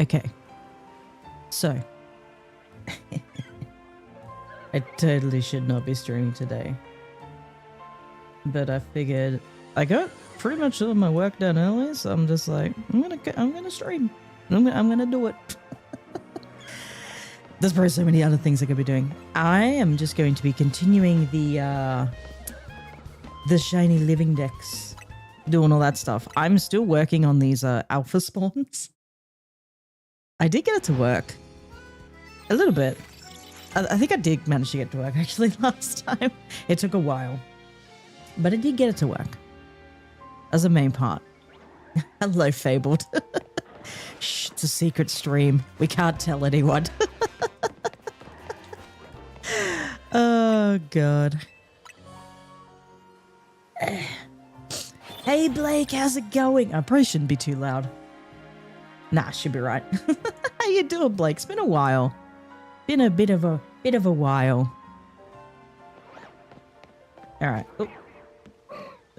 Okay. So. I totally should not be streaming today. But I figured I got pretty much all my work done early, so I'm just like, I'm gonna stream. I'm gonna do it. There's probably so many other things I could be doing. I am just going to be continuing the shiny living decks, doing all that stuff. I'm still working on these alpha spawns. I did get it to work a little bit. I think I did manage to get it to work actually last time. It took a while, but I did get it to work as a main part. Hello, Fabled. Shh, it's a secret stream. We can't tell anyone. Oh, God. Hey, Blake, how's it going? I probably shouldn't be too loud. Nah, should be right. How you doing, Blake? It's been a while. Been a bit of a while. All right. Oh.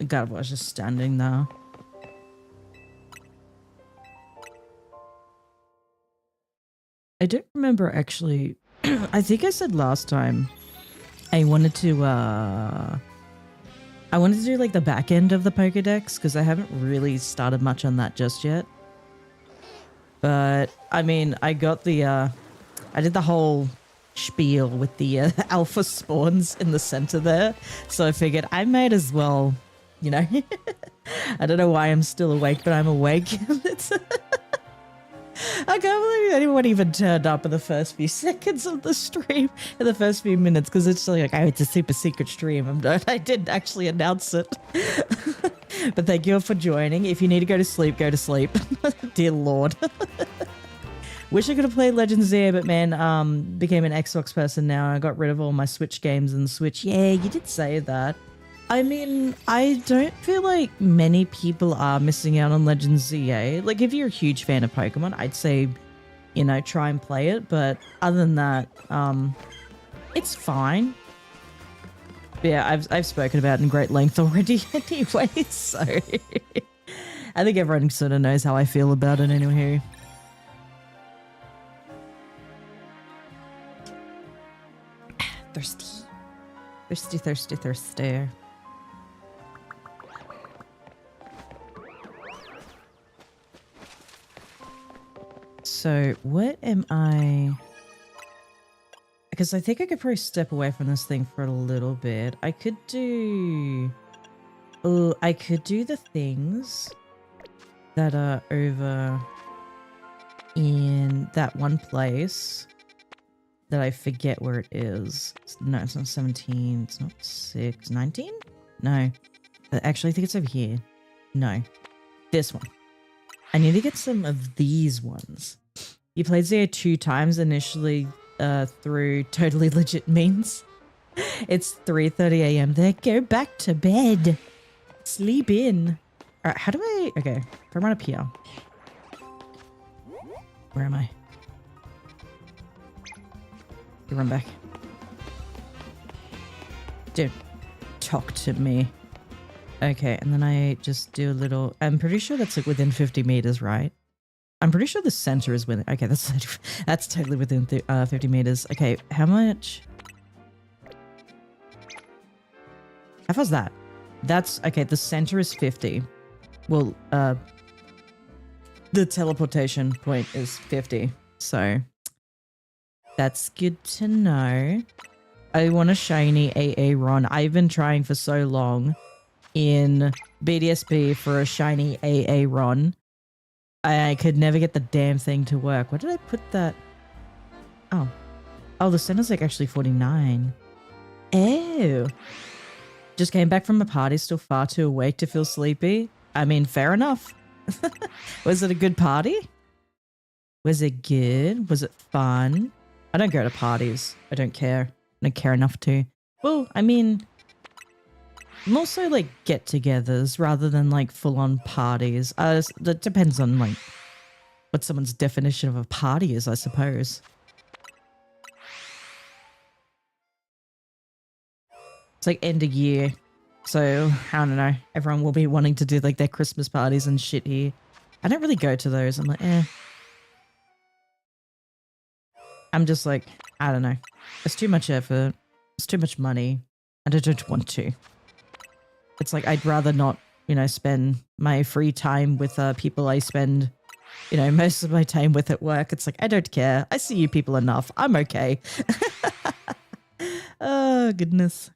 God, I was just standing there. I don't remember actually. I think I said last time I wanted to do like the back end of the Pokédex because I haven't really started much on that just yet. But I mean, I got the I did the whole spiel with the alpha spawns in the center there. So I figured I might as well, you know. I don't know why I'm still awake, but I'm awake. I can't believe anyone even turned up in the first few seconds of the stream, in the first few minutes, because it's like, oh, it's a super secret stream. I didn't actually announce it. But thank you all for joining. If you need to go to sleep, go to sleep. Dear Lord. Wish I could have played Legends there, but man, became an Xbox person now. I got rid of all my Switch games and Switch. Yeah, you did say that. I mean, I don't feel like many people are missing out on Legends ZA. Like, if you're a huge fan of Pokemon, I'd say, you know, try and play it. But other than that, it's fine. But yeah, I've spoken about it in great length already anyway, so I think everyone sort of knows how I feel about it anyway. Thirsty. Thirsty, thirsty, thirsty. So, what am I... Because I think I could probably step away from this thing for a little bit. I could do... Oh, I could do the things that are over in that one place that I forget where it is. No, it's not 17. It's not 6. 19? No. Actually, I think it's over here. No. This one. I need to get some of these ones. You played Zero 2 times initially through totally legit means. It's 3:30 a.m. there. Go back to bed. Sleep in. Alright, how do I... Okay, if I run up here. Where am I? You run back. Dude, talk to me. Okay, and then I just do a little... I'm pretty sure that's like within 50 meters, right? I'm pretty sure the center is within... Okay, that's totally within 50 meters. Okay, how much... How far's that? That's... Okay, the center is 50. Well, the teleportation point is 50. So, that's good to know. I want a shiny AA Ron. I've been trying for so long in BDSP for a shiny AA Ron. I could never get the damn thing to work. Where did I put that? Oh. Oh, the center's like actually 49. Ew. Just came back from a party, still far too awake to feel sleepy. I mean, fair enough. Was it a good party? Was it good? Was it fun? I don't go to parties. I don't care. I don't care enough to. Well, I mean... more so like get-togethers rather than like full-on parties. That depends on like what someone's definition of a party is, I suppose. It's like end of year, so I don't know. Everyone will be wanting to do like their Christmas parties and shit here. I don't really go to those. I'm like, eh. I'm just like, I don't know. It's too much effort. It's too much money. And I don't want to. It's like, I'd rather not, you know, spend my free time with people I spend, you know, most of my time with at work. It's like, I don't care. I see you people enough. I'm okay. Oh, goodness.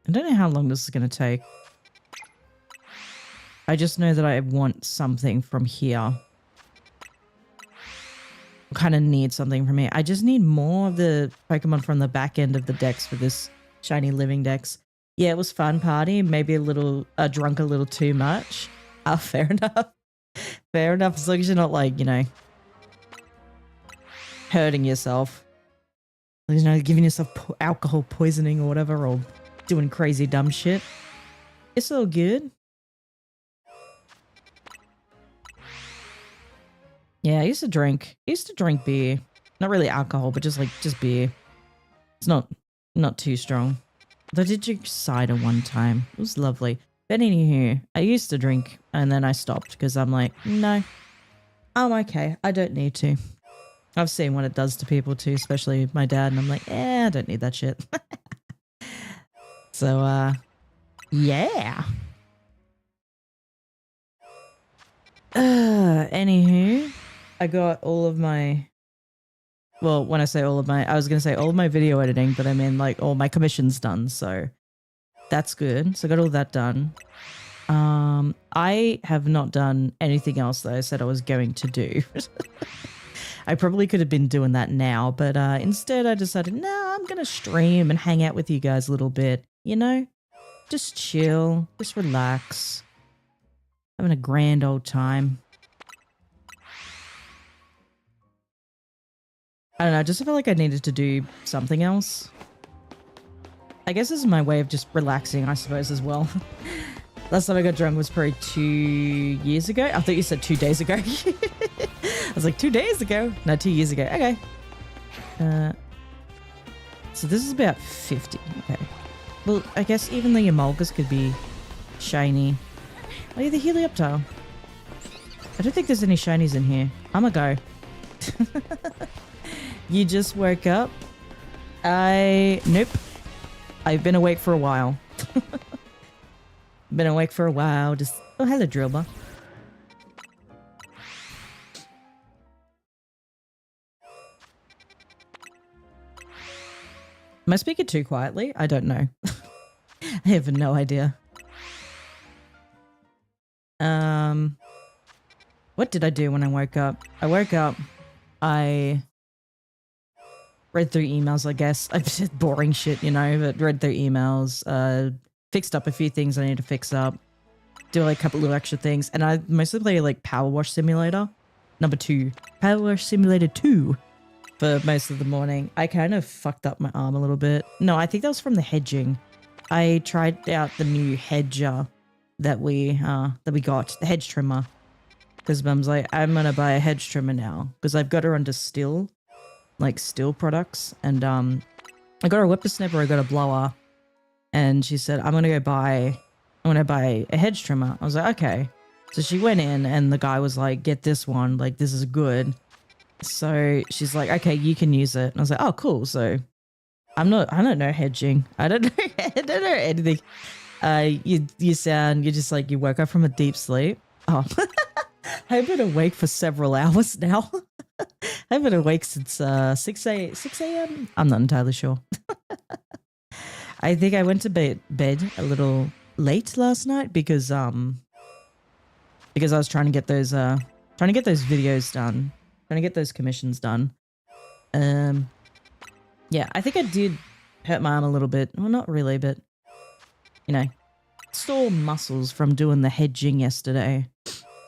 I don't know how long this is going to take. I just know that I want something from here. I kind of need something from here. I just need more of the Pokemon from the back end of the decks for this shiny living decks. Yeah, it was fun party. Maybe a little drunk a little too much. Fair enough. Fair enough. As long as you're not like, you know, hurting yourself. You know, giving yourself alcohol poisoning or whatever, or doing crazy dumb shit. It's all good. Yeah, I used to drink beer. Not really alcohol, but just beer. It's not too strong. Though I did drink cider one time. It was lovely. But anywho, I used to drink and then I stopped because I'm like, no, I'm okay. I don't need to. I've seen what it does to people too, especially my dad, and I'm like, I don't need that shit. So, yeah. Anywho, I got all of my, well, when I say all of my, I was going to say all of my video editing, but I mean like all my commissions done. So that's good. So I got all that done. I have not done anything else that I said I was going to do. I probably could have been doing that now, but instead I decided, no, I'm going to stream and hang out with you guys a little bit, you know? Just chill, just relax. Having a grand old time. I don't know, I just felt like I needed to do something else. I guess this is my way of just relaxing, I suppose, as well. Last time I got drunk was probably 2 years ago. I thought you said 2 days ago. I was like, 2 days ago? No, 2 years ago. Okay. So this is about 50. Okay. Well, I guess even the Yamolgas could be shiny. Oh yeah, the Helioptile. I don't think there's any shinies in here. I'ma go. You just woke up? Nope. I've been awake for a while. Been awake for a while. Just, oh, hello, Drillbur. Am I speaking too quietly? I don't know. I have no idea. What did I do when I woke up? I woke up, I read through emails, I guess. I did boring shit, you know, but read through emails, fixed up a few things I need to fix up, do like a couple little extra things, and I mostly play like Power Wash Simulator, number 2. Power Wash Simulator 2 for most of the morning. I kind of fucked up my arm a little bit. No, I think that was from the hedging. I tried out the new hedger that we got, the hedge trimmer. Because Mum's like, I'm gonna buy a hedge trimmer now. Because I've got her under still, like still products. And I got a whippersnapper, I got a blower. And she said, I'm gonna buy a hedge trimmer. I was like, okay. So she went in and the guy was like, get this one, like this is good. So she's like, okay, you can use it. And I was like, oh cool. So I don't know hedging. I don't know anything. You're just like, you woke up from a deep sleep. Oh, I've been awake for several hours now. I've been awake since 6 a.m. I'm not entirely sure. I think I went to bed a little late last night because I was trying to get those videos done, trying to get those commissions done. Yeah, I think I did hurt my arm a little bit. Well, not really, but you know, sore muscles from doing the hedging yesterday.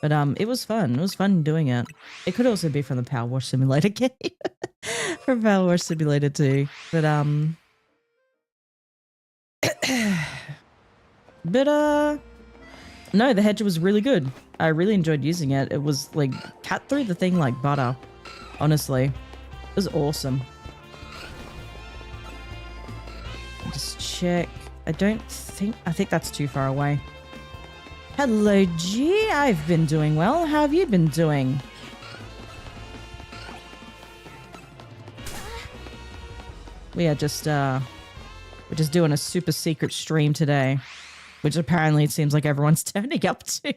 But it was fun. It was fun doing it. It could also be from the Power Wash Simulator game. From Power Wash Simulator 2. But no, the hedger was really good. I really enjoyed using it. It was like cut through the thing like butter. Honestly. It was awesome. Just check. I think that's too far away. Hello, G. I've been doing well. How have you been doing? We are just, we're just doing a super secret stream today, which apparently it seems like everyone's turning up to.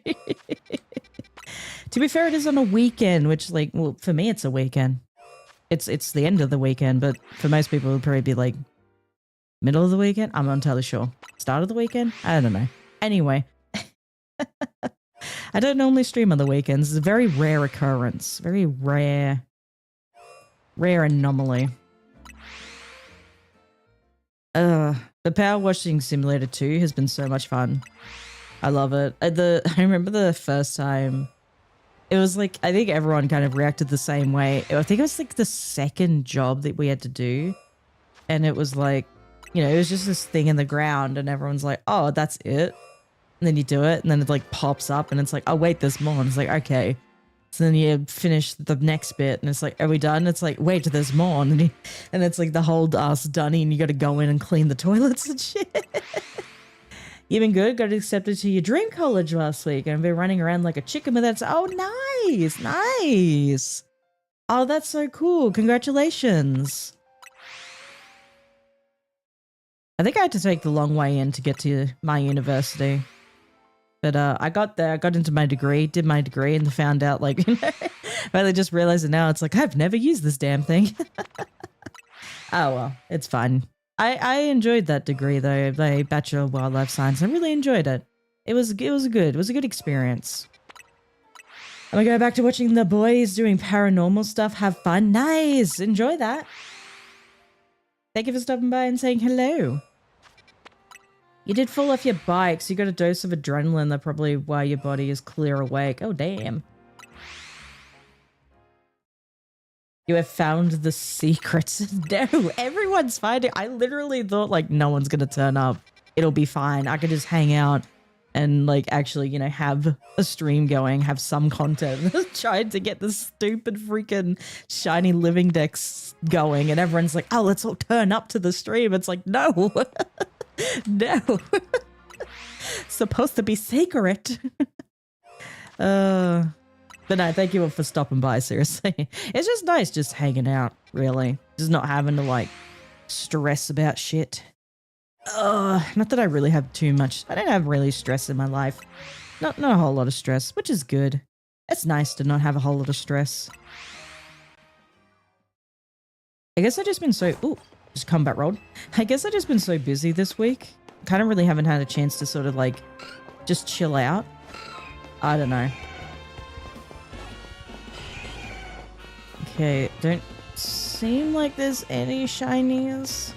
To be fair, it is on a weekend, which, like, well, for me, it's a weekend. It's the end of the weekend, but for most people, it'll probably be, like, middle of the weekend? I'm not entirely sure. Start of the weekend? I don't know. Anyway. I don't normally stream on the weekends. It's a very rare occurrence. Very rare. Rare anomaly. The Power Washing Simulator 2 has been so much fun. I love it. I remember the first time. It was like, I think everyone kind of reacted the same way. I think it was like the second job that we had to do. And it was like, you know, it was just this thing in the ground and everyone's like, oh, that's it. And then you do it and then it like pops up and it's like, oh wait, there's more. And it's like, okay. So then you finish the next bit and it's like, are we done? It's like, wait, there's more. And it's like the whole ass dunny and you got to go in and clean the toilets and shit. You been good? Got accepted to your dream college last week and I've been running around like a chicken with that. Oh, nice. Nice. Oh, that's so cool. Congratulations. I think I had to take the long way in to get to my university. But I got there, I got into my degree, did my degree, and found out, like, you know, but I just realized it now. It's like, I've never used this damn thing. Oh, well, it's fine. I enjoyed that degree, though, the Bachelor of Wildlife Science. I really enjoyed it. It was a good experience. I'm gonna go back to watching the boys doing paranormal stuff. Have fun. Nice. Enjoy that. Thank you for stopping by and saying hello. You did fall off your bike, so you got a dose of adrenaline. That's probably why your body is clear awake. Oh, damn. You have found the secrets. No, everyone's finding. I literally thought, like, no one's gonna turn up. It'll be fine. I could just hang out and, like, actually, you know, have a stream going, have some content. Trying to get the stupid freaking shiny living decks going, and everyone's like, oh, let's all turn up to the stream. It's like, no. No. Supposed to be secret. But no, thank you all for stopping by, seriously. It's just nice just hanging out, really. Just not having to, like, stress about shit. Not that I really have too much. I don't have really stress in my life. Not a whole lot of stress, which is good. It's nice to not have a whole lot of stress. I guess I've just been so... Ooh, just combat rolled. I guess I've just been so busy this week. Kind of really haven't had a chance to sort of, like, just chill out. I don't know. Okay, don't seem like there's any shinies.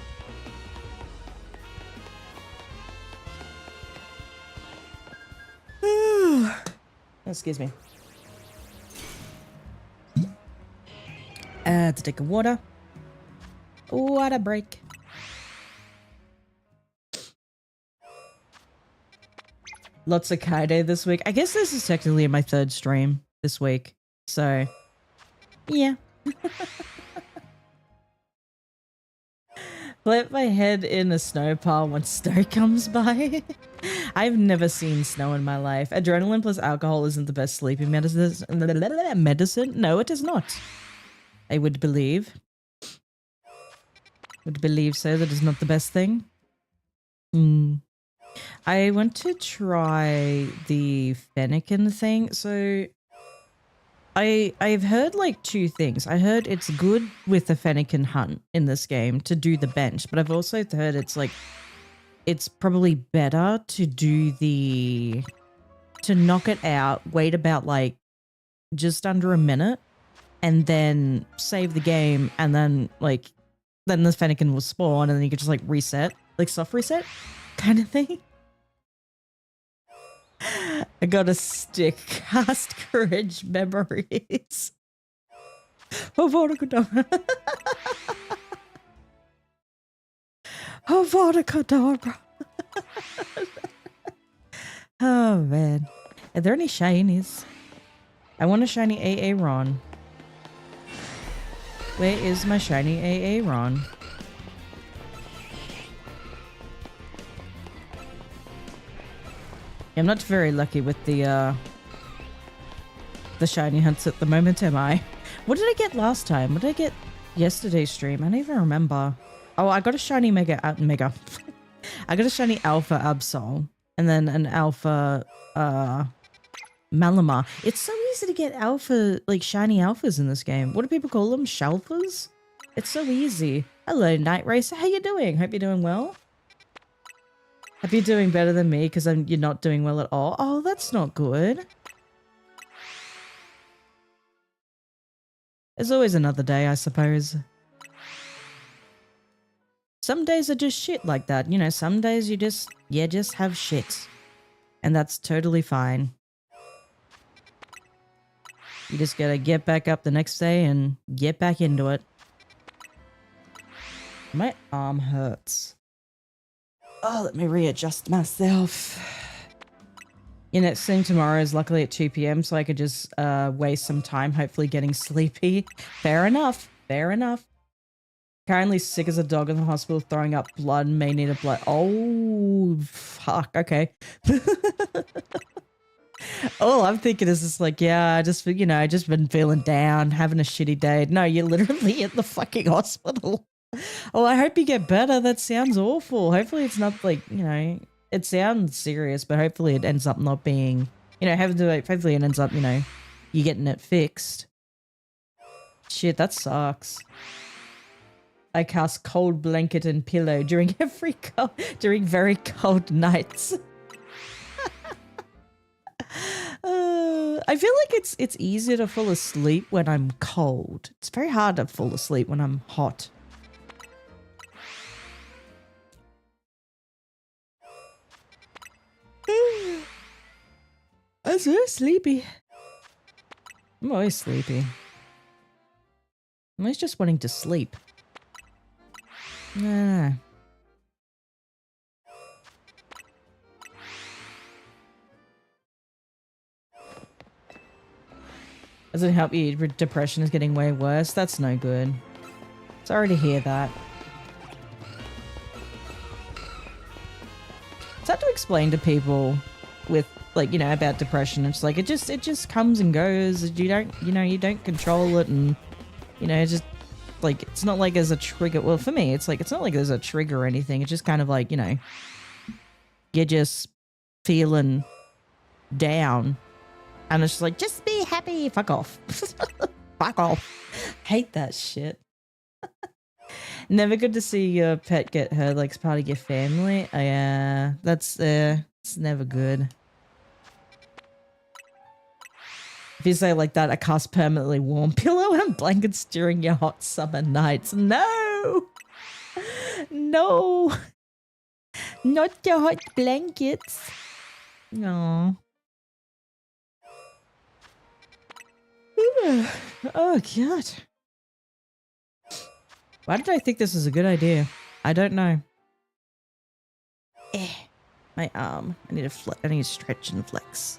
Excuse me. To take a water. Water break. Lots of Kaede this week. I guess this is technically my third stream this week. So, yeah. Flip my head in a snow pile when snow comes by. I've never seen snow in my life. Adrenaline plus alcohol isn't the best sleeping medicine. No, it is not. I would believe. Would believe so. That is not the best thing. I want to try the Fennekin thing. So I've heard like two things. I heard it's good with the Fennekin hunt in this game to do the bench, but I've also heard it's like it's probably better to do to knock it out, wait about like just under a minute, and then save the game, and then the Fennekin will spawn, and then you can just like reset, like soft reset kind of thing. I got a stick. Cast courage memories. Avada Kedavra. Avada Kedavra. Oh man. Are there any shinies? I want a shiny AA Ron. Where is my shiny AA Ron? I'm not very lucky with the shiny hunts at the moment, am I? What did I get last time? What did I get yesterday's stream? I don't even remember. Oh, I got a shiny mega. I got a shiny alpha Absol. And then an alpha Malamar. It's so easy to get alpha, like shiny alphas in this game. What do people call them? Shalphas? It's so easy. Hello, Night Racer. How you doing? Hope you're doing well. Hope you're doing better than me because you're not doing well at all. Oh, that's not good. There's always another day, I suppose. Some days are just shit like that. You know, some days you just have shit. And that's totally fine. You just gotta get back up the next day and get back into it. My arm hurts. Oh, let me readjust myself. Your next stream tomorrow is luckily at 2 p.m. so I could just waste some time hopefully getting sleepy. Fair enough. Fair enough. Currently sick as a dog in the hospital, throwing up blood, may need a blood. Oh, fuck. Okay. All I'm thinking is just like, yeah, I just, you know, I just been feeling down, having a shitty day. No, you're literally at the fucking hospital. Oh, I hope you get better. That sounds awful. Hopefully it's not like, you know, it sounds serious, but hopefully it ends up not being, you know, hopefully it ends up, you know, you getting it fixed. Shit, that sucks. I cast cold blanket and pillow during very cold nights. I feel like it's easier to fall asleep when I'm cold. It's very hard to fall asleep when I'm hot. I'm so sleepy. I'm always sleepy. I'm always just wanting to sleep. No. Doesn't help you. Depression is getting way worse. That's no good. Sorry to hear that. It's hard to explain to people with, like, you know, about depression. It's like it just comes and goes. You don't control it, and you know, just like it's not like there's a trigger. Well, for me, it's like it's not like there's a trigger or anything. It's just kind of like, you know, you're just feeling down. And it's like, just be happy. Fuck off. Fuck off. Hate that shit. Never good to see your pet get hurt like it's part of your family. Yeah, that's it's never good. If you say like that, I cast permanently warm pillow and blankets during your hot summer nights. No! No! Not the hot blankets. No. Oh, God. Why did I think this was a good idea? I don't know. My arm. I need to stretch and flex.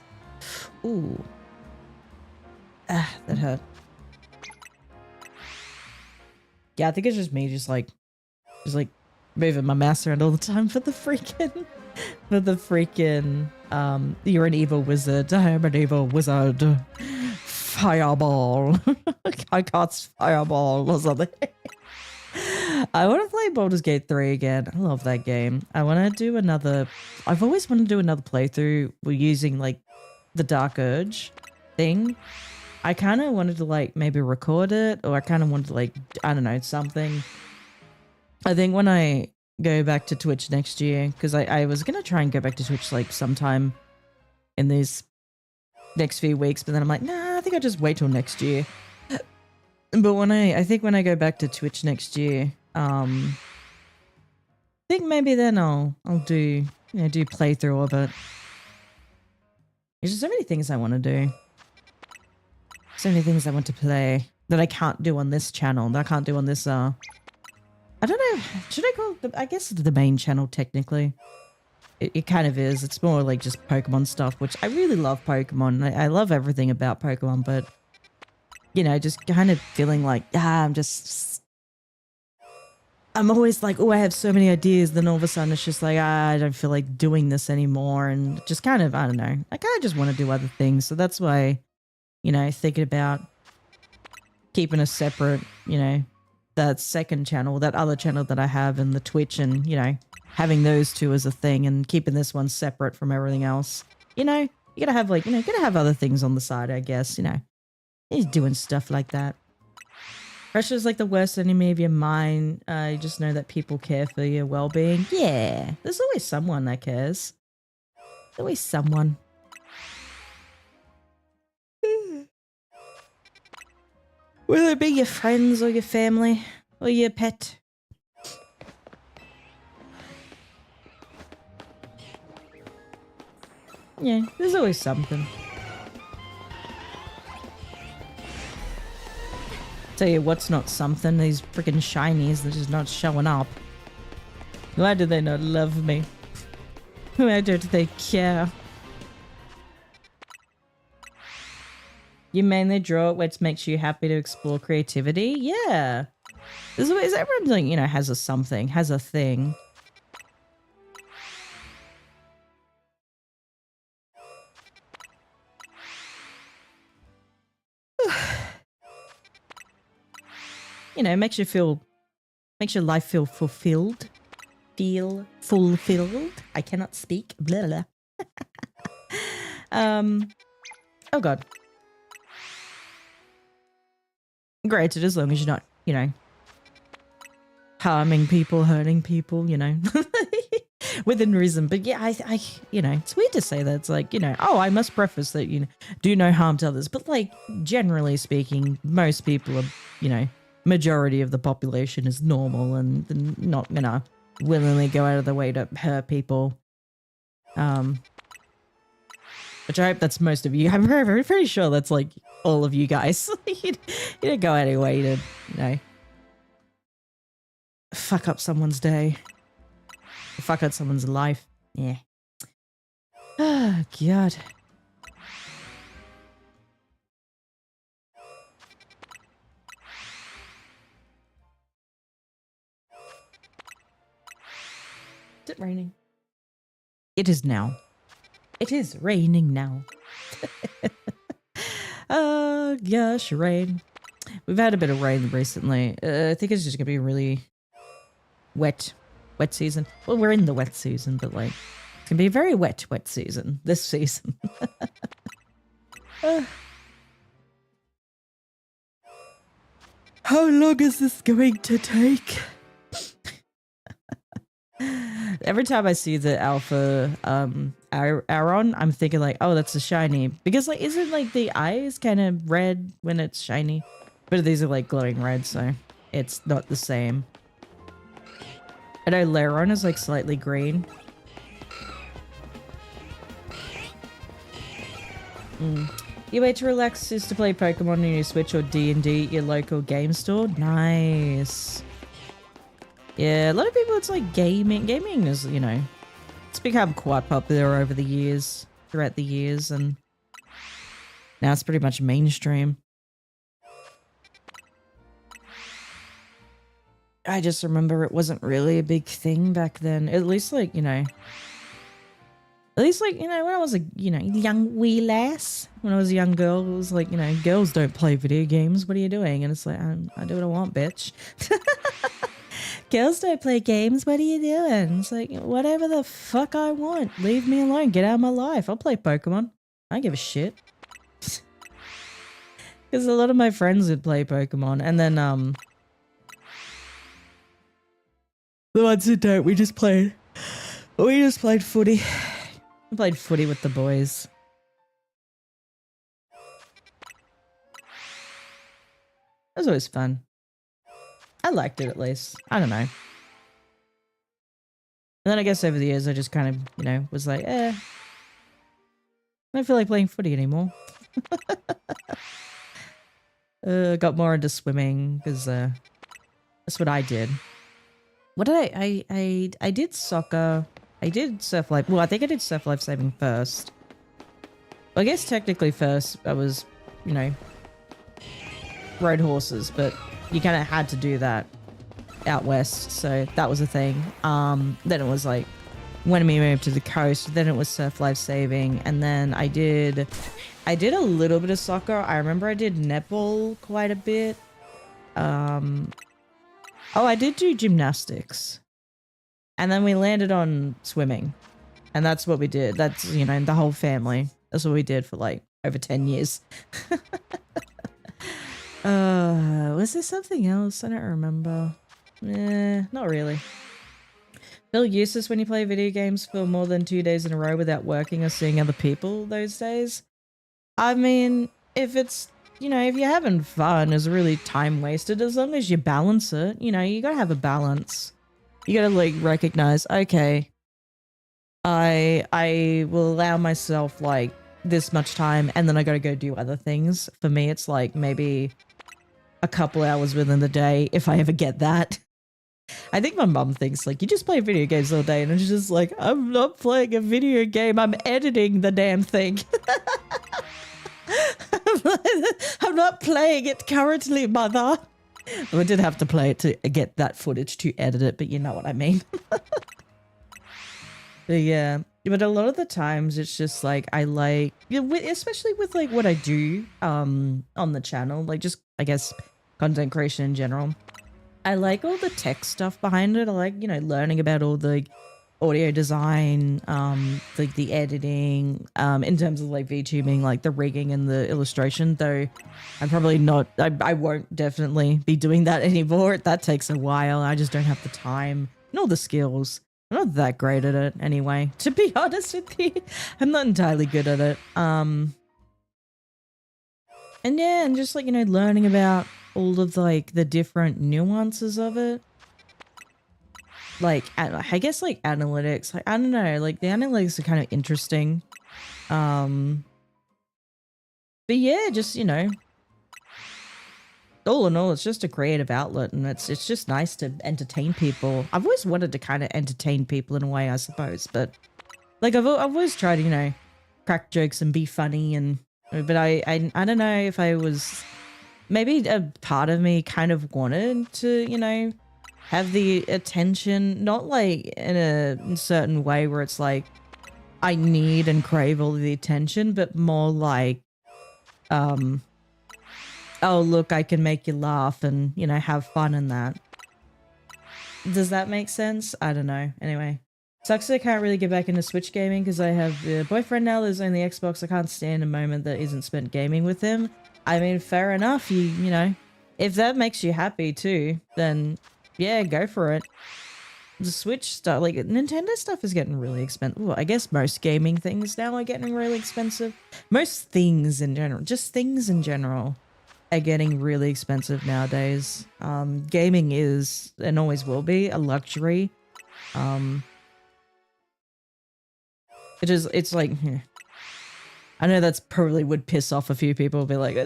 Ooh. Ah, that hurt. Yeah, I think it's just me just like moving my mouse around all the time for the freaking you're an evil wizard. I am an evil wizard. Fireball. I cast fireball or something. I want to play Baldur's Gate 3 again. I love that game. I want to do another... I've always wanted to do another playthrough using, like, the Dark Urge thing. I kind of wanted to, like, maybe record it, or I kind of wanted to, like, I don't know, something. I think when I go back to Twitch next year, because I was going to try and go back to Twitch, like, sometime in these next few weeks, but then I'm like, nah, I think I'll just wait till next year. But I think when I go back to Twitch next year, I think maybe then I'll do playthrough of it. There's just so many things I want to do. So many things I want to play that I can't do on this channel, that I can't do on this, I don't know, should I call it, I guess it's the main channel technically. It kind of is. It's more like just Pokemon stuff, which I really love Pokemon. I love everything about Pokemon, but, you know, just kind of feeling like, I'm just... I'm always like, oh, I have so many ideas. Then all of a sudden it's just like, I don't feel like doing this anymore. And just kind of, I don't know. I kind of just want to do other things. So that's why, you know, thinking about keeping a separate, you know, that second channel, that other channel that I have and the Twitch and, you know, having those two as a thing and keeping this one separate from everything else. You know, you gotta have like, you know, you gotta have other things on the side, I guess, you know. He's doing stuff like that. Pressure is like the worst enemy of your mind. You just know that people care for your well-being. Yeah, there's always someone that cares. There's always someone. Whether it be your friends or your family or your pet. Yeah, there's always something. Tell you what's not something, these freaking shinies that are just not showing up. Why do they not love me? Why don't they care? You mainly draw it which makes you happy to explore creativity? Yeah. There's always, everyone's like, you know, has a something, has a thing. You know, makes your life feel fulfilled. Feel fulfilled. I cannot speak. Blah, blah. Oh god. Granted, as long as you're not, you know, harming people, hurting people, you know, within reason. But yeah, I, you know, it's weird to say that. It's like, you know, oh, I must preface that, you know, do no harm to others. But like, generally speaking, most people are, you know, majority of the population is normal and not gonna willingly go out of their way to hurt people. Which I hope that's most of you. I'm pretty sure that's like all of you guys. You don't go out of your way to, you know, fuck up someone's day. Fuck up someone's life. Yeah. Oh, God. Is it raining? It is now. It is raining now. Oh, gosh, rain. We've had a bit of rain recently. I think it's just going to be really wet season. Well, we're in the wet season, but like, it's going to be a very wet season this season. How long is this going to take? Every time I see the alpha Aron, I'm thinking like, oh, that's a shiny. Because like, isn't like the eyes kind of red when it's shiny? But these are like glowing red, so it's not the same. I know Laron is like slightly green. Your way to relax is to play Pokemon on your Switch or D&D at your local game store. Nice. Yeah, a lot of people, it's like gaming. Gaming is, you know, it's become quite popular over the years, throughout the years, and now it's pretty much mainstream. I just remember it wasn't really a big thing back then. At least like, you know, when I was a, you know, young wee lass, when I was a young girl, it was like, you know, girls don't play video games. What are you doing? And it's like, I do what I want, bitch. Girls don't play games. What are you doing? It's like, whatever the fuck I want. Leave me alone. Get out of my life. I'll play Pokemon. I don't give a shit. Because a lot of my friends would play Pokemon. And then, the ones who don't, we just played footy. I played footy with the boys. It was always fun. I liked it at least. I don't know. And then I guess over the years I just kind of, you know, was like, I don't feel like playing footy anymore. Got more into swimming because that's what I did. What did I did soccer. I did surf life. Well, I think I did surf life saving first. Well, I guess technically first I was, you know, rode horses, but you kind of had to do that. out west, so that was a thing. Then it was like when we moved to the coast, then it was surf life saving, and then I did a little bit of soccer. I remember I did netball quite a bit. Oh, I did do gymnastics, and then we landed on swimming, and that's what we did. That's, you know, the whole family. That's what we did for like over 10 years. Was there something else? I don't remember. Not really. Feel useless when you play video games for more than 2 days in a row without working or seeing other people those days? I mean, if it's, you know, if you're having fun, it's really time wasted. As long as you balance it, you know, you gotta have a balance. You gotta like recognize, okay, I will allow myself like this much time, and then I gotta go do other things. For me, it's like maybe a couple hours within the day, if I ever get that. I think my mum thinks like, you just play video games all day, and it's just like, I'm not playing a video game, I'm editing the damn thing. I'm not playing it currently, mother. I did have to play it to get that footage to edit it, but you know what I mean. But yeah, but a lot of the times it's just like, I like, especially with like what I do on the channel, like just, I guess, content creation in general. I like all the tech stuff behind it. I like, you know, learning about all the audio design, like the editing, in terms of like VTubing, like the rigging and the illustration, though I'm probably not, I won't definitely be doing that anymore. That takes a while. I just don't have the time and all the skills. I'm not that great at it anyway, to be honest with you. I'm not entirely good at it. And yeah, and just like, you know, learning about all of like the different nuances of it. Like, I guess like analytics, like, I don't know, like the analytics are kind of interesting. But yeah, just, you know, all in all, it's just a creative outlet, and it's just nice to entertain people. I've always wanted to kind of entertain people in a way, I suppose, but like I've always tried to, you know, crack jokes and be funny, and but I don't know if I was, maybe a part of me kind of wanted to, you know, have the attention, not like in a certain way where it's like I need and crave all the attention, but more like, oh, look, I can make you laugh and, you know, have fun in that. Does that make sense? I don't know. Anyway. Sucks that I can't really get back into Switch gaming because I have a boyfriend now that's on the Xbox. I can't stand a moment that isn't spent gaming with him. I mean, fair enough. You know, if that makes you happy too, then yeah, go for it. The Switch stuff, like Nintendo stuff, is getting really expensive. Well, I guess most gaming things now are getting really expensive. Most things in general, just things in general, are getting really expensive nowadays. Gaming is, and always will be, a luxury. It's like, I know that's probably would piss off a few people, be like,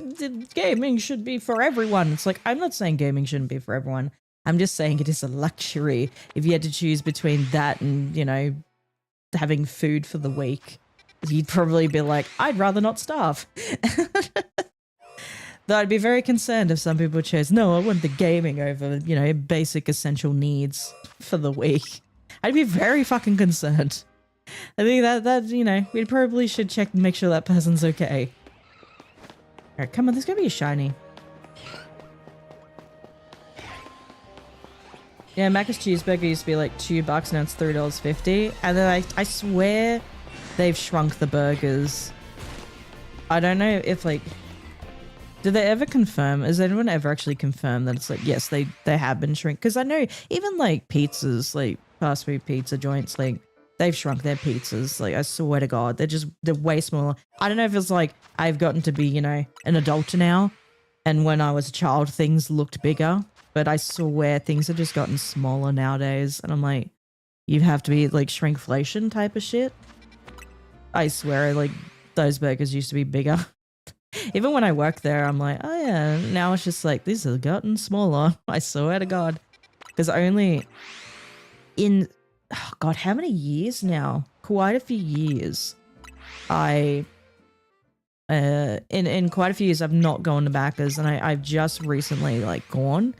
gaming should be for everyone. It's like, I'm not saying gaming shouldn't be for everyone. I'm just saying it is a luxury. If you had to choose between that and, you know, having food for the week, you'd probably be like, I'd rather not starve. Though I'd be very concerned if some people chose, no, I want the gaming over, you know, basic essential needs for the week. I'd be very fucking concerned. I think that, you know, we probably should check and make sure that person's okay. Alright, come on, there's gonna be a shiny. Yeah, Macca's cheeseburger used to be like $2, now it's $3.50. And then I swear they've shrunk the burgers. I don't know if like, did they ever confirm? Has anyone ever actually confirmed that it's like, yes, they have been shrink? Because I know even like pizzas, like fast food pizza joints, like they've shrunk their pizzas. Like I swear to God, they're way smaller. I don't know if it's like I've gotten to be, you know, an adult now, and when I was a child, things looked bigger. But I swear things have just gotten smaller nowadays, and I'm like, you have to be like shrinkflation type of shit. I swear, like those burgers used to be bigger. Even when I worked there, I'm like, oh yeah, now it's just like, these have gotten smaller. I swear to God. Because only in, oh God, how many years now? Quite a few years. In quite a few years, I've not gone to Macca's, and I've just recently like gone.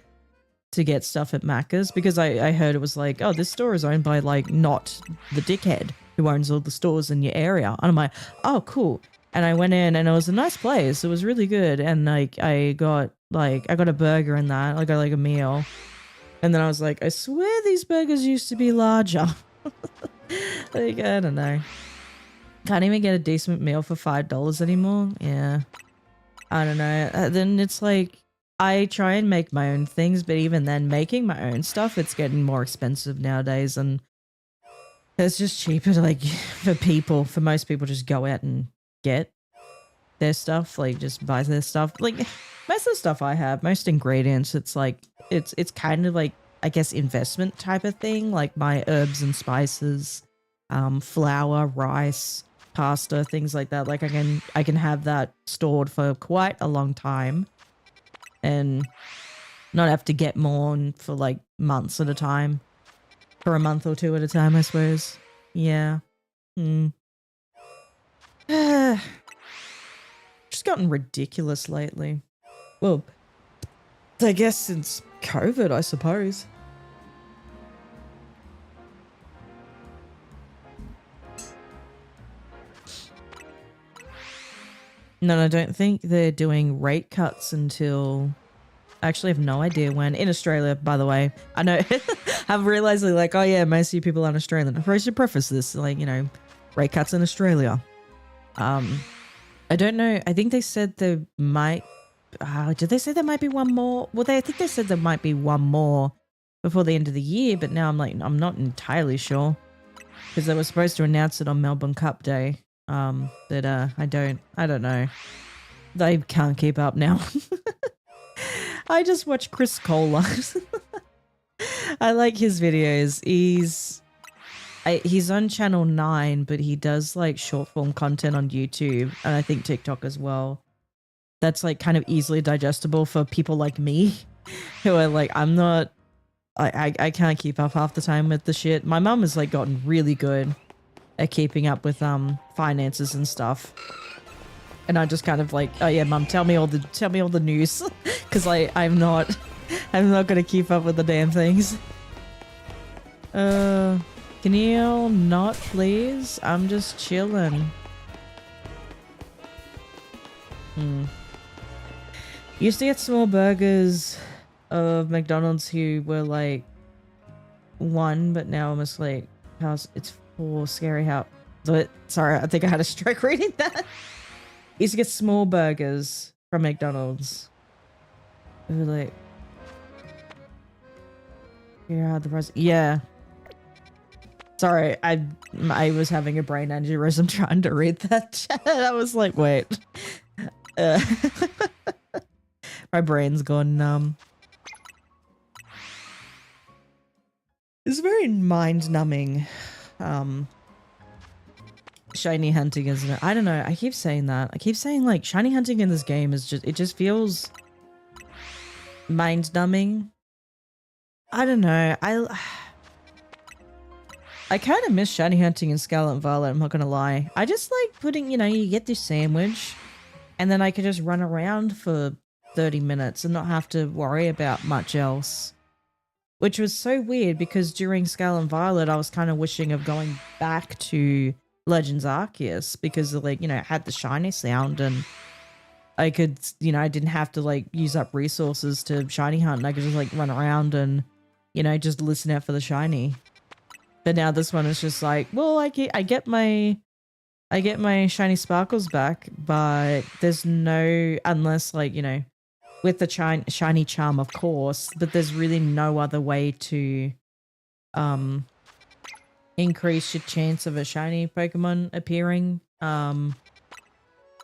to get stuff at Macca's because I heard it was like, oh, this store is owned by like not the dickhead who owns all the stores in your area. And I'm like, oh, cool. And I went in and it was a nice place. It was really good. And like I got a burger in that. I got like a meal. And then I was like, I swear these burgers used to be larger. Like, I don't know. Can't even get a decent meal for $5 anymore. Yeah. I don't know. Then it's like, I try and make my own things, but even then making my own stuff, it's getting more expensive nowadays. And it's just cheaper to like, for most people just go out and get their stuff, like just buy their stuff. Like most of the stuff I have, most ingredients, it's like, it's kind of like, I guess, investment type of thing, like my herbs and spices, flour, rice, pasta, things like that. Like I can have that stored for quite a long time and not have to get more for like months at a time, for a month or two at a time, I suppose. Yeah. Just gotten ridiculous lately. Well, I guess since COVID, I suppose. No, I don't think they're doing rate cuts until... I actually have no idea when. In Australia, by the way. I know, I'm realizing like, oh yeah, most of you people aren't Australian. I should preface this, like, you know, rate cuts in Australia. I don't know. I think they said there might... did they say there might be one more? Well, I think they said there might be one more before the end of the year, but now I'm like, I'm not entirely sure. Because they were supposed to announce it on Melbourne Cup Day. That I don't know. They can't keep up now. I just watch Chris Kohler. I like his videos. He's on Channel 9, but he does like short form content on YouTube and I think TikTok as well. That's like kind of easily digestible for people like me who are like, I can't keep up half the time with the shit. My mum has like gotten really good at keeping up with finances and stuff. And I just kind of like, oh yeah, mum, tell me all the news because I'm not gonna keep up with the damn things. Can you not please? I'm just chilling. Used to get small burgers of McDonald's who were like 1, but now almost like it's 4. Scary how. Sorry, I think I had a stroke reading that. Used to get small burgers from McDonald's. They were like, yeah, the price. Yeah. Sorry, I was having a brain aneurysm trying to read that chat. I was like, wait. My brain's gone numb. It's very mind-numbing. Shiny hunting, isn't it? I don't know. I keep saying that. I keep saying like shiny hunting in this game is just, it just feels mind-numbing. I don't know. I kind of miss shiny hunting in Scarlet and Violet, I'm not gonna lie. I just like putting, you know, you get this sandwich and then I could just run around for 30 minutes and not have to worry about much else. Which was so weird because during Scarlet and Violet, I was kind of wishing of going back to Legends Arceus because like, you know, it had the shiny sound and I could, you know, I didn't have to like use up resources to shiny hunt and I could just like run around and, you know, just listen out for the shiny. But now this one is just like, well, I get my shiny sparkles back, but there's no, unless like, you know, with the shiny charm, of course, but there's really no other way to increase your chance of a shiny Pokemon appearing. Other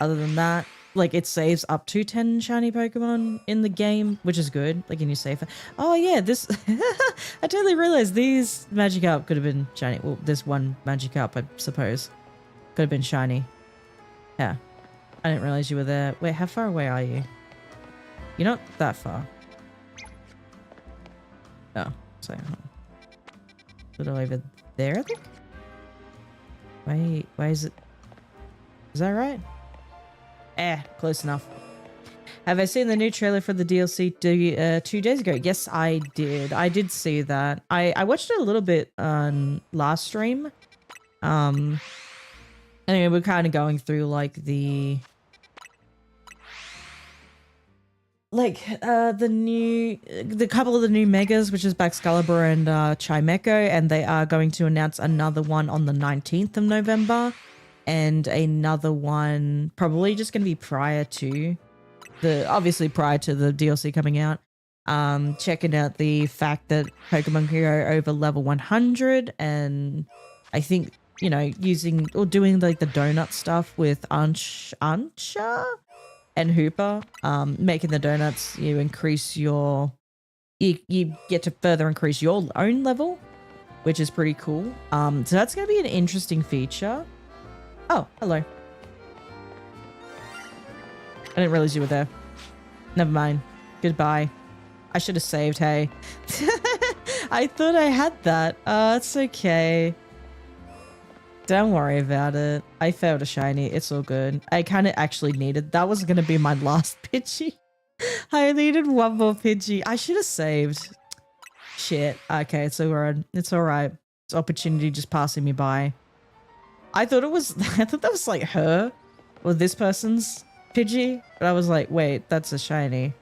than that, like it saves up to 10 shiny Pokemon in the game, which is good. Like in your safer. Oh yeah, this I totally realized these Magikarp could have been shiny. Well, this one Magikarp, I suppose, could have been shiny. Yeah, I didn't realize you were there. Wait, how far away are you? You're not that far. Oh, so a little over there, I think. Wait, why is it? Is that right? Close enough. Have I seen the new trailer for the DLC 2 days ago? Yes, I did. I did see that. I watched it a little bit on last stream. Anyway, we're kind of going through like the couple of the new megas, which is Baxcalibur and Chimeco, and they are going to announce another one on the 19th of November, and another one probably just going to be prior to the DLC coming out. Checking out the fact that Pokemon can go over level 100, and I think, you know, using or doing like the donut stuff with Ancha and Hooper, making the donuts, you increase your, you get to further increase your own level, which is pretty cool. So that's going to be an interesting feature. Oh, hello. I didn't realize you were there. Never mind. Goodbye. I should have saved, hey. I thought I had that. It's okay. Don't worry about it. I failed a shiny. It's all good. I kind of actually needed... That was going to be my last Pidgey. I needed one more Pidgey. I should have saved. Shit. Okay, it's alright. It's alright. It's opportunity just passing me by. I thought it was... I thought that was like her. Or this person's Pidgey. But I was like, wait, that's a shiny.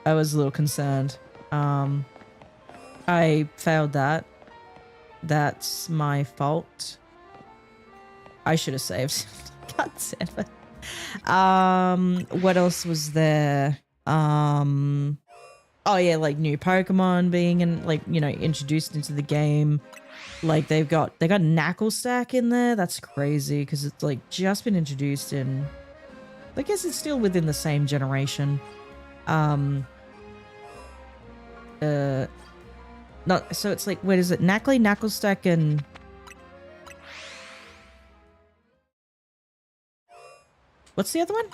I was a little concerned. I failed that. That's my fault. I should have saved. God damn it. What else was there? Oh yeah, like new Pokemon being in, like, you know, introduced into the game. Like they got Knuckle Stack in there. That's crazy because it's like just been introduced in. I guess it's still within the same generation. Not so it's like, what is it? Knackley, Knacklestack, and what's the other one?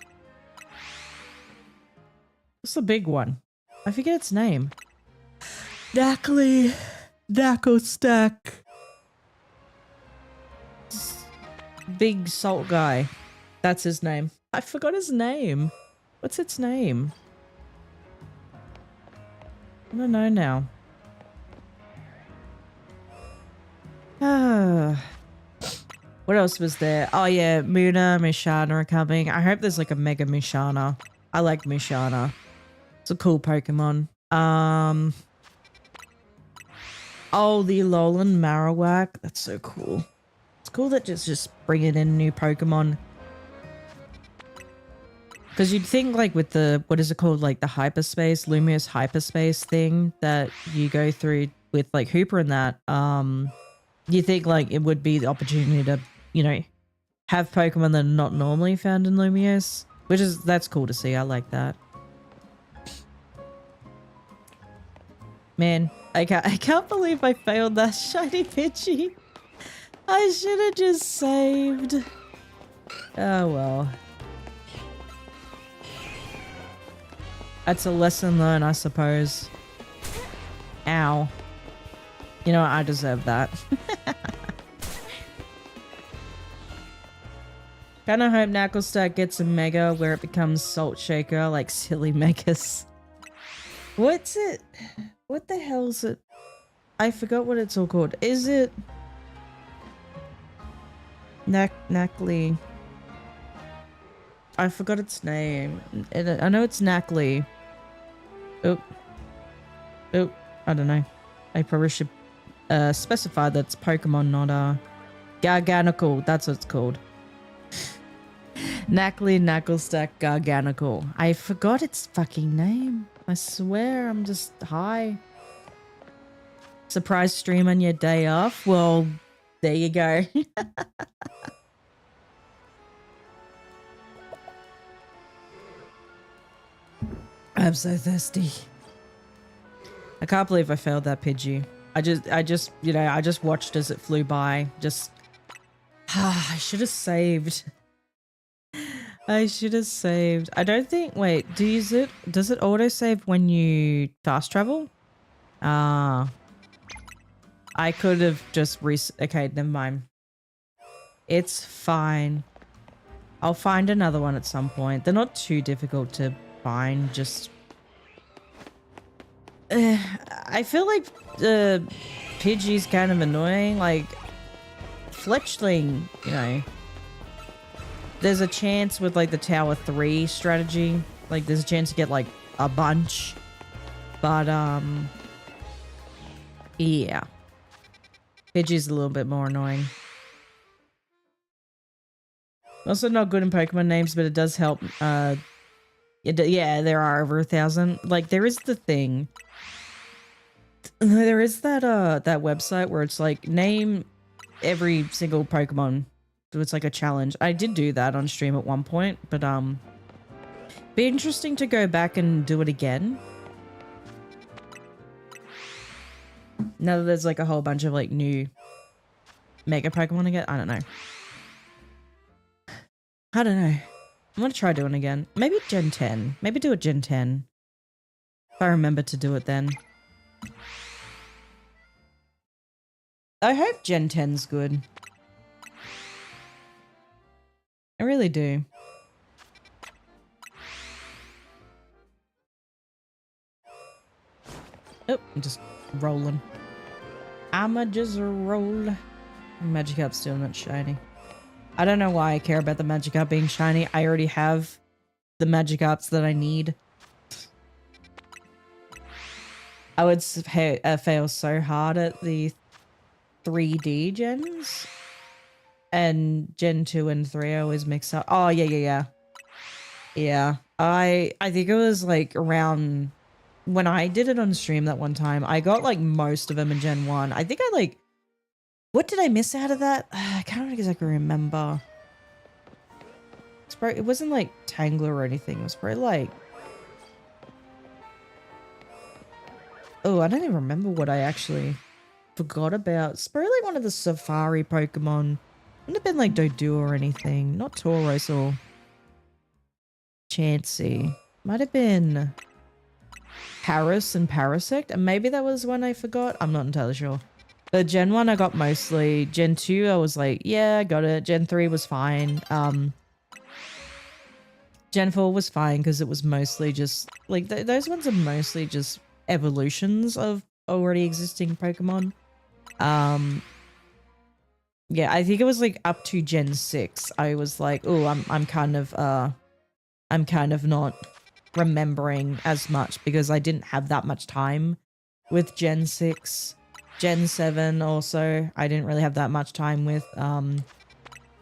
What's the big one? I forget its name. Knackley, Knacklestack. Big salt guy. That's his name. I forgot his name. What's its name? I don't know now. What else was there? Oh yeah, Muna, Mishana are coming. I hope there's like a Mega Mishana. I like Mishana. It's a cool Pokemon. Oh, the Alolan Marowak. That's so cool. It's cool that just bringing in new Pokemon. Because you'd think like with the, what is it called? Like the hyperspace, Lumious hyperspace thing that you go through with like Hooper and that. You think like it would be the opportunity to, you know, have Pokemon that are not normally found in Lumious, which is, that's cool to see. I like that. Man, I can't believe I failed that shiny Pidgey. I should have just saved. Oh well. That's a lesson learned, I suppose. Ow. You know what? I deserve that. Kinda hope Knacklestack gets a Mega where it becomes Salt Shaker like silly Megas. What's it? What the hell's it? I forgot what it's all called. Is it... Knackley? I forgot its name. I know it's Knackley. Oh. Oh. I don't know. I probably should specify that it's Pokemon, not Garganical. That's what it's called. Knackley, Knacklestack, Garganical. I forgot its fucking name. I swear, I'm just high. Surprise stream on your day off? Well, there you go. I'm so thirsty. I can't believe I failed that Pidgey. I just, you know, I just watched as it flew by. Just, I should have saved. I should have saved. I don't think, wait, does it auto save when you fast travel? I could have just okay, never mind. It's fine. I'll find another one at some point. They're not too difficult to find, just... I feel like Pidgey's kind of annoying. Like, Fletchling, you know, there's a chance with like the Tower 3 strategy. Like, there's a chance to get like a bunch. But, yeah. Pidgey's a little bit more annoying. Also not good in Pokemon names, but it does help. Yeah, there are over 1,000. Like, there is the thing. There is that that website where it's like, name every single Pokemon. So it's like a challenge. I did do that on stream at one point, but be interesting to go back and do it again. Now that there's like a whole bunch of like new Mega Pokemon again. I don't know. I don't know. I'm gonna try doing it again. Maybe Gen 10. Maybe do it Gen 10. If I remember to do it then. I hope Gen 10's good. I really do. Oh, I'm just rolling. I'ma just roll. Magikup's still not shiny. I don't know why I care about the Magikarp being shiny. I already have the Magikarps that I need. I would fail so hard at the 3D gens. And Gen 2 and 3 I always mix up. Oh, yeah. Yeah. I think it was like around... When I did it on stream that one time, I got like most of them in Gen 1. I think I like... What did I miss out of that? I can't exactly remember. It's probably, it wasn't like Tangler or anything. It was probably like... Oh, I don't even remember what I actually forgot about. It's probably like one of the Safari Pokemon. Wouldn't have been like Doduo or anything. Not Tauros or Chansey. Might have been Paris and Parasect. And maybe that was one I forgot. I'm not entirely sure. But Gen 1 I got mostly. Gen 2 I was like, yeah, I got it. Gen 3 was fine. Gen 4 was fine because it was mostly just... Like, those ones are mostly just evolutions of already existing Pokemon. Yeah, I think it was like up to Gen 6. I was like, oh, I'm kind of not remembering as much because I didn't have that much time with Gen 6. Gen 7 also, I didn't really have that much time with.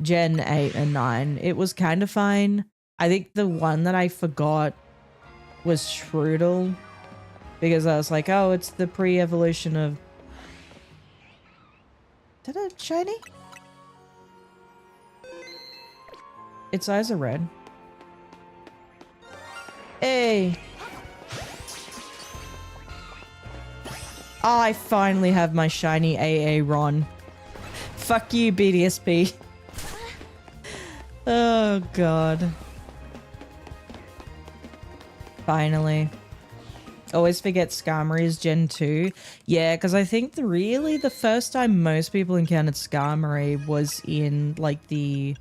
Gen 8 and 9, it was kind of fine. I think the one that I forgot was Shroodle because I was like, oh, it's the pre-evolution of... Is that a shiny? Its eyes are red. Hey! Oh, I finally have my shiny AA Ron. Fuck you, BDSP. Oh, God. Finally. Always forget Skarmory's Gen 2. Yeah, because I think really the first time most people encountered Skarmory was in, like, the...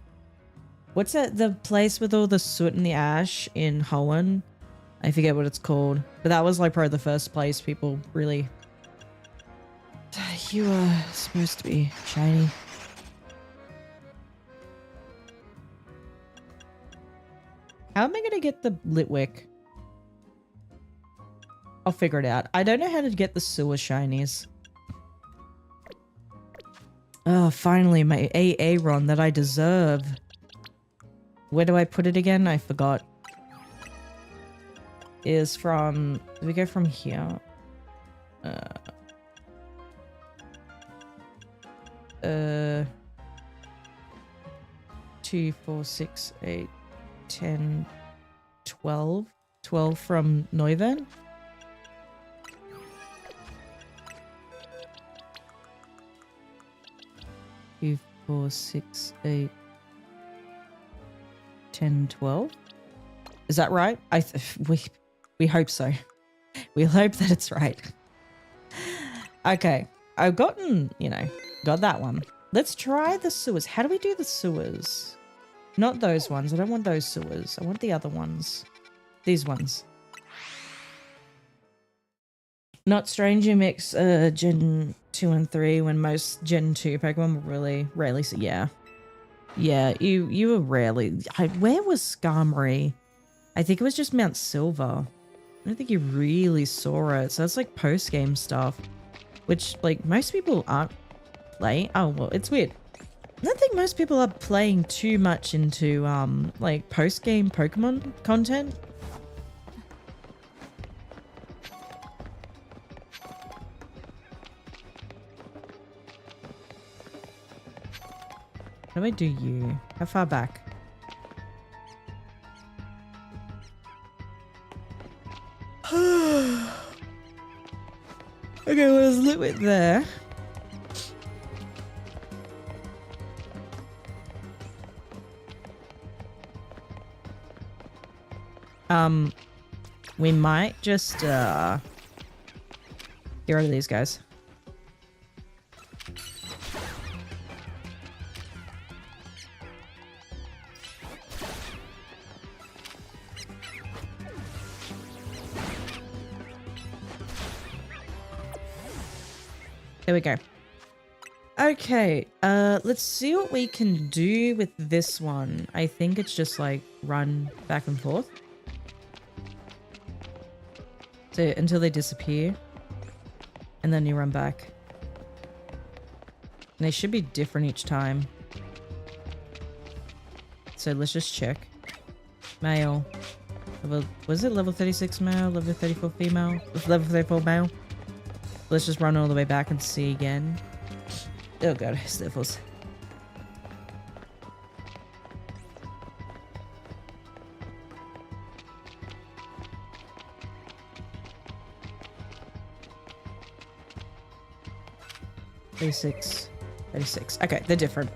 What's that? The place with all the soot and the ash in Hoenn? I forget what it's called. But that was, like, probably the first place people really... You are supposed to be shiny. How am I going to get the Litwick? I'll figure it out. I don't know how to get the sewer shinies. Oh, finally, my AA Ron that I deserve. Where do I put it again? I forgot. Is from... Do we go from here? 2, 4, 6, 8, 10, 12. 12 from Neuven. Two, 4, 6, 8, 10, 12. Is that right? We hope so. We hope that it's right. Okay, I've gotten, you know, got that one. Let's try the sewers. How do we do the sewers? Not those ones. I don't want those sewers. I want the other ones. These ones. Not strange you mix Gen 2 and 3 when most Gen 2 Pokemon were really rarely. Yeah. Yeah, you were rarely. Where was Skarmory? I think it was just Mount Silver. I don't think you really saw it. So it's like post-game stuff. Which, like, most people aren't playing. Oh, well, it's weird. I don't think most people are playing too much into, like, post-game Pokemon content. How do I do you? How far back? Okay, well, there's Litwick there. We might just, get rid of these guys. There we go. Okay, let's see what we can do with this one. I think it's just like run back and forth. So until they disappear. And then you run back. And they should be different each time. So let's just check. Male. Was it level 36 male? Level 34 female? Level 34 male? Let's just run all the way back and see again. Oh god, sniffles. Thirty-six. Okay, they're different.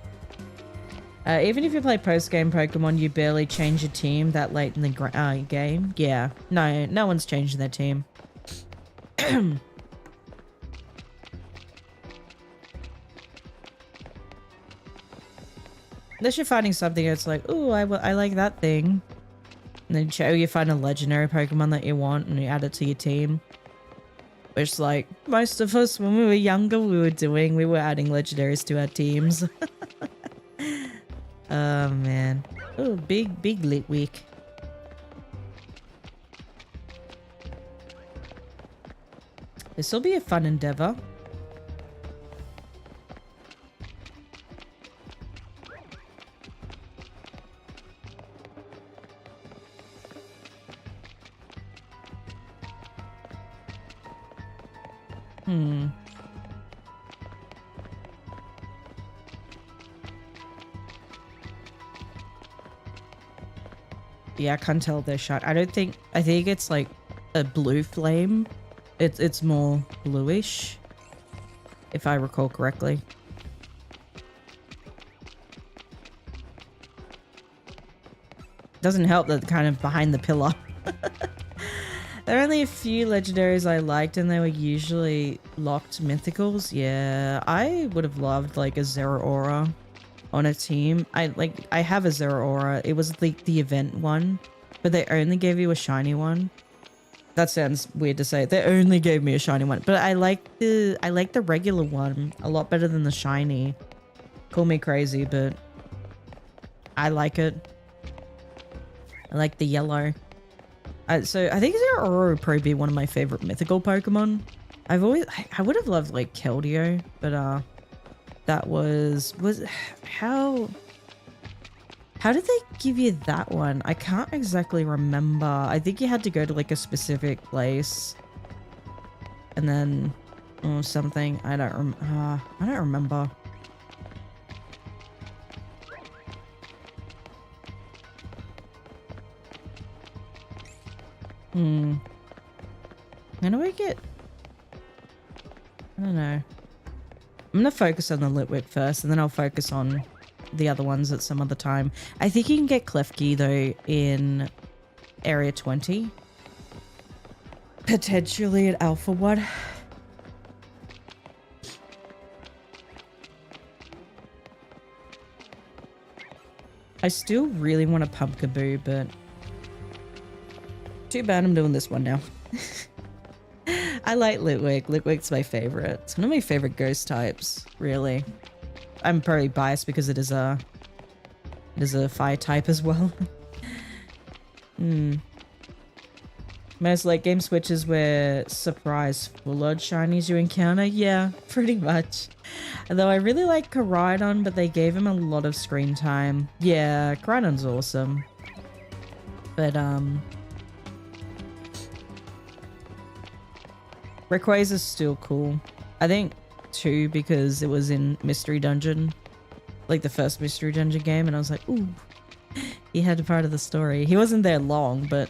Even if you play post-game Pokemon, you barely change your team that late in the game. Yeah, no one's changing their team. Unless you're finding something that's like, ooh, I like that thing. And then you find a legendary Pokemon that you want and you add it to your team. Which, like, most of us, when we were younger, we were adding legendaries to our teams. Oh, man. Oh, big Litwick. This will be a fun endeavor. Yeah, I can't tell they're shot. I think it's like a blue flame. It's more bluish, if I recall correctly. Doesn't help that they're kind of behind the pillar. There are only a few legendaries I liked, and they were usually locked mythicals. Yeah, I would have loved like a Zeraora on a team. I have a Zeraora. It was the event one, but they only gave you a shiny one. That sounds weird to say. They only gave me a shiny one, but I like the regular one a lot better than the shiny. Call me crazy, but I like it. I like the yellow. So I think Zeraora would probably be one of my favorite mythical Pokemon. I would have loved like Keldeo, but that was how did they give you that one? I can't exactly remember. I think you had to go to like a specific place and then or something. I don't remember. How do I get... I don't know. I'm gonna focus on the Litwick first, and then I'll focus on the other ones at some other time. I think you can get Klefki, though, in Area 20. Potentially at Alpha 1. I still really want a Pumpkaboo, but too bad I'm doing this one now. I like Litwick. Litwick's my favorite. It's one of my favorite ghost types, really. I'm probably biased because it is a fire type as well. Most late game switches were surprise full odd shinies you encounter. Yeah, pretty much. Although I really like Koraidon, but they gave him a lot of screen time. Yeah, Koraidon's awesome. But Rayquaza's still cool. I think too because it was in Mystery Dungeon, like the first Mystery Dungeon game, and I was like, ooh, he had a part of the story. He wasn't there long, but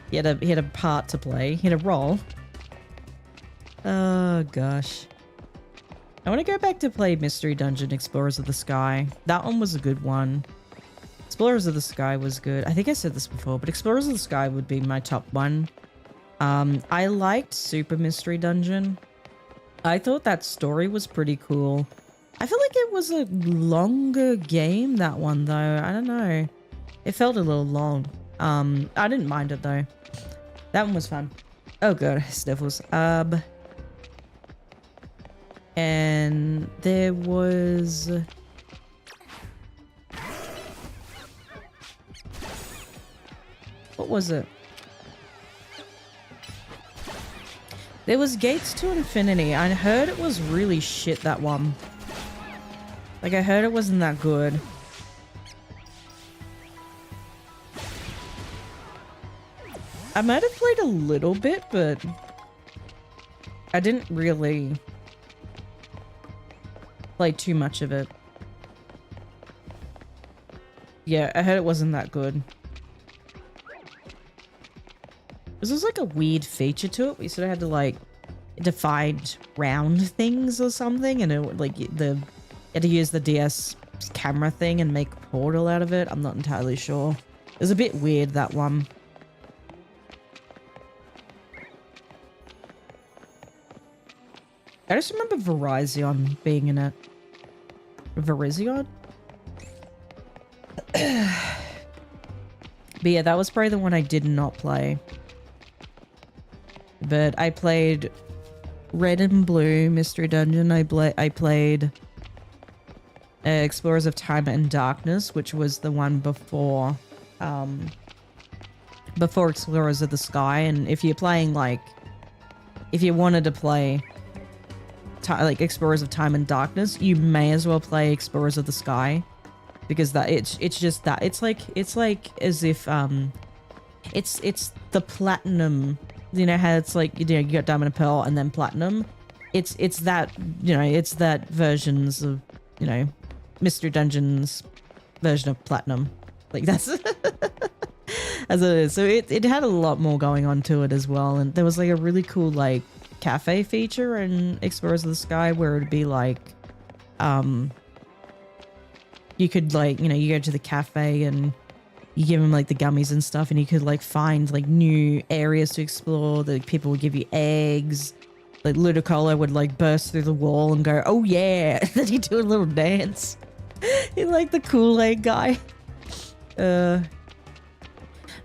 he had a part to play. He had a role. Oh gosh. I want to go back to play Mystery Dungeon Explorers of the Sky. That one was a good one. Explorers of the Sky was good. I think I said this before, but Explorers of the Sky would be my top one. I liked Super Mystery Dungeon. I thought that story was pretty cool. I feel like it was a longer game, that one, though. I don't know. It felt a little long. I didn't mind it, though. That one was fun. Oh, God. Sniffles. And there was... What was it? There was Gates to Infinity. I heard it was really shit, that one. Like, I heard it wasn't that good. I might have played a little bit, but I didn't really play too much of it. Yeah, I heard it wasn't that good. This was like a weird feature to it. We sort of had to like define round things or something, and it like you had to use the DS camera thing and make a portal out of it. I'm not entirely sure. It was a bit weird, that one. I just remember Virizion being in it. Virizion? But yeah, that was probably the one I did not play. But I played Red and Blue Mystery Dungeon. I played Explorers of Time and Darkness, which was the one before Explorers of the Sky. And if you're playing if you wanted to play like Explorers of Time and Darkness, you may as well play Explorers of the Sky, because that it's just that it's like as if it's the platinum. You know how it's like, you know, you got Diamond and Pearl and then Platinum. It's that, you know, it's that versions of, you know, Mystery Dungeon's version of Platinum. Like that's as it is. So it had a lot more going on to it as well. And there was like a really cool like cafe feature in Explorers of the Sky where it'd be like, you could like, you know, you go to the cafe and you give them like the gummies and stuff, and you could like find like new areas to explore. The people would give you eggs. Like Ludicolo would like burst through the wall and go, "Oh yeah!" And then he'd do a little dance. He's like the Kool-Aid guy. I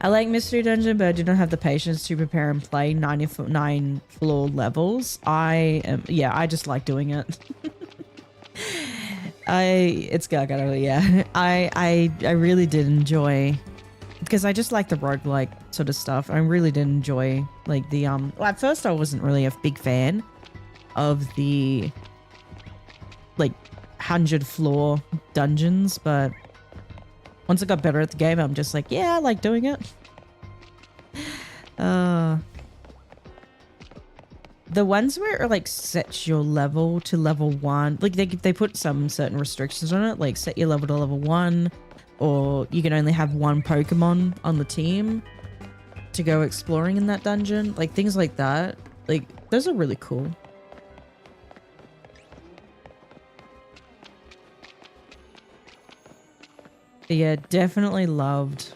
like Mystery Dungeon, but I do not have the patience to prepare and play 99 floor levels. I just like doing it. It's Gargano, yeah. I really did enjoy, because I just like the roguelike sort of stuff. I really did enjoy like the well, at first I wasn't really a big fan of the like 100 floor dungeons, but once I got better at the game, I'm just like, yeah, I like doing it. The ones where it like sets your level to level 1, like they put some certain restrictions on it, like set your level to level 1, or you can only have one Pokemon on the team to go exploring in that dungeon, like things like that. Like those are really cool. But yeah, definitely loved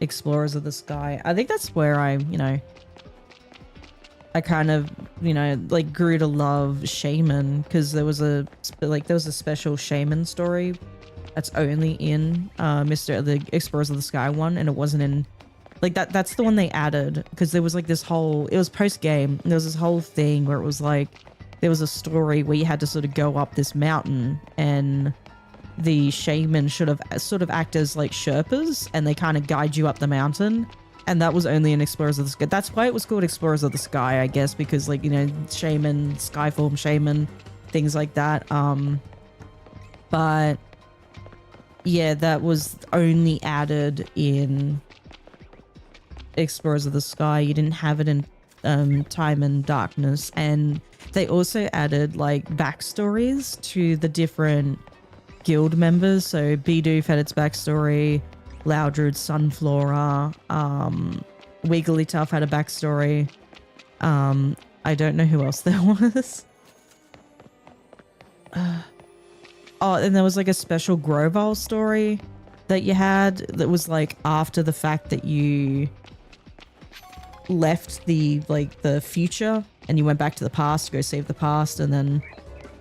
Explorers of the Sky. I think that's where I kind of, like grew to love Shaman, because there was a special Shaman story That's only in the Explorers of the Sky one, and it wasn't in like that's the one they added because there was like this whole, it was post game, there was this whole thing where it was like there was a story where you had to sort of go up this mountain, and the shaman should have sort of act as like Sherpas, and they kind of guide you up the mountain. And that was only in Explorers of the Sky. That's why it was called Explorers of the Sky, I guess, because like, you know, shaman, skyform shaman, things like that. But yeah, that was only added in Explorers of the Sky. You didn't have it in Time and Darkness. And they also added like backstories to the different guild members. So Bidoof had its backstory, Loudred, Sunflora, Wigglytuff had a backstory. I don't know who else there was. Oh, and there was like a special Grovyle story that you had that was like after the fact that you left the future and you went back to the past to go save the past, and then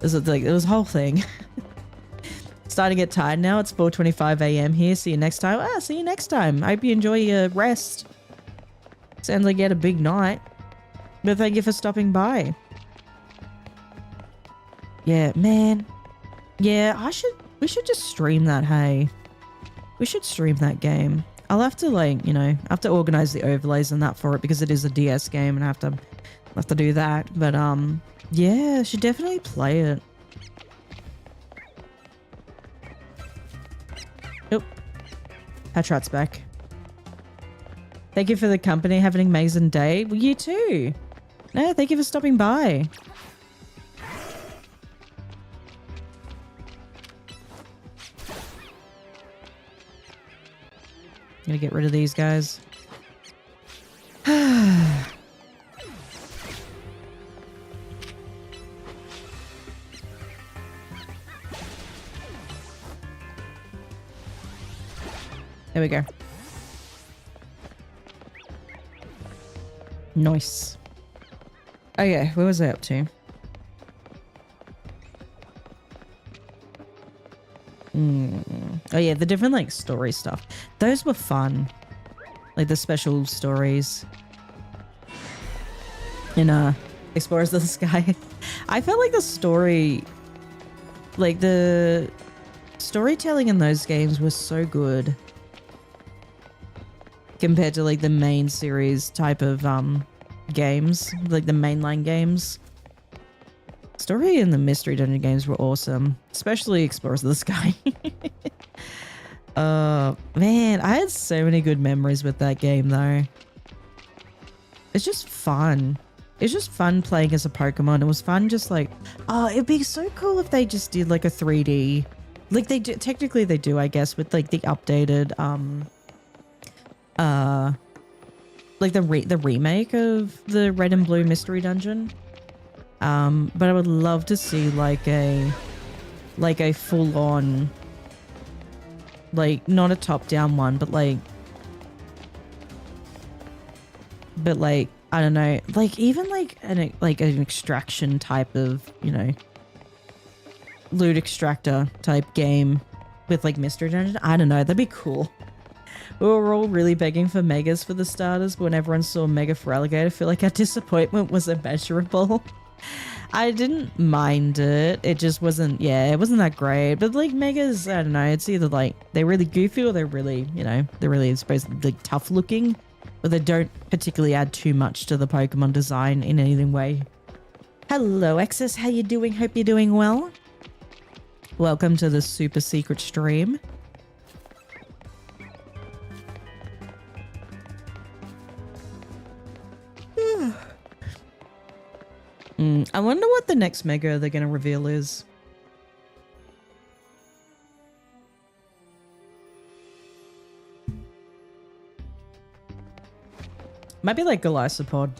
there's like there was a whole thing. Starting to get tired now. It's 4:25 a.m. here. See you next time. See you next time. I hope you enjoy your rest. Sounds like you had a big night. But thank you for stopping by. Yeah, man. Yeah, we should just stream that, hey. We should stream that game. I'll have to like, you know, I have to organize the overlays and that for it because it is a DS game and I have to do that. But yeah, I should definitely play it. Oh, Patrat's back. Thank you for the company. Have an amazing day. Well, you too. No, thank you for stopping by. Gonna get rid of these guys. There we go. Nice. Okay, where was I up to? Oh yeah, the different like story stuff. Those were fun. Like the special stories in Explorers of the Sky. I felt like the storytelling in those games was so good compared to like the main series type of games, like the mainline games. Story in the Mystery Dungeon games were awesome, especially Explorers of the Sky. Man, I had so many good memories with that game though. It's just fun. It's just fun playing as a Pokemon. It was fun just like, oh, it'd be so cool if they just did like a 3D, like they do, technically they do, I guess, with like the updated, like the remake of the Red and Blue Mystery Dungeon. But I would love to see like a full on, like not a top down one, but like I don't know, like even like an extraction type of, you know, loot extractor type game with like Mystery Dungeon. I don't know, that'd be cool. We were all really begging for megas for the starters, but when everyone saw Mega for Alligator, I feel like our disappointment was immeasurable. I didn't mind it. It just wasn't, yeah, it wasn't that great. But like megas, I don't know, it's either like they're really goofy or they're really, you know, they're really supposed to be like, tough looking, but they don't particularly add too much to the Pokemon design in any way. Hello, Excess, how you doing? Hope you're doing well. Welcome to the super secret stream. I wonder what the next Mega they're going to reveal is. Might be like Golisopod.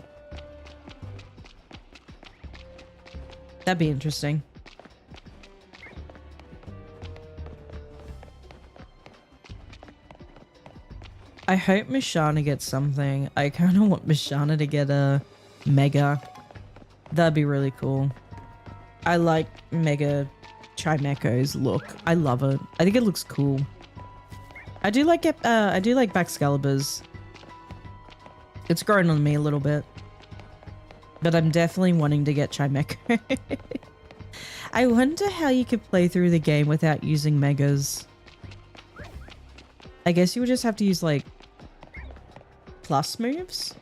That'd be interesting. I hope Mishana gets something. I kind of want Mishana to get a Mega. That'd be really cool. I like Mega Chimecho's look. I love it. I think it looks cool. I do like Baxcalibur's. It's grown on me a little bit. But I'm definitely wanting to get Chimecho. I wonder how you could play through the game without using megas. I guess you would just have to use like plus moves.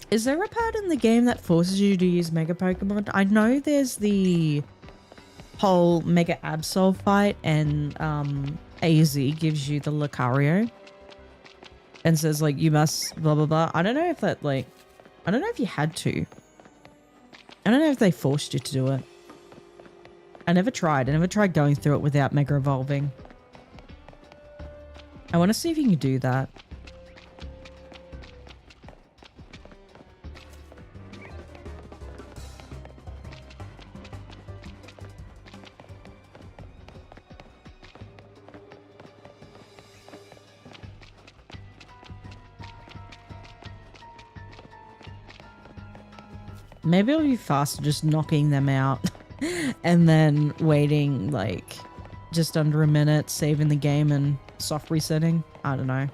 Is there a part in the game that forces you to use Mega Pokemon? I know there's the whole Mega Absol fight and AZ gives you the Lucario and says like you must blah blah blah. I don't know if that like, I don't know if you had to. I don't know if they forced you to do it. I never tried going through it without Mega Evolving. I want to see if you can do that. Maybe it'll be faster just knocking them out and then waiting like just under a minute, saving the game and soft resetting. I don't know.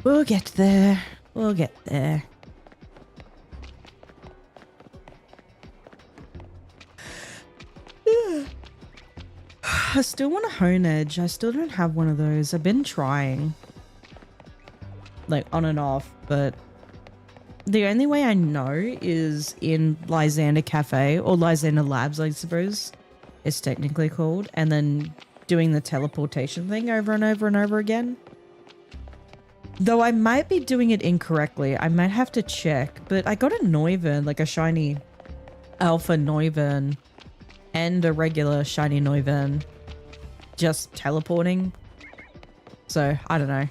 We'll get there. We'll get there. I still want a Hone Edge. I still don't have one of those. I've been trying. Like on and off, but the only way I know is in Lysander Cafe or Lysander Labs, I suppose it's technically called, and then doing the teleportation thing over and over and over again. Though I might be doing it incorrectly. I might have to check, but I got a Noivern, like a shiny alpha Noivern and a regular shiny Noivern just teleporting. So I don't know.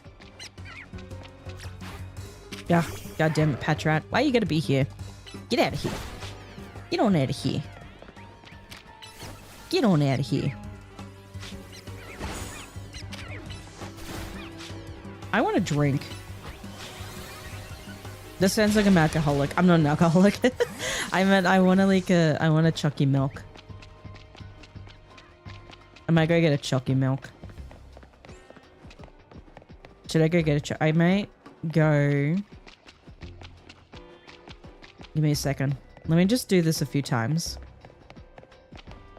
Yeah, goddamn it, Patrat. Why you gotta be here? Get out of here. Get on out of here. Get on out of here. I want a drink. This sounds like I'm alcoholic. I'm not an alcoholic. I meant I want a Chucky milk. I might go get a Chucky milk. Should I go get a Chucky? I might go... Give me a second. Let me just do this a few times.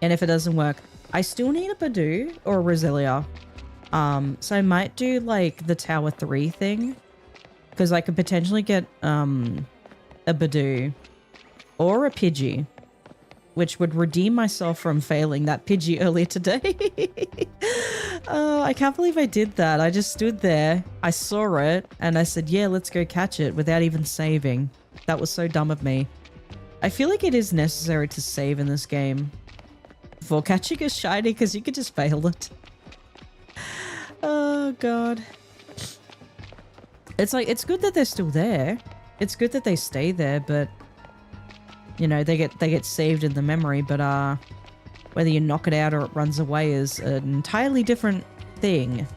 And if it doesn't work, I still need a Badoo or a Roselia. So I might do like the Tower 3 thing. Because I could potentially get a Badoo or a Pidgey. Which would redeem myself from failing that Pidgey earlier today. Oh, I can't believe I did that. I just stood there. I saw it and I said, yeah, let's go catch it without even saving. That was so dumb of me. I feel like it is necessary to save in this game before catching a shiny because you could just fail it. Oh god. It's like, it's good that they're still there. It's good that they stay there, but you know, they get saved in the memory, but whether you knock it out or it runs away is an entirely different thing.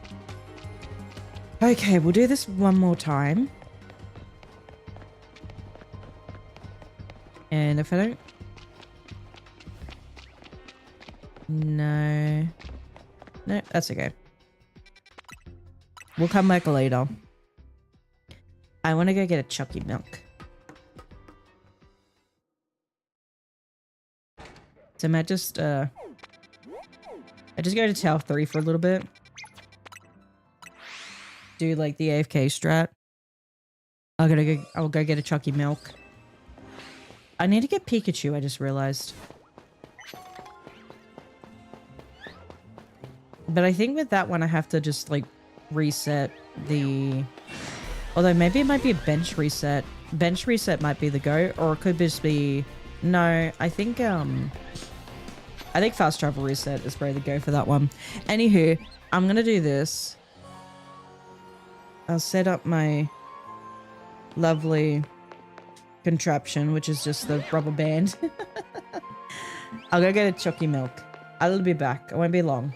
Okay, we'll do this one more time. And if I don't... No. No, that's okay. We'll come back later. I want to go get a Chucky milk. So I might just, I just go to Tower 3 for a little bit. Do like the AFK strat. I'll go get a Chucky milk. I need to get Pikachu, I just realized. But I think with that one I have to just like reset the... Although maybe it might be a bench reset. Bench reset might be the go, or it could just be... No, I think fast travel reset is probably the go for that one. Anywho, I'm gonna do this. I'll set up my lovely contraption, which is just the rubber band. I'll go get a Chucky milk. I'll be back. I won't be long.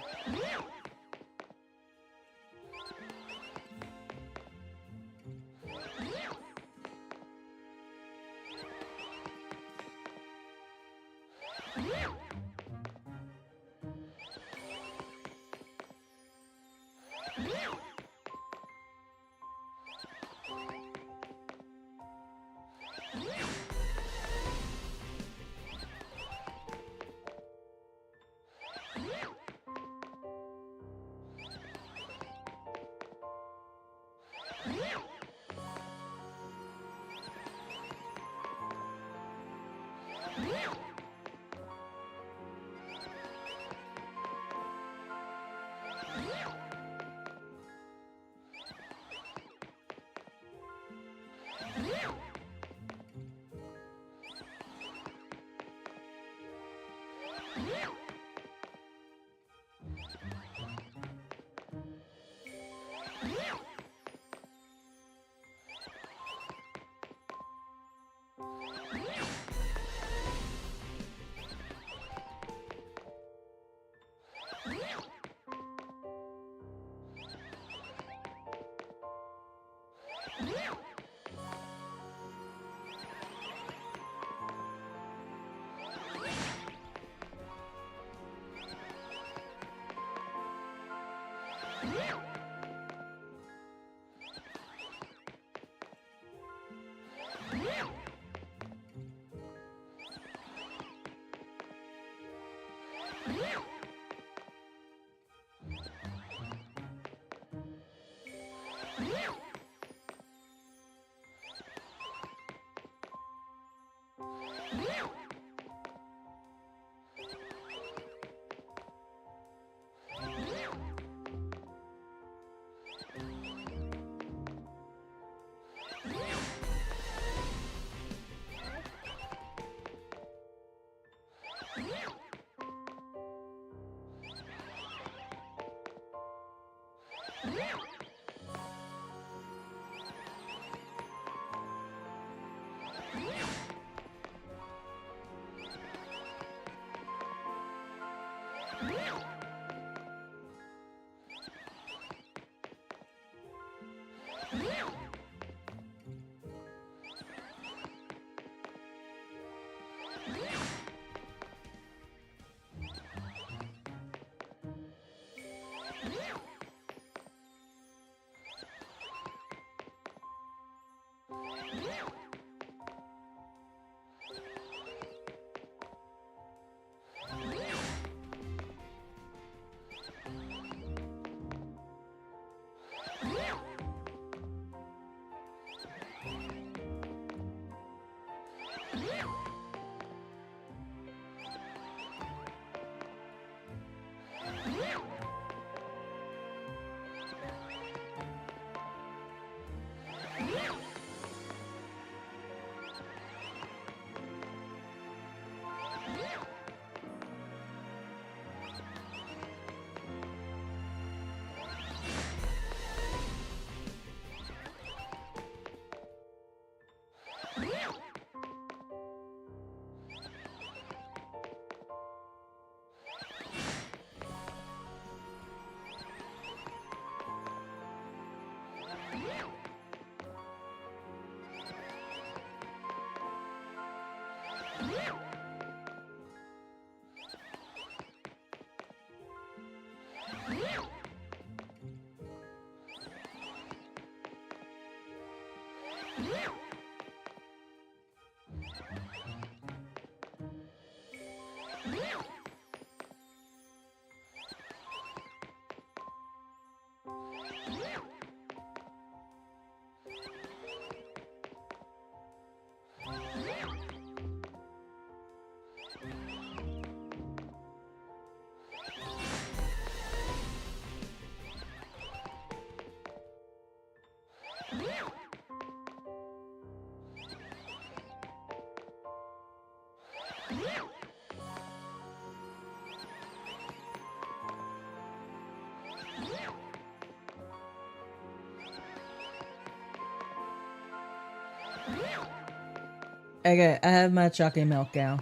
Okay, I have my chocolate milk now.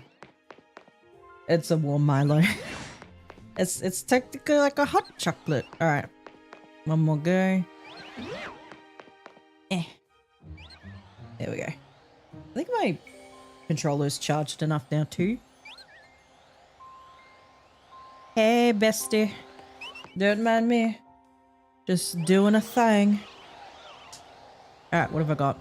It's a warm Milo. it's technically like a hot chocolate. Alright. One more go. Eh. There we go. I think my controller's charged enough now too. Hey, bestie. Don't mind me. Just doing a thing. Alright, what have I got?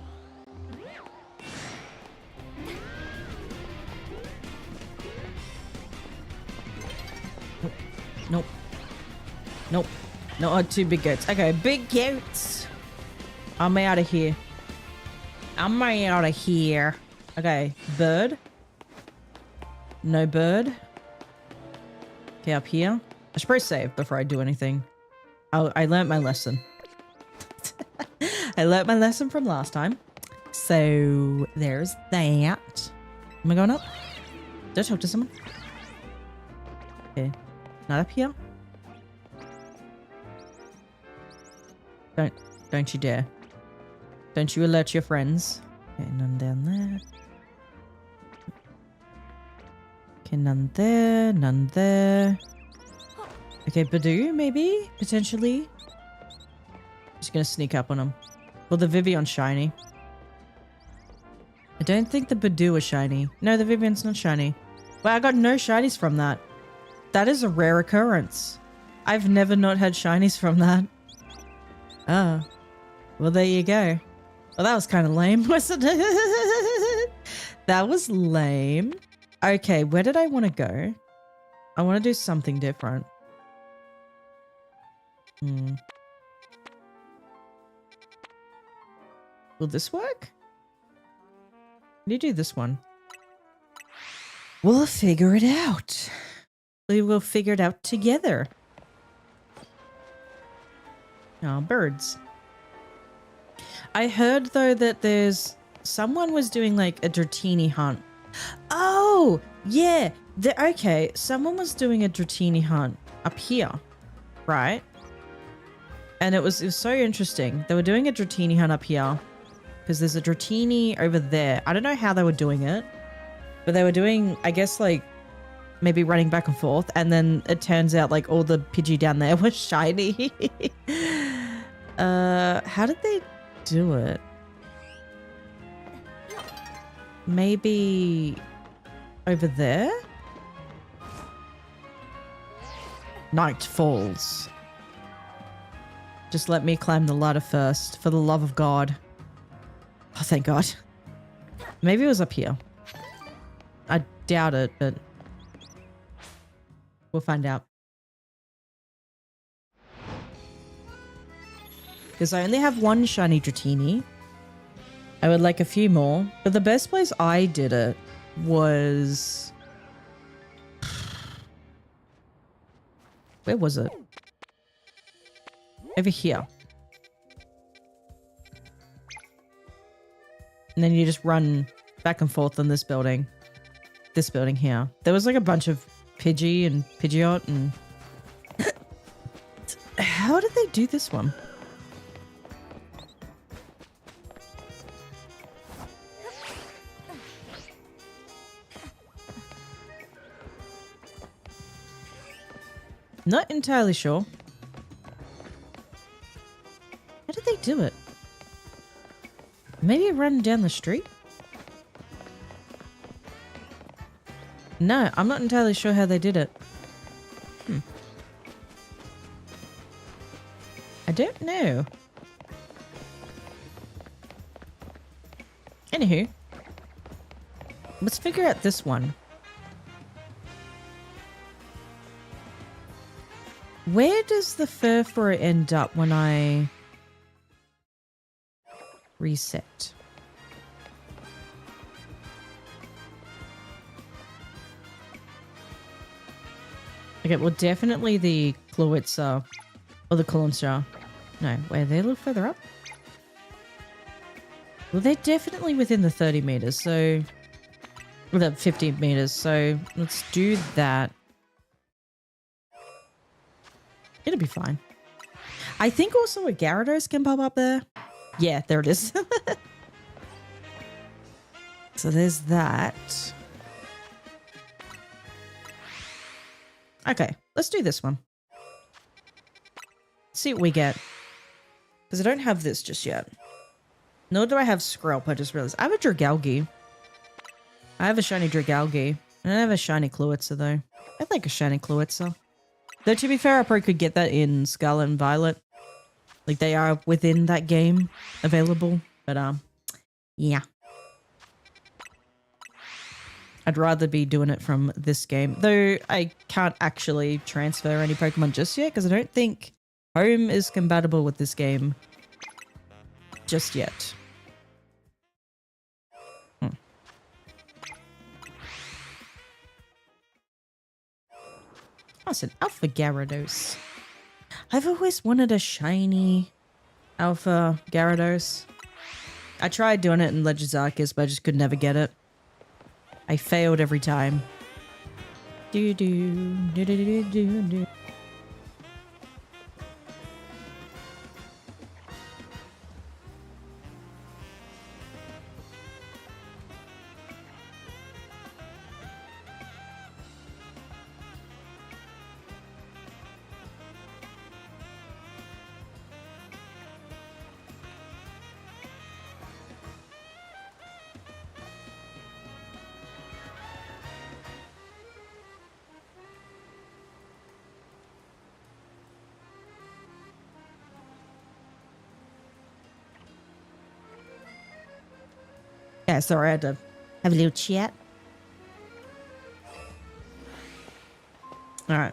Nope. Nope. No, two big goats. Okay, big goats. I'm out of here. I'm out of here. Okay, bird. No bird. Okay, up here. I should probably save before I do anything. I learnt my lesson. I learnt my lesson from last time. So there's that. Am I going up? Did I talk to someone? Okay. Not up here. Don't you dare. Don't you alert your friends. Okay, none down there. Okay, none there, none there. Okay, Badoo, maybe? Potentially? Just gonna sneak up on him. Well, the Vivion's shiny. I don't think the Badoo is shiny. No, the Vivion's not shiny. Well, I got no shinies from that. That is a rare occurrence. I've never not had shinies from that. Oh. Well, there you go. Well, that was kind of lame, wasn't it? That was lame. Okay, where did I want to go? I want to do something different. Will this work? Can you do this one? We'll figure it out. We will figure it out together. Oh, birds. I heard, though, that someone was doing, like, a Dratini hunt. Oh, yeah. Okay, someone was doing a Dratini hunt up here, right? And it was so interesting. They were doing a Dratini hunt up here because there's a Dratini over there. I don't know how they were doing it, but they were doing, I guess, like, maybe running back and forth. And then it turns out, like, all the Pidgey down there were shiny. How did they do it? Maybe over there? Night falls. Just let me climb the ladder first, for the love of God. Oh, thank God. Maybe it was up here. I doubt it, but we'll find out. Because I only have one shiny Dratini. I would like a few more. But the best place I did it was... Where was it? Over here. And then you just run back and forth on this building. This building here. There was like a bunch of Pidgey and Pidgeot and... How did they do this one? Not entirely sure. How did they do it? Maybe run down the street? No, I'm not entirely sure how they did it. I don't know. Anywho, let's figure out this one. Where does the Furfur end up when I reset? Okay, well, definitely the Klawitza or the Klawitza. No, wait, they a little further up? Well, they're definitely within the 30 meters, so... Well, the 50 meters, so let's do that. It'll be fine. I think also a Gyarados can pop up there. Yeah, there it is. So there's that. Okay, let's do this one. See what we get. Because I don't have this just yet. Nor do I have Skrelp, I just realized. I have a Dragalge. I have a shiny Dragalge. I don't have a shiny Klawitza, though. I'd like a shiny Klawitza. Though to be fair, I probably could get that in Scarlet and Violet. Like they are within that game available. But yeah. I'd rather be doing it from this game. Though I can't actually transfer any Pokemon just yet because I don't think Home is compatible with this game just yet. Oh, it's an Alpha Gyarados. I've always wanted a shiny Alpha Gyarados. I tried doing it in Legends Arceus, but I just could never get it. I failed every time. Do do do do do do do. Yeah, sorry, I had to have a little chat. Alright.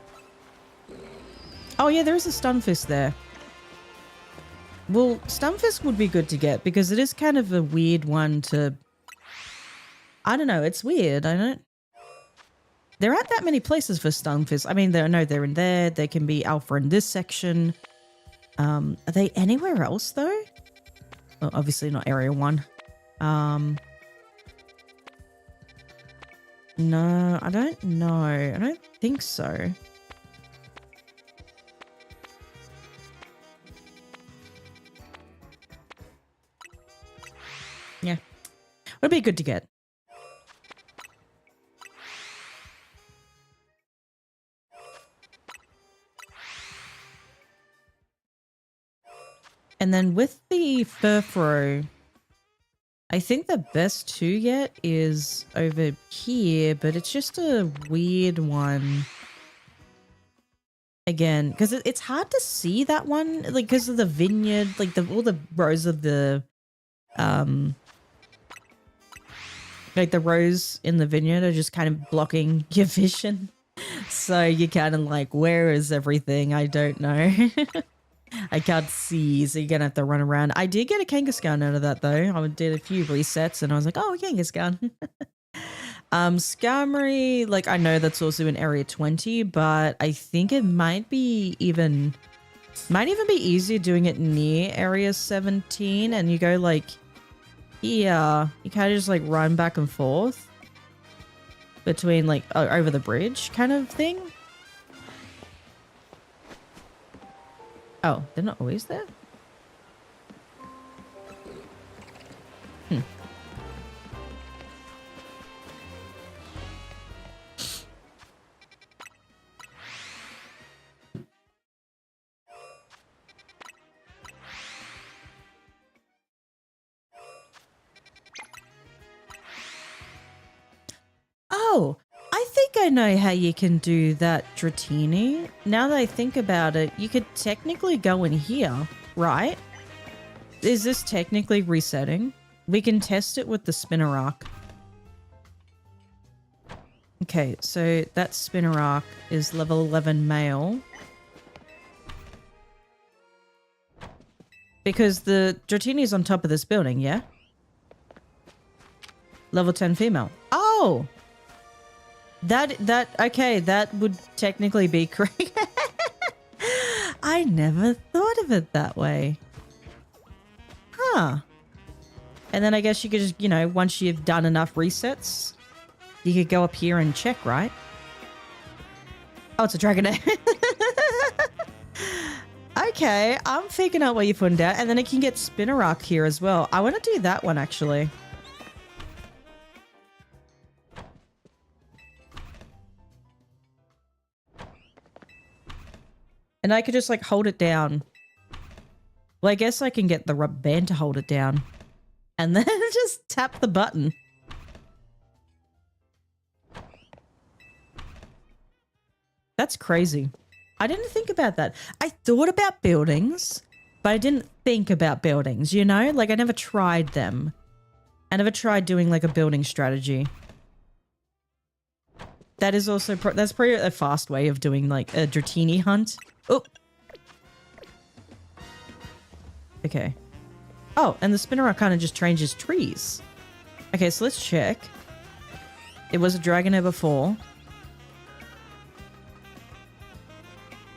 Oh yeah, there is a Stunfisk there. Well, Stunfisk would be good to get because it is kind of a weird one to... I don't know, it's weird, I don't... There aren't that many places for Stunfisk. I mean, they're in there. They can be alpha in this section. Are they anywhere else though? Well, obviously not Area 1. No, I don't know. I don't think so. Yeah. Would be good to get. And then with the Furfro, I think the best to get is over here, but it's just a weird one. Again, because it's hard to see that one, like because of the vineyard, like all the rows of the, like the rows in the vineyard are just kind of blocking your vision. So you're kind of like, where is everything? I don't know. I can't see, so you're gonna have to run around. I did get a Kangaskhan out of that though. I did a few resets and I was like, oh, Kangaskhan. Skarmory, like I know that's also in Area 20, but I think it might even be easier doing it near Area 17 and you go like here, you kind of just like run back and forth between like over the bridge kind of thing. Oh, they're not always there? Oh, I think I know how you can do that, Dratini. Now that I think about it, you could technically go in here, right? Is this technically resetting? We can test it with the Spinarak. Okay, so that Spinarak is level 11 male. Because the Dratini is on top of this building, yeah? Level 10 female. Oh! Okay, that would technically be correct. I never thought of it that way. Huh. And then I guess you could just, you know, once you've done enough resets, you could go up here and check, right? Oh, it's a Dragonite. Okay, I'm figuring out what you're putting down. And then it can get Spinarak here as well. I want to do that one, actually. And I could just like hold it down. Well, I guess I can get the rubber band to hold it down. And then just tap the button. That's crazy. I didn't think about that. I thought about buildings, but I didn't think about buildings, you know? Like, I never tried them. I never tried doing, like, a building strategy. That is also... that's probably a fast way of doing, like, a Dratini hunt. Oh! Okay. Oh, and the spinner kind of just changes trees. Okay, so let's check. It was a Dragonair before.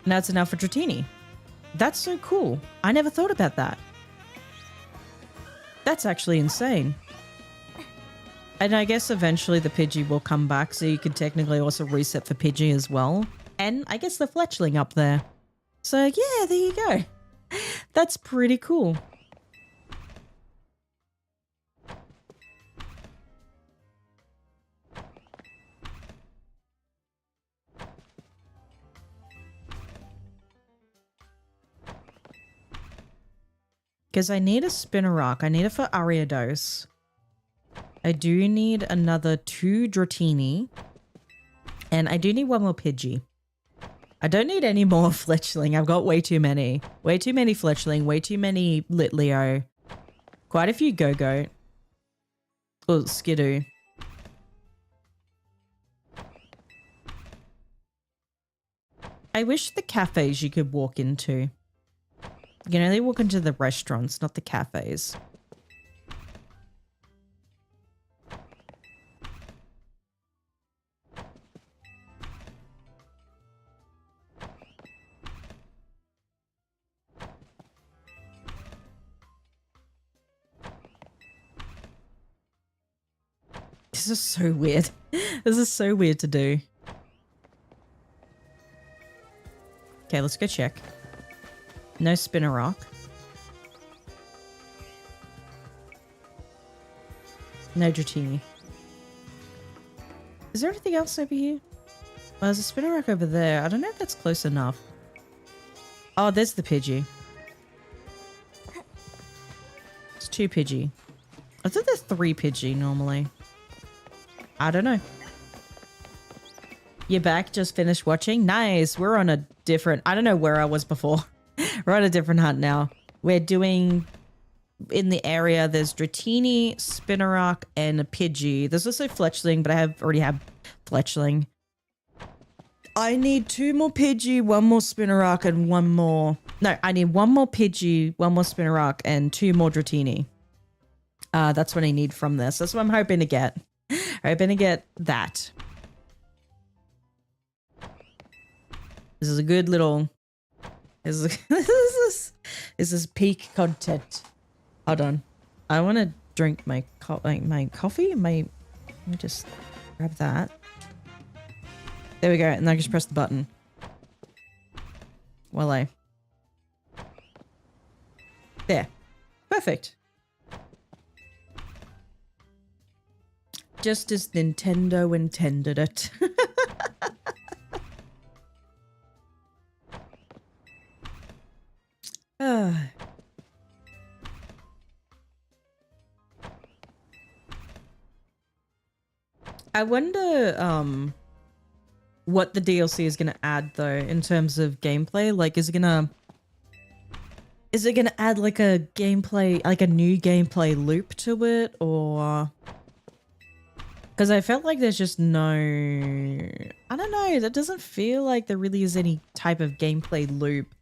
Now it's an Alpha Dratini. That's so cool. I never thought about that. That's actually insane. And I guess eventually the Pidgey will come back, so you can technically also reset for Pidgey as well. And I guess the Fletchling up there. So yeah, there you go. That's pretty cool. Because I need a Spinarak. I need it for Ariados. I do need another 2 Dratini. And I do need 1 more Pidgey. I don't need any more Fletchling. I've got way too many. Way too many Fletchling. Way too many Litleo. Quite a few Go-Go. Oh, Skidoo. I wish the cafes you could walk into. You know, they walk into the restaurants, not the cafes. This is so weird. This is so weird to do. Okay, let's go check. No Spinarak. No Dratini. Is there anything else over here? Well, there's a Spinarak over there. I don't know if that's close enough. Oh, there's the Pidgey. It's 2 Pidgey. I thought there's 3 Pidgey normally. I don't know. You're back? Just finished watching? Nice. We're on a different... I don't know where I was before. We're on a different hunt now. We're doing... In the area, there's Dratini, Spinarak, and a Pidgey. There's also Fletchling, but I already have Fletchling. I need 2 more Pidgey, 1 more Spinarak, and 1 more... No, I need 1 more Pidgey, 1 more Spinarak, and 2 more Dratini. That's what I need from this. That's what I'm hoping to get. Hoping to get that. This is a good little... This is peak content. Hold on. I want to drink my coffee. Let me just grab that. There we go. And then I just press the button. Voila. There. Perfect. Just as Nintendo intended it. I wonder what the DLC is gonna add though in terms of gameplay. Like, is it gonna add like a gameplay, like a new gameplay loop to it, or? Because I felt like there's just no... I don't know, that doesn't feel like there really is any type of gameplay loop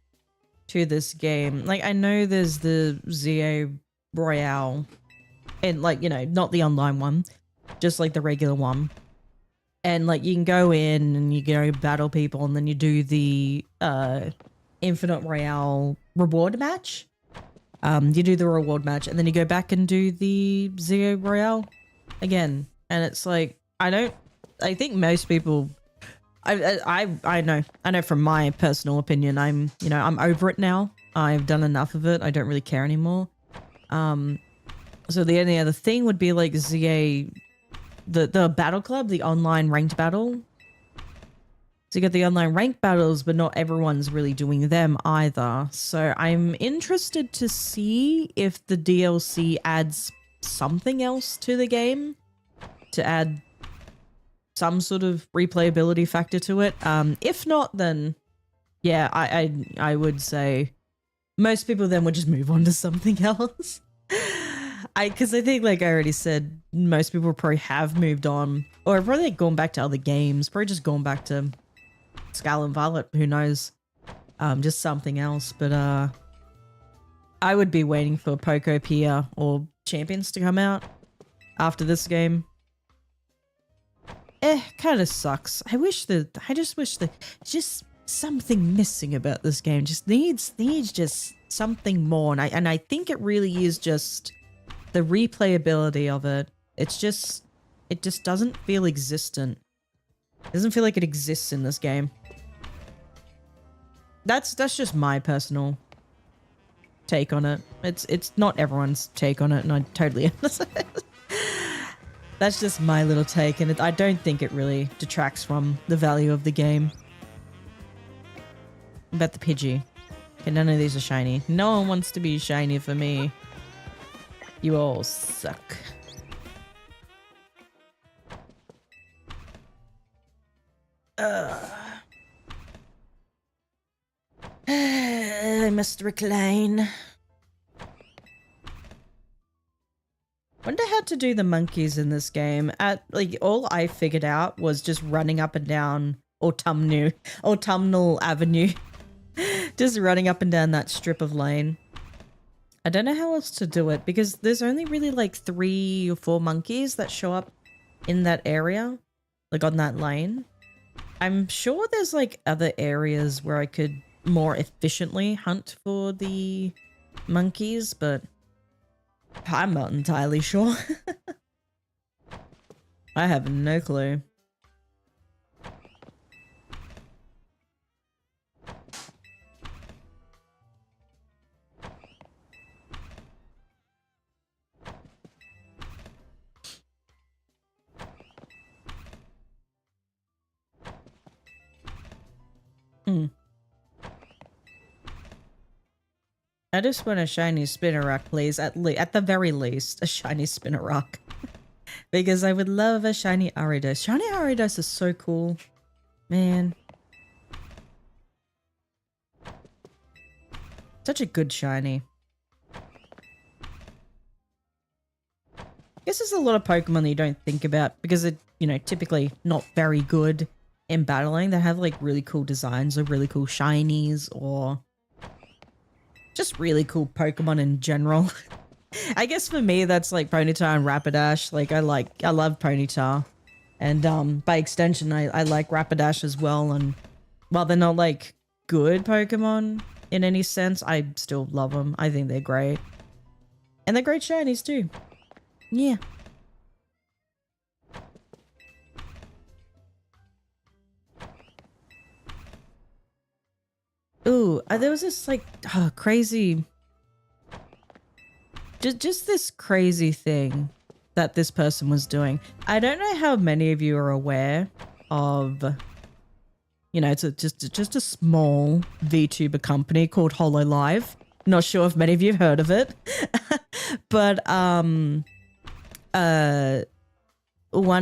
to this game. Like, I know there's the ZA Royale, and like, you know, not the online one, just like the regular one. And like, you can go in and you go battle people, and then you do the Infinite Royale reward match. You do the reward match, and then you go back and do the ZA Royale again. And it's like, I think most people, I know from my personal opinion, I'm over it now. I've done enough of it. I don't really care anymore. So the only other thing would be like ZA, the battle club, the online ranked battle. So you got the online ranked battles, but not everyone's really doing them either. So I'm interested to see if the DLC adds something else to the game, to add some sort of replayability factor to it. If not, then Yeah, I would say most people then would just move on to something else. Because I think, like I already said, most people probably have moved on, or probably like gone back to other games, probably just gone back to Scarlet and Violet, who knows, just something else. But I would be waiting for Pokopia or Champions to come out after this game. Kind of sucks. I just wish that just something missing about this game. Just needs just something more. And I think it really is just the replayability of it. It just doesn't feel existent. It doesn't feel like it exists in this game. That's just my personal take on it. It's not everyone's take on it, and I totally understand. That's just my little take, and I don't think it really detracts from the value of the game. About the Pidgey. Okay, none of these are shiny. No one wants to be shiny for me. You all suck. I must recline. Wonder how to do the monkeys in this game. All I figured out was just running up and down Autumnal Avenue. Just running up and down that strip of lane. I don't know how else to do it because there's only really like 3 or 4 monkeys that show up in that area, like on that lane. I'm sure there's like other areas where I could more efficiently hunt for the monkeys, but I'm not entirely sure. I have no clue. I just want a shiny Spinarak, please. At the very least, a shiny Spinarak. Because I would love a shiny Aridos. Shiny Aridos is so cool. Man. Such a good shiny. I guess there's a lot of Pokemon that you don't think about because they're, typically not very good in battling. They have like really cool designs or really cool shinies or just really cool Pokemon in general. I guess for me, that's like Ponyta and Rapidash. Like I love Ponyta. And by extension, I like Rapidash as well. And while they're not like good Pokemon in any sense, I still love them. I think they're great. And they're great shinies too. Yeah. Ooh, there was this like crazy, just this crazy thing that this person was doing. I don't know how many of you are aware of, it's just a small VTuber company called HoloLive. Not sure if many of you have heard of it, but one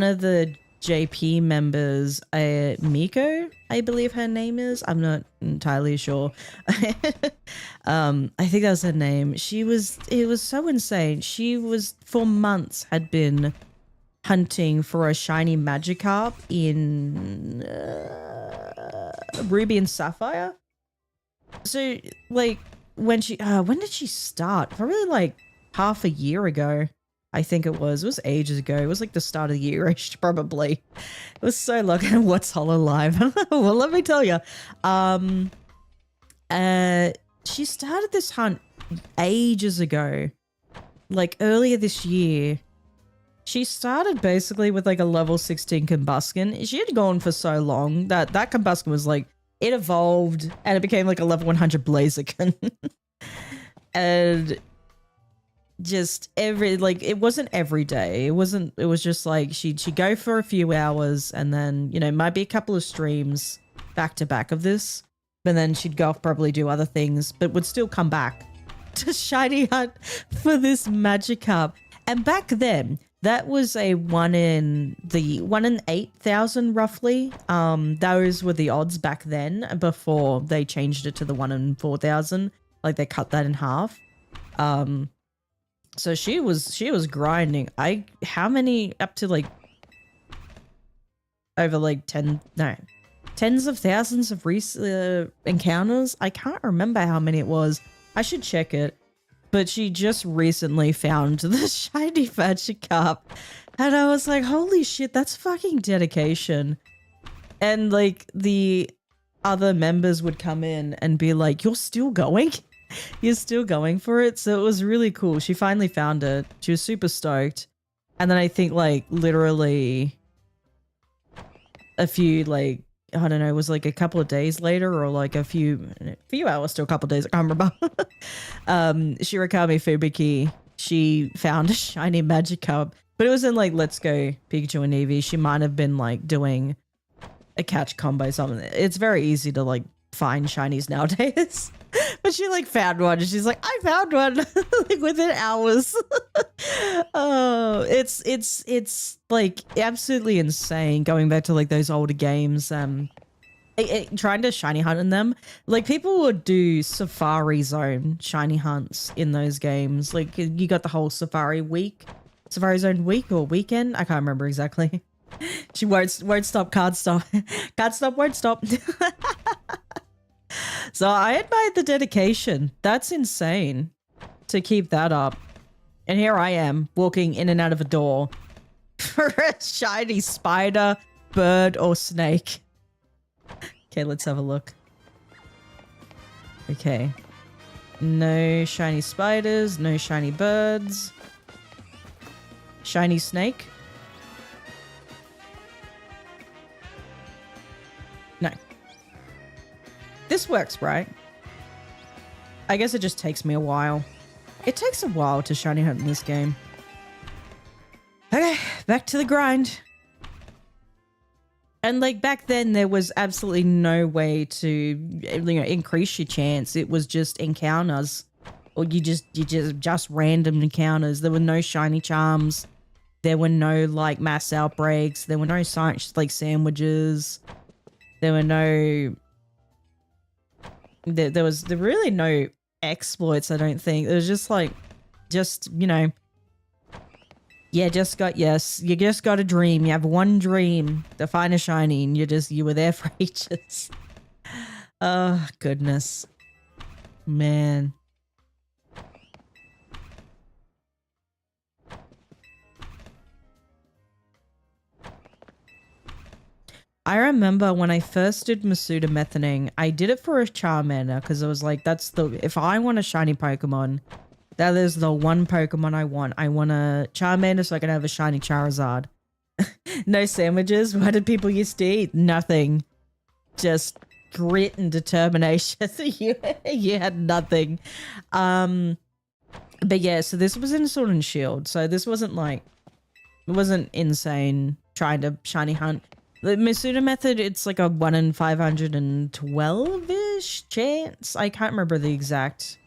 of the JP members, Miko, I believe her name is. I'm not entirely sure. I think that was her name. It was so insane. She was, for months, had been hunting for a shiny Magikarp in Ruby and Sapphire. So, like, when did she start? Probably like half a year ago. I think it was ages ago. It was like the start of the year-ish, probably. It was so long. What's HoloLive? Well, let me tell you. She started this hunt ages ago. Like earlier this year. She started basically with like a level 16 Combuskin. She had gone for so long that Combuskin was like, it evolved and it became like a level 100 Blaziken. And just it wasn't every day. It was just like she'd go for a few hours and then, might be a couple of streams back to back of this, but then she'd go off, probably do other things, but would still come back to shiny hunt for this Magikarp. And back then, That was a 1 in 8,000 roughly. Those were the odds back then before they changed it to the 1 in 4,000. Like they cut that in half. So she was grinding. How many up to like over like tens of thousands of encounters? I can't remember how many it was. I should check it. But she just recently found the shiny Magikarp. And I was like, holy shit, that's fucking dedication. And like the other members would come in and be like, you're still going? You're still going for it? So it was really cool. She finally found it. She was super stoked. And then I think like literally a few like, I don't know, it was like a couple of days later or like a few hours to a couple of days, I can't remember. Shirakami Fubuki, she found a shiny Magikarp, but it was in like Let's Go Pikachu and Eevee. She might have been like doing a catch combo or something. It's very easy to like find shinies nowadays. But she like found one and she's like, I found one like within hours. Oh, it's like absolutely insane going back to like those older games. Trying to shiny hunt in them. Like people would do Safari Zone shiny hunts in those games. Like you got the whole Safari Zone week or weekend. I can't remember exactly. She won't stop, can't stop. Can't stop, won't stop. So I admire the dedication. That's insane to keep that up. And here I am walking in and out of a door for a shiny spider, bird, or snake. Okay, let's have a look. Okay. No shiny spiders, no shiny birds. Shiny snake. No. This works, right? I guess it just takes me a while. It takes a while to shiny hunt in this game. Okay, back to the grind. And like back then, there was absolutely no way to, you know, increase your chance. It was just encounters, or you just random encounters. There were no shiny charms. There were no like mass outbreaks. There were no science like sandwiches. There were no. There was really no exploits. I don't think. It was just like, you know. Yeah, you just got a dream. You have one dream to find a shiny and you were there for ages. Oh, goodness. Man. I remember when I first did Masuda methoning, I did it for a Charmander because I was like, if I want a shiny Pokemon, that is the one Pokemon I want. I want a Charmander so I can have a shiny Charizard. No sandwiches. What did people used to eat? Nothing. Just grit and determination. you had nothing. But yeah, so this was in Sword and Shield. So this wasn't like, it wasn't insane trying to shiny hunt. The Masuda method, it's like a 1 in 512-ish chance. I can't remember the exact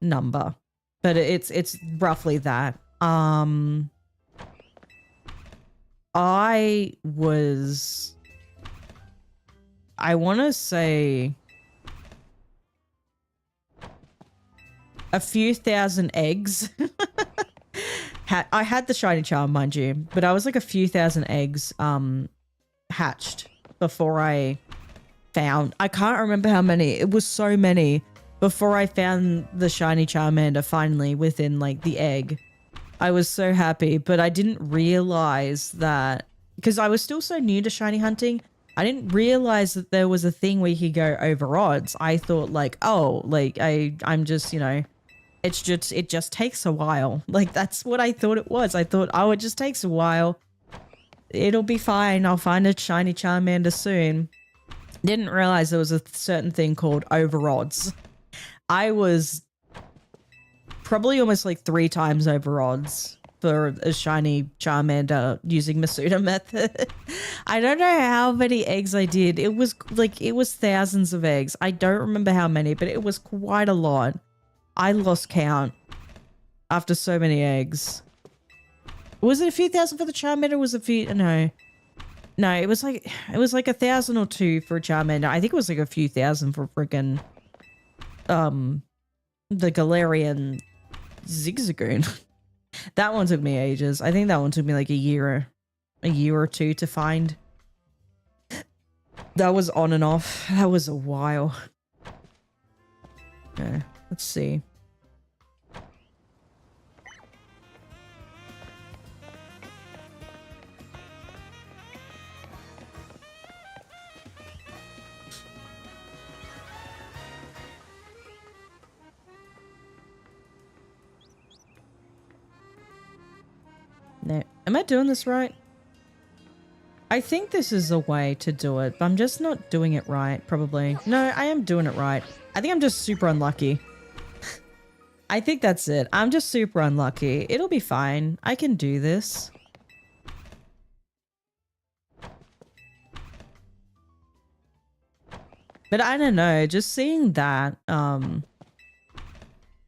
number. But it's roughly that. I want to say a few thousand eggs. I had the shiny charm, mind you, but I was like a few thousand eggs hatched before I can't remember how many. It was so many. Before I found the shiny Charmander finally within like the egg. I was so happy, but I didn't realize that because I was still so new to shiny hunting. I didn't realize that there was a thing where you could go over odds. I thought like, oh, like I'm just, you know, it just takes a while. Like that's what I thought it was. I thought, oh, it just takes a while. It'll be fine. I'll find a shiny Charmander soon. Didn't realize there was a certain thing called over odds. I was probably almost like 3 times over odds for a shiny Charmander using Masuda method. I don't know how many eggs I did. It was thousands of eggs. I don't remember how many, but it was quite a lot. I lost count after so many eggs. Was it a few thousand for the Charmander? Was it a few? No. No, it was like 1,000 or 2 for a Charmander. I think it was like a few thousand for freaking the Galarian Zigzagoon. That one took me ages. I think that one took me like a year or 2 to find. That was on and off. That was a while. Okay, let's see. No. Am I doing this right? I think this is a way to do it, but I'm just not doing it right, probably. No, I am doing it right. I think I'm just super unlucky. I think that's it. I'm just super unlucky. It'll be fine. I can do this. But I don't know, just seeing that,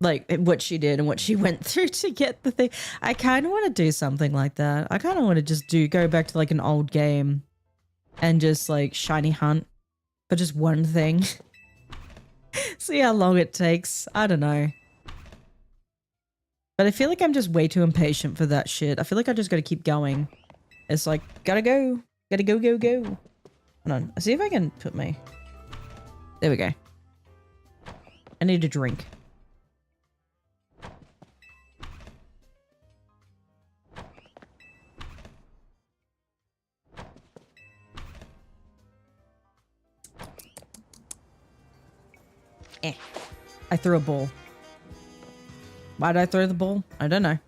like what she did and what she went through to get the thing. I kind of want to do something like that. I kind of want to just go back to like an old game and just like shiny hunt for just one thing. See how long it takes. I don't know. But I feel like I'm just way too impatient for that shit. I feel like I just got to keep going. It's like, gotta go. Gotta go, go, go. Hold on. See if I can put my... There we go. I need a drink. I threw a ball. Why did I throw the ball? I don't know.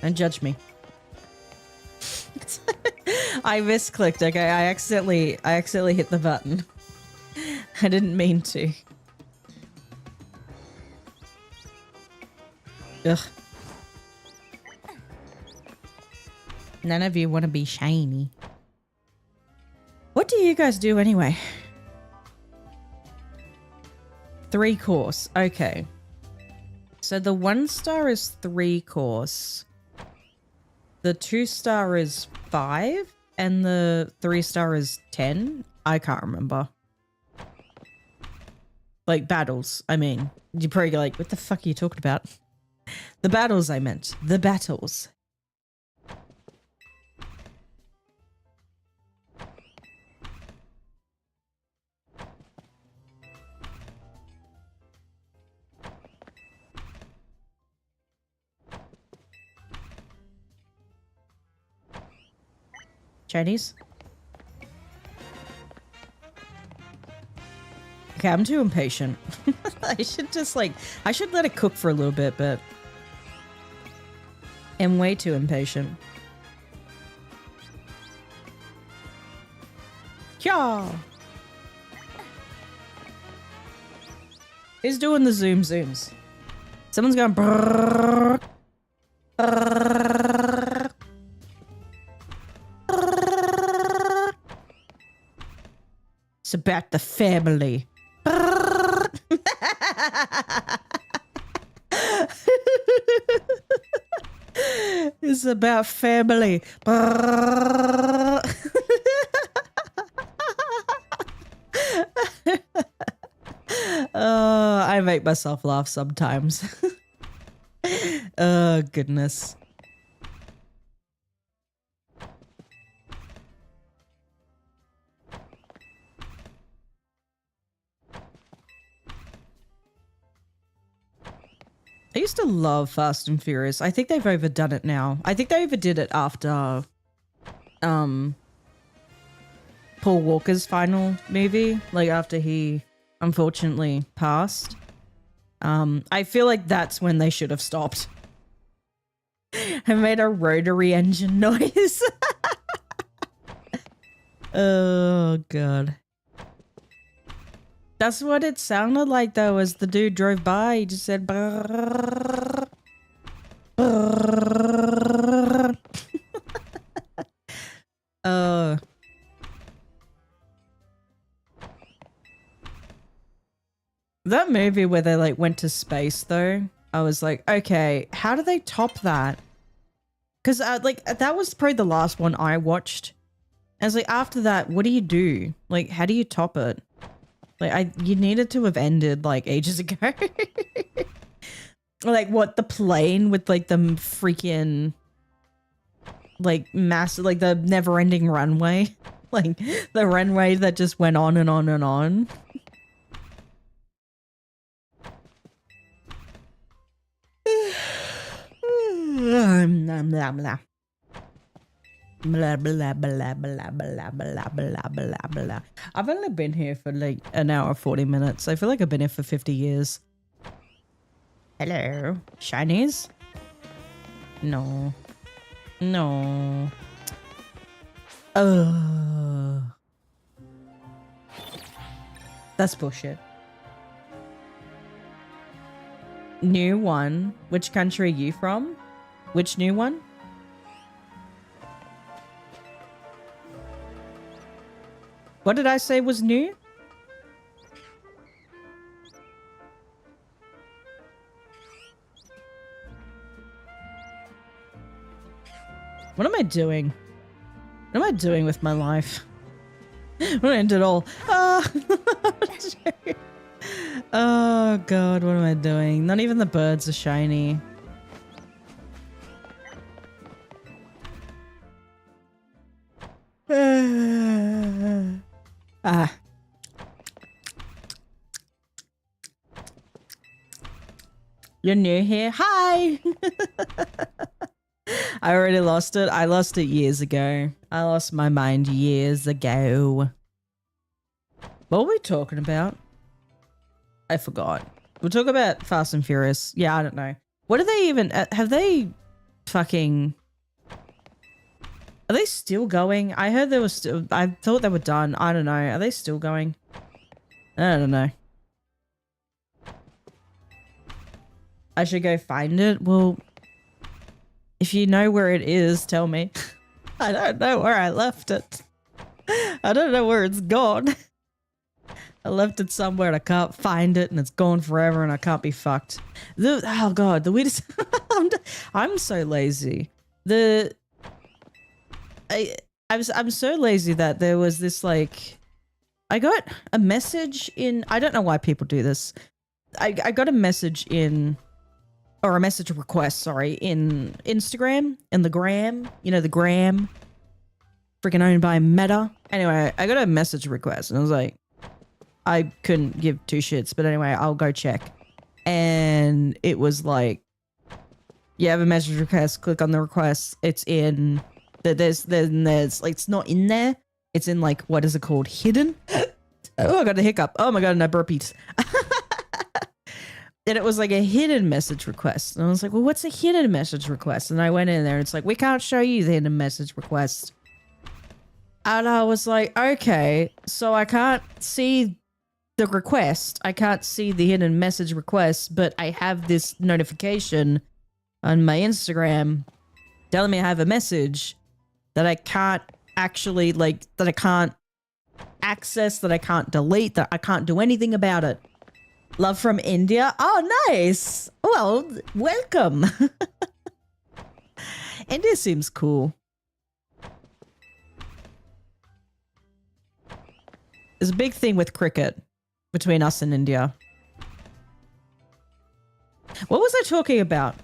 Don't judge me. I misclicked. Okay, I accidentally hit the button. I didn't mean to. Ugh. None of you want to be shiny. What do you guys do anyway? 3 course. Okay. So the 1 star is 3 course. The 2 star is 5. And the 3 star is 10. I can't remember. Like battles, I mean. You're probably like, what the fuck are you talking about? The battles I meant. The battles. Chinese? Okay, I'm too impatient. I should just like, I should let it cook for a little bit, but I'm way too impatient. Yeah. Who's doing the zooms? Someone's going brrrr, brrrr, brrrr. It's about the family. It's about family. I make myself laugh sometimes. Oh, goodness. I used to love Fast and Furious. I think they've overdone it now. I think they overdid it after Paul Walker's final movie, like after he unfortunately passed. I feel like that's when they should have stopped. I made a rotary engine noise. Oh god. That's what it sounded like though, as the dude drove by. He just said brrrr, brrrr. That movie where they like went to space though, I was like, okay, how do they top that? Because like that was probably the last one I watched. I was like, after that, what do you do? Like, how do you top it? Like, you needed to have ended like ages ago. Like, what, the plane with like the freaking like massive, like the never-ending runway, like the runway that just went on and on and on. Blah, blah, blah, blah, blah, blah, blah, blah, blah, blah. I've only been here for like an hour 40 minutes. I feel like I've been here for 50 years. Hello. Shinies? No. No. That's bullshit. New one. Which country are you from? Which new one? What did I say was new? What am I doing? What am I doing with my life? I'm gonna end it all. Oh god, what am I doing? Not even the birds are shiny. You're new here? Hi! I already lost it. I lost it years ago. I lost my mind years ago. What were we talking about? I forgot. We'll talk about Fast and Furious. Yeah, I don't know. What are they even... have they fucking... Are they still going? I heard they were still... I thought they were done. I don't know. Are they still going? I don't know. I should go find it? Well, if you know where it is, tell me. I don't know where I left it. I don't know where it's gone. I left it somewhere and I can't find it and it's gone forever and I can't be fucked. Oh god, the weirdest... I'm so lazy. I'm so lazy that there was this like... I got a message in... I don't know why people do this. I got a message in... Or a message request, sorry, in Instagram, in the gram. You know, the gram. Freaking owned by Meta. Anyway, I got a message request and I was like... I couldn't give two shits, but anyway, I'll go check. And it was like... You have a message request, click on the request. It's in... There's like, it's not in there. It's in like, what is it called? Hidden? Oh, I got a hiccup. Oh my god, no burpees. And it was like a hidden message request. And I was like, well, what's a hidden message request? And I went in there and it's like, we can't show you the hidden message request. And I was like, okay, so I can't see the request. I can't see the hidden message request, but I have this notification on my Instagram telling me I have a message that I can't actually, like, that I can't access, that I can't delete, that I can't do anything about it. Love from India. Oh, nice. Well, welcome. India seems cool. There's a big thing with cricket between us and India. What was I talking about?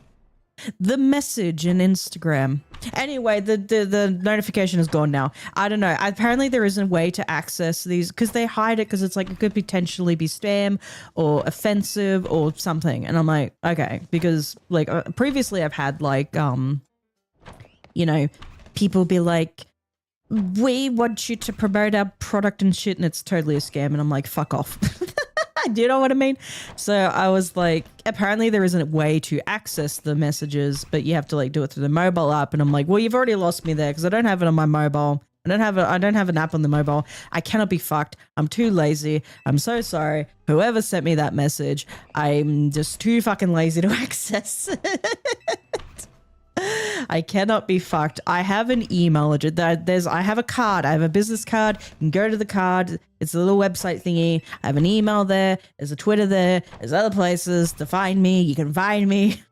The message in Instagram. Anyway, the notification is gone now. I don't know. Apparently there is a way to access these because they hide it because it's like it could potentially be spam or offensive or something. And I'm like, okay, because like previously I've had like you know, people be like, we want you to promote our product and shit, and it's totally a scam, and I'm like, fuck off. Do you know what I mean? So I was like, apparently there isn't a way to access the messages, but you have to like do it through the mobile app. And I'm like, well, you've already lost me there because I don't have it on my mobile. I don't have an app on the mobile. I cannot be fucked. I'm too lazy. I'm so sorry. Whoever sent me that message, I'm just too fucking lazy to access it. I cannot be fucked. I have an email address. I have a card. I have a business card. You can go to the card. It's a little website thingy. I have an email there. There's a Twitter there. There's other places to find me. You can find me.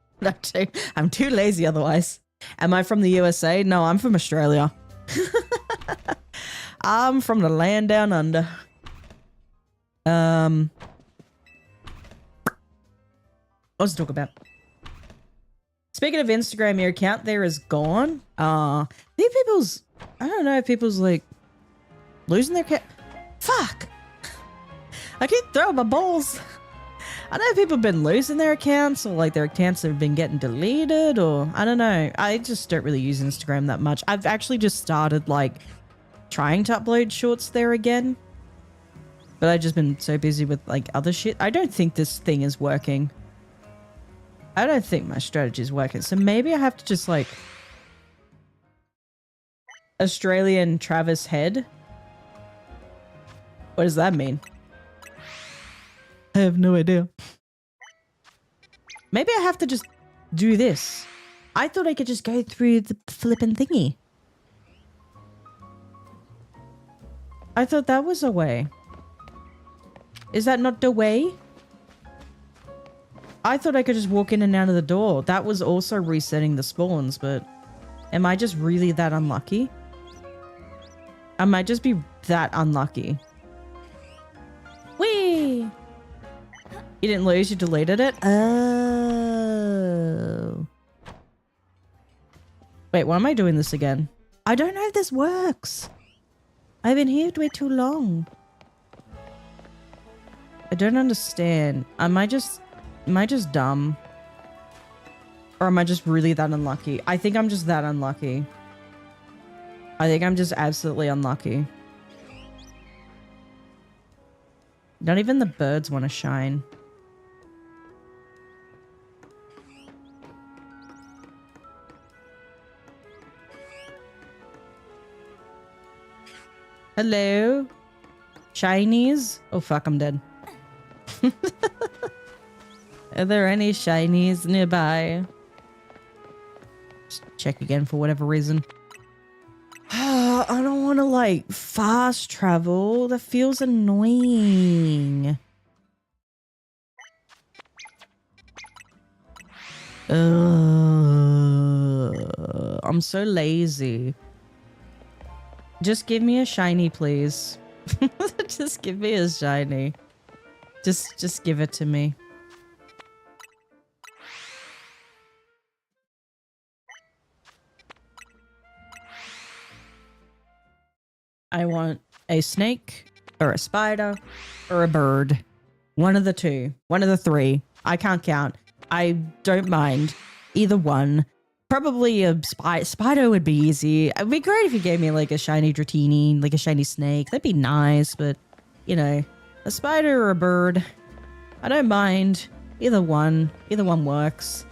I'm too lazy otherwise. Am I from the USA? No, I'm from Australia. I'm from the land down under. What was to talk about? Speaking of Instagram, your account there is gone. I think I don't know if people's like losing their fuck. I keep throwing my balls. I know people have been losing their accounts, or like their accounts have been getting deleted, or I don't know. I just don't really use Instagram that much. I've actually just started like trying to upload shorts there again, but I've just been so busy with like other shit. I don't think this thing is working. I don't think my strategy is working. So maybe I have to just like Australian Travis Head. What does that mean? I have no idea. Maybe I have to just do this. I thought I could just go through the flippin' thingy. I thought that was a way. Is that not the way? I thought I could just walk in and out of the door. That was also resetting the spawns, but am I just really that unlucky? I might just be that unlucky. Whee! You didn't lose, you deleted it? Oh. Wait, why am I doing this again? I don't know if this works. I've been here way too long. I don't understand. Am I just dumb? Or am I just really that unlucky? I think I'm just that unlucky. I think I'm just absolutely unlucky. Not even the birds want to shine. Hello? Shinies? Oh fuck, I'm dead. Are there any shinies nearby? Just check again for whatever reason. I don't want to like fast travel. That feels annoying. I'm so lazy. Just give me a shiny, please. Just give me a shiny. Just give it to me. I want a snake or a spider or a bird. One of the two. One of the three. I can't count. I don't mind. Either one. Probably a spider would be easy. It'd be great if you gave me like a shiny Dratini, like a shiny snake. That'd be nice, but you know, a spider or a bird. I don't mind. Either one. Either one works.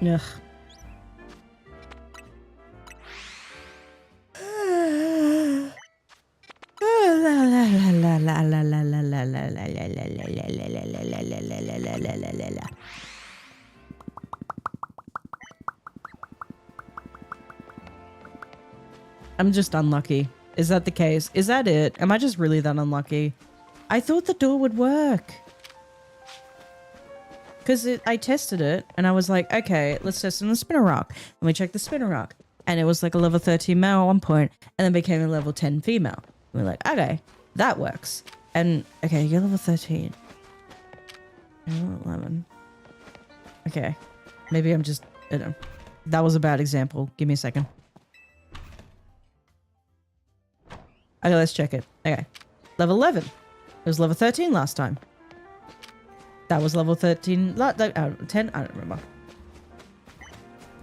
Ugh. I'm just unlucky. Is that the case? Is that it? Am I just really that unlucky? I thought the door would work. Because I tested it and I was like, okay, let's test it on the spinner rock. And we checked the spinner rock. And it was like a level 13 male at one point and then became a level 10 female. And we're like, okay, that works. And okay, you're level 13. You're level 11. Okay. Maybe I'm just, I don't know. That was a bad example. Give me a second. Okay, let's check it. Okay. Level 11. It was level 13 last time. That was level 13. 10? I don't remember.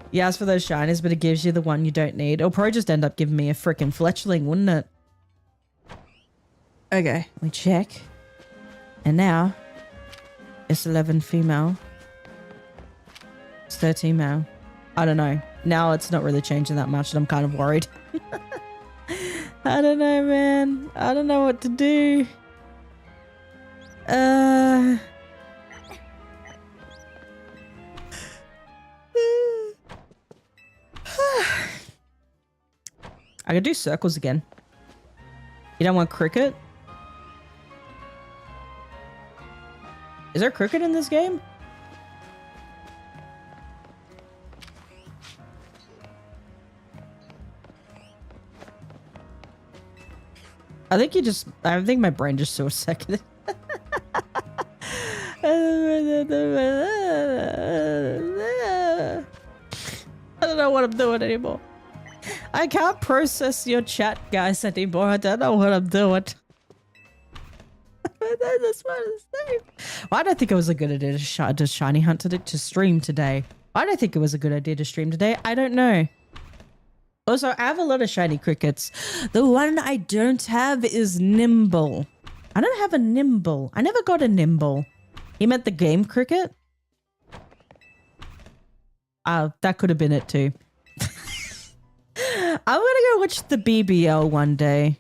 You ask for those shinies, but it gives you the one you don't need. It'll probably just end up giving me a freaking fletchling, wouldn't it? Okay, we check. And now, it's 11 female. It's 13 male. I don't know. Now it's not really changing that much and I'm kind of worried. I don't know, man. I don't know what to do. I could do circles again. You don't want cricket? Is there cricket in this game? I think my brain just saw a second. I don't know what I'm doing anymore. I can't process your chat, guys, anymore. I don't know what I'm doing. That's what I'm saying. Why don't I think it was a good idea to shiny hunt to stream today? Why don't I think it was a good idea to stream today? I don't know. Also, I have a lot of shiny crickets. The one I don't have is Nimble. I don't have a Nimble. I never got a Nimble. You meant the game cricket? That could have been it too. I'm gonna go watch the BBL one day.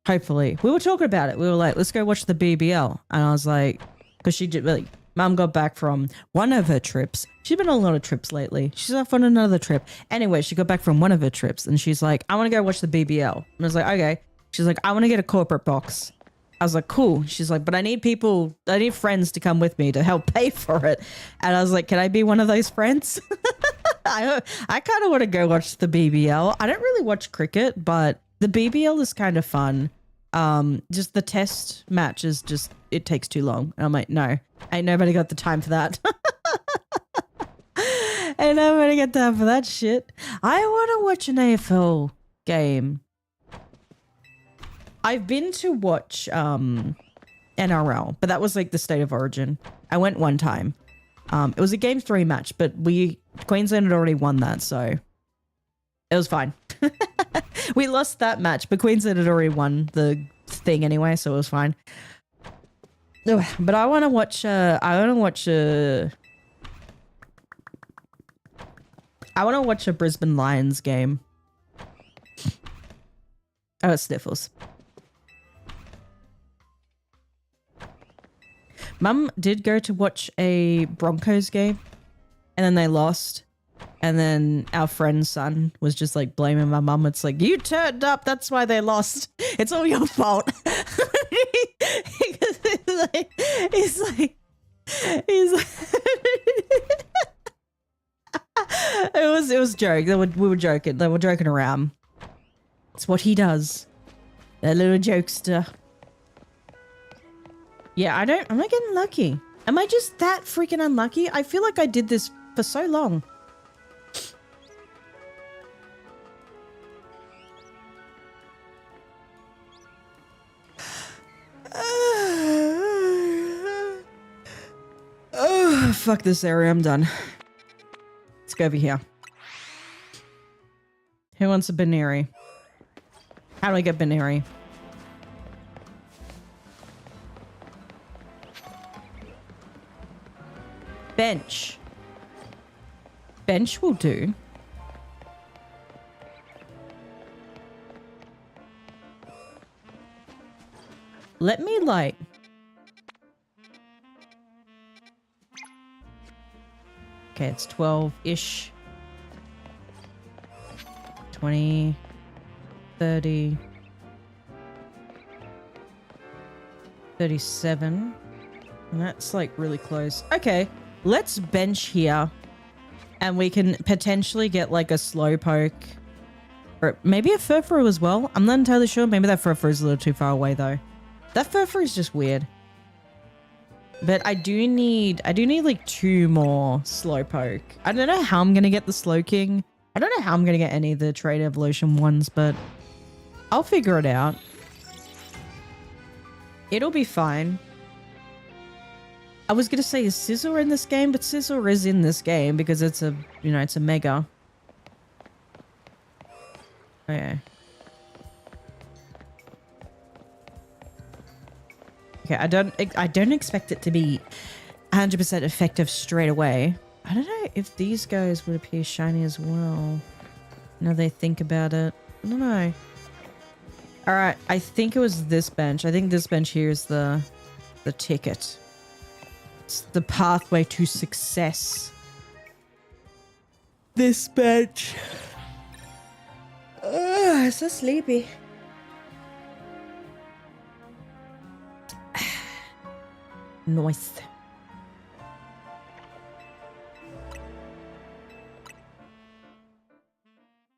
Hopefully. We were talking about it. We were like, let's go watch the BBL. And I was like, because she did really, Mum got back from one of her trips. She's been on a lot of trips lately. She's off on another trip. Anyway, she got back from one of her trips and she's like, I want to go watch the BBL. And I was like, okay. She's like, I want to get a corporate box. I was like, cool. She's like, but I need friends to come with me to help pay for it. And I was like, can I be one of those friends? I kind of want to go watch the BBL. I don't really watch cricket, but the BBL is kind of fun. Just the test match is just, it takes too long. And I'm like, no, ain't nobody got the time for that. Ain't nobody got time for that shit. I want to watch an AFL game. I've been to watch NRL, but that was like the State of Origin. I went one time. It was a Game 3 match, but Queensland had already won that, so it was fine. We lost that match, but Queensland had already won the thing anyway, so it was fine. Ugh, but I want to watch a Brisbane Lions game. Oh, it's sniffles. Mum did go to watch a Broncos game and then they lost. And then our friend's son was just like blaming my mum. It's like, you turned up. That's why they lost. It's all your fault. He's like, it was joke. We were joking. They were joking around. It's what he does. That little jokester. Yeah, I'm not getting lucky. Am I just that freaking unlucky? I feel like I did this for so long. Oh, fuck this area. I'm done. Let's go over here. Who wants a binary? How do I get binary? Bench. Bench will do. Let me like... Okay, it's 12-ish. 20, 30, 37. And that's like really close. Okay, let's bench here. And we can potentially get like a Slowpoke. Or maybe a Furfuroo as well. I'm not entirely sure. Maybe that Furfuroo is a little too far away though. That Furfuroo is just weird. But I do need like 2 more Slowpoke. I don't know how I'm going to get the Slowking. I don't know how I'm going to get any of the Trade Evolution ones, but I'll figure it out. It'll be fine. I was going to say is Scizor in this game, but Scizor is in this game because it's a, it's a Mega. Okay. Okay, I don't expect it to be 100% effective straight away. I don't know if these guys would appear shiny as well. Now they think about it. I don't know. All right, I think it was this bench. I think this bench here is the ticket. It's the pathway to success. This bench. I'm so sleepy. Nice.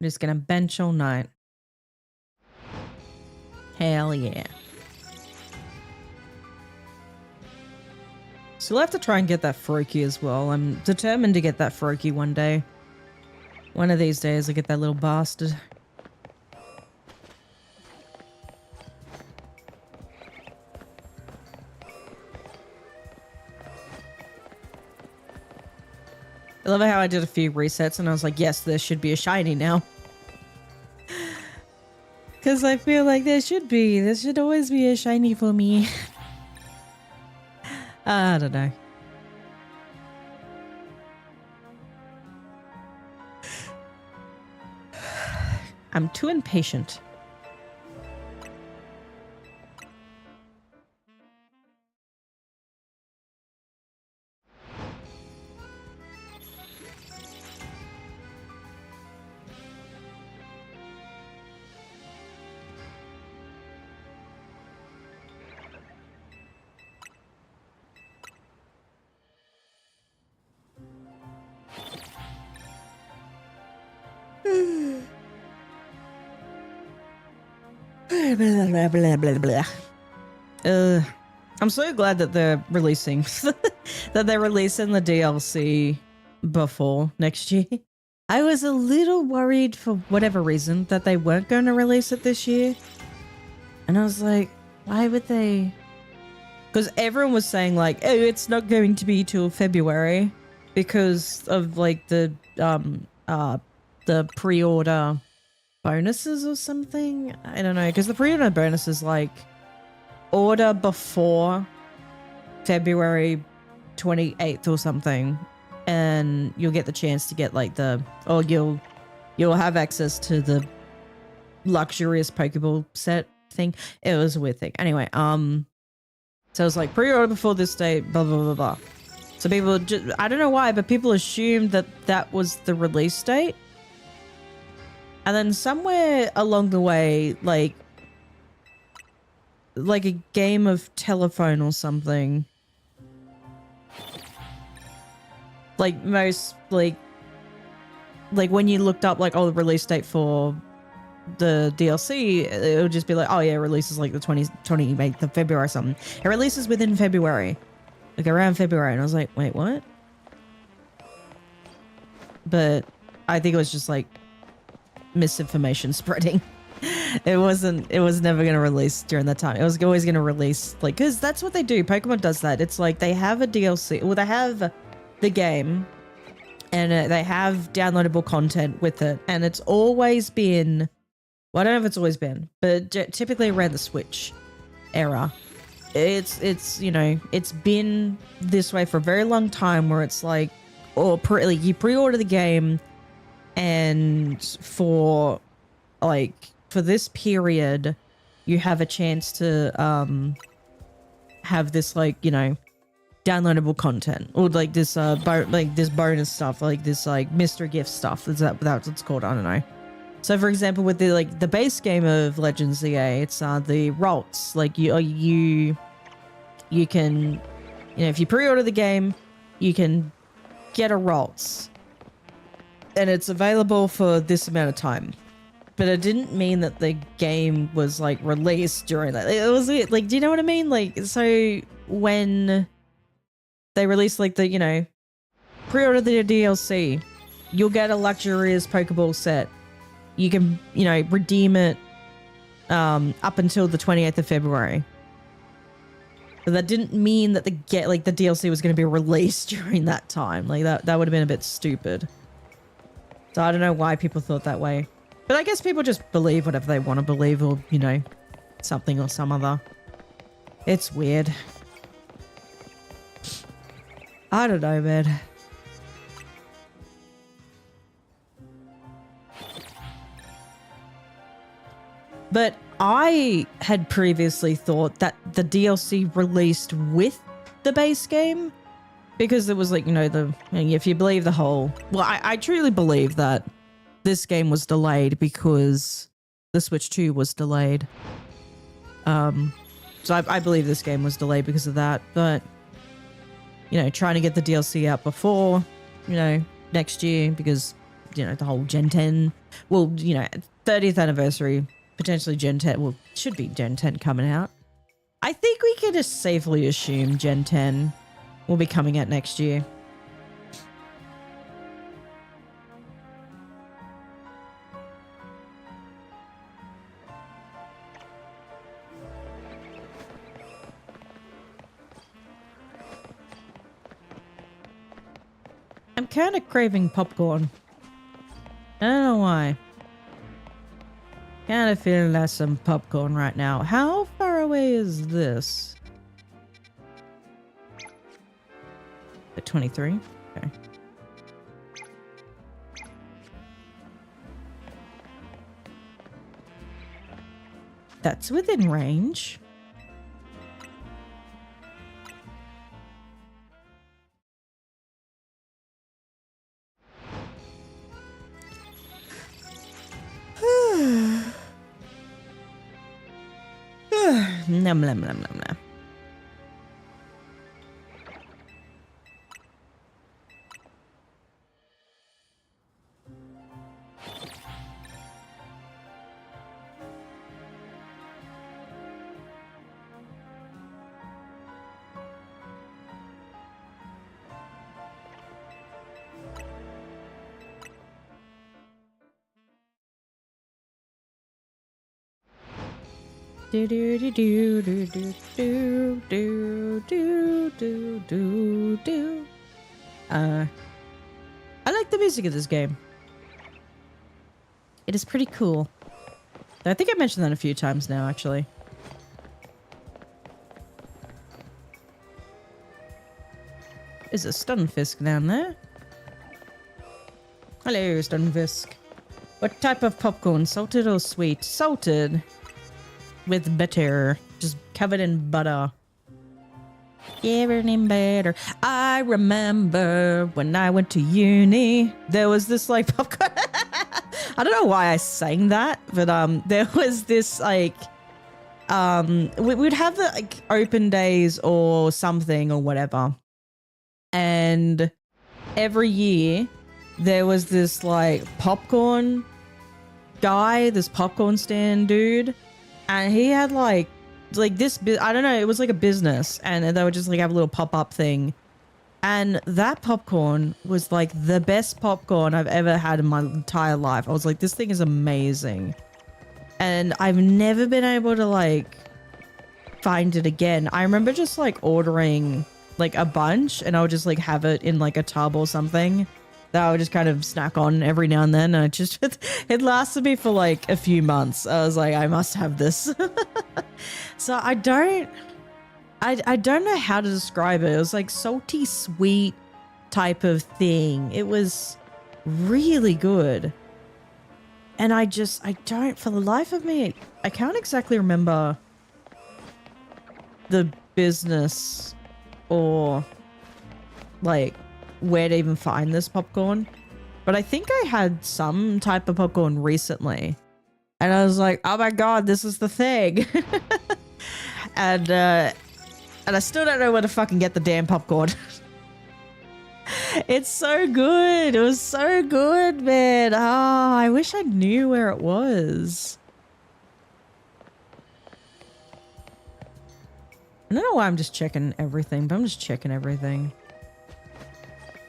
just gonna bench all night. Hell yeah. Still have to try and get that Froakie as well. I'm determined to get that Froakie one day. One of these days I get that little bastard. I love how I did a few resets and I was like, yes, there should be a shiny now. Because I feel like there should always be a shiny for me. I don't know. I'm too impatient. Blah, blah, blah, blah. I'm so glad that they're releasing that they're releasing the DLC before next year. I was a little worried for whatever reason that they weren't going to release it this year. And I was like, why would they? Because everyone was saying like, oh, it's not going to be till February because of like the pre-order bonuses or something. I don't know, because the pre-order bonus is like order before February 28th or something, and you'll get the chance to get like you'll have access to the luxurious Pokeball set thing. It was a weird thing. Anyway, so it was like pre-order before this date, blah blah blah blah. So people just, I don't know why, but people assumed that that was the release date. And then somewhere along the way, like a game of telephone or something, like most, like when you looked up like, oh, the release date for the DLC, it would just be like, oh yeah, it releases like the 28th of February or something. It releases within February, like around February. And I was like, wait, what? But I think it was just like misinformation spreading. It was never going to release during that time. It was always going to release, like, because that's what they do. Pokemon does that. It's like they have a DLC, well, they have the game and they have downloadable content with it, and it's always been, well, I don't know if it's always been, but typically around the Switch era, it's you know, it's been this way for a very long time, where it's like, or like you pre-order the game, and for this period you have a chance to have this, like, you know, downloadable content, or like this this bonus stuff, like this like mystery gift stuff. That's what it's called. I don't know. So for example, with the base game of Legends ZA, it's the Ralts. Like you can, you know, if you pre-order the game, you can get a Ralts, and it's available for this amount of time. But it didn't mean that the game was like released during that. It was like, do you know what I mean? Like, so when they release like the, you know, pre-order the DLC, you'll get a luxurious Pokeball set. You can, you know, redeem it up until the 28th of February. But that didn't mean that the DLC was going to be released during that time. Like that would have been a bit stupid. So I don't know why people thought that way. But I guess people just believe whatever they want to believe, or, you know, something or some other. It's weird. I don't know, man. But I had previously thought that the DLC released with the base game, because it was like, you know, if you believe the whole, well, I truly believe that this game was delayed because the Switch 2 was delayed. So I believe this game was delayed because of that. But, you know, trying to get the DLC out before, you know, next year, because you know, the whole Gen 10, well, you know, 30th anniversary, potentially Gen 10, well, should be Gen 10 coming out. I think we can just safely assume Gen 10 will be coming out next year. I'm kind of craving popcorn. I don't know why. Kind of feeling like some popcorn right now. How far away is this? At 23? Okay. That's within range. Nom nom nom nom nom. Do do do do do do do do do do do do. I like the music of this game. It is pretty cool. I think I mentioned that a few times now, actually. Is a Stunfisk down there? Hello, Stunfisk. What type of popcorn? Salted or sweet? Salted. With butter. Just covered in butter. Covered in butter. I remember when I went to uni, there was this like popcorn. I don't know why I sang that, but there was this like we'd have the like open days or something or whatever. And every year there was this like popcorn guy, this popcorn stand dude. And he had like this, I don't know, it was like a business and they would just like have a little pop-up thing. And that popcorn was like the best popcorn I've ever had in my entire life. I was like, this thing is amazing. And I've never been able to like find it again. I remember just like ordering like a bunch and I would just like have it in like a tub or something that I would just kind of snack on every now and then. And it lasted me for like a few months. I was like, I must have this. So I don't know how to describe it. It was like salty, sweet type of thing. It was really good. And I don't, for the life of me, I can't exactly remember the business or like where to even find this popcorn, but I think I had some type of popcorn recently and I was like, oh my god, this is the thing. and I still don't know where to fucking get the damn popcorn. It's so good. It was so good, man. Oh, I wish I knew where it was. I don't know why I'm just checking everything, but I'm just checking everything.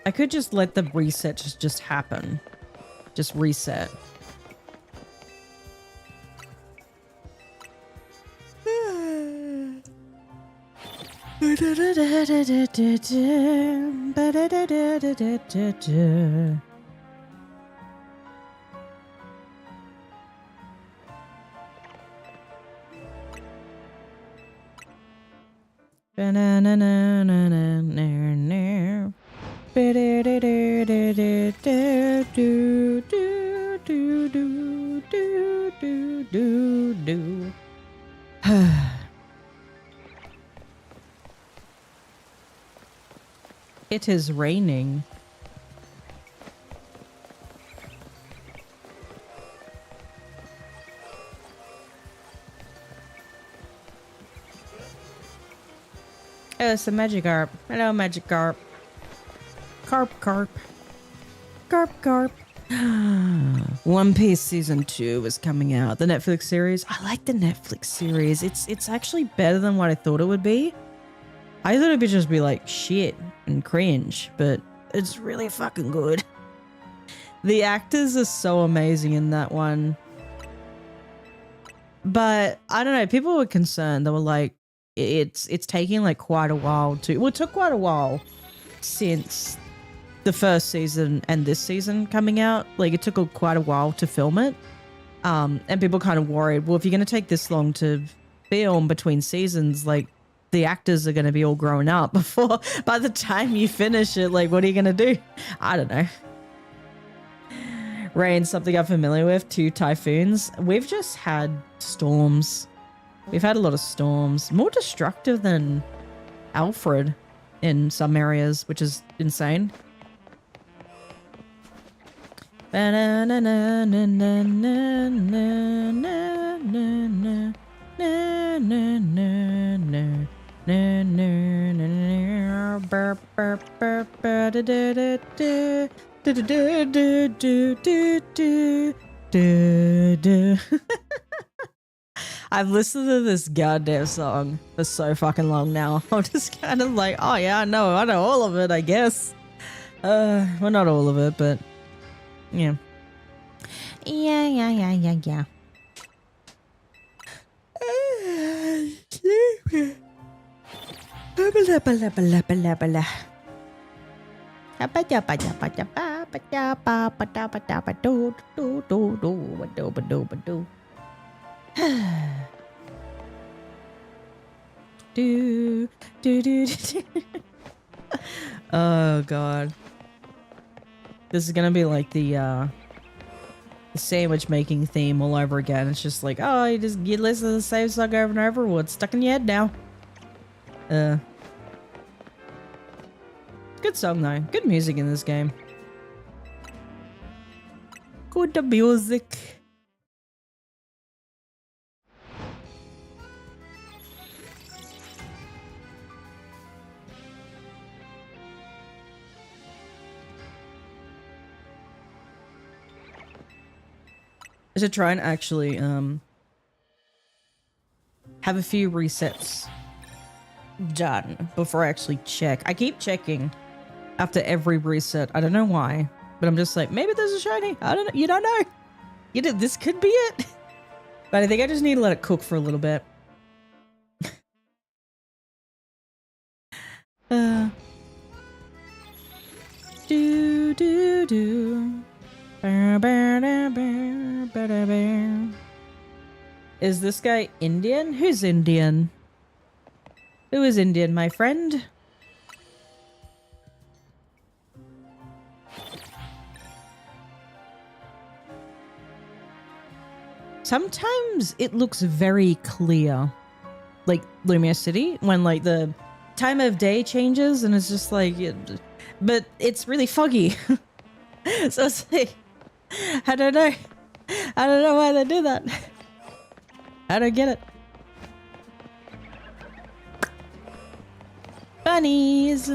I could just let the reset just happen. Just reset. It is raining. Oh, it's a Magikarp. Hello, Magikarp. Carp. Carp. One Piece season 2 is coming out. The Netflix series. I like the Netflix series. It's actually better than what I thought it would be. I thought it would just be like shit and cringe, but it's really fucking good. The actors are so amazing in that one. But I don't know, people were concerned. They were like, it's taking like quite a while to, well, it took quite a while since the first season and this season coming out. Like it took quite a while to film it. And people kind of worried, well, if you're going to take this long to film between seasons, like the actors are going to be all grown up before, by the time you finish it, like what are you going to do? I don't know. Rain, something I'm familiar with. 2 typhoons. We've just had storms. We've had a lot of storms. More destructive than Alfred in some areas, which is insane. I've listened to this goddamn song for so fucking long now. I'm just kind of like, oh yeah, I know all of it, I guess. Well, not all of it, but yeah. Yeah. Oh god, this is gonna be like the sandwich making theme all over again. It's just like, oh, you listen to the same song over and over. Well, it's stuck in your head now. Good song though. Good music in this game. Good music. I should try and actually have a few resets done before I actually check. I keep checking after every reset. I don't know why, but I'm just like, maybe there's a shiny. I don't know. You don't know. This could be it. But I think I just need to let it cook for a little bit. Is this guy Indian? Who's Indian? Who is Indian, my friend? Sometimes it looks very clear, like Lumia City, when like the time of day changes and it's just like, but it's really foggy. So it's like, I don't know why they do that. I don't get it. Bunnies.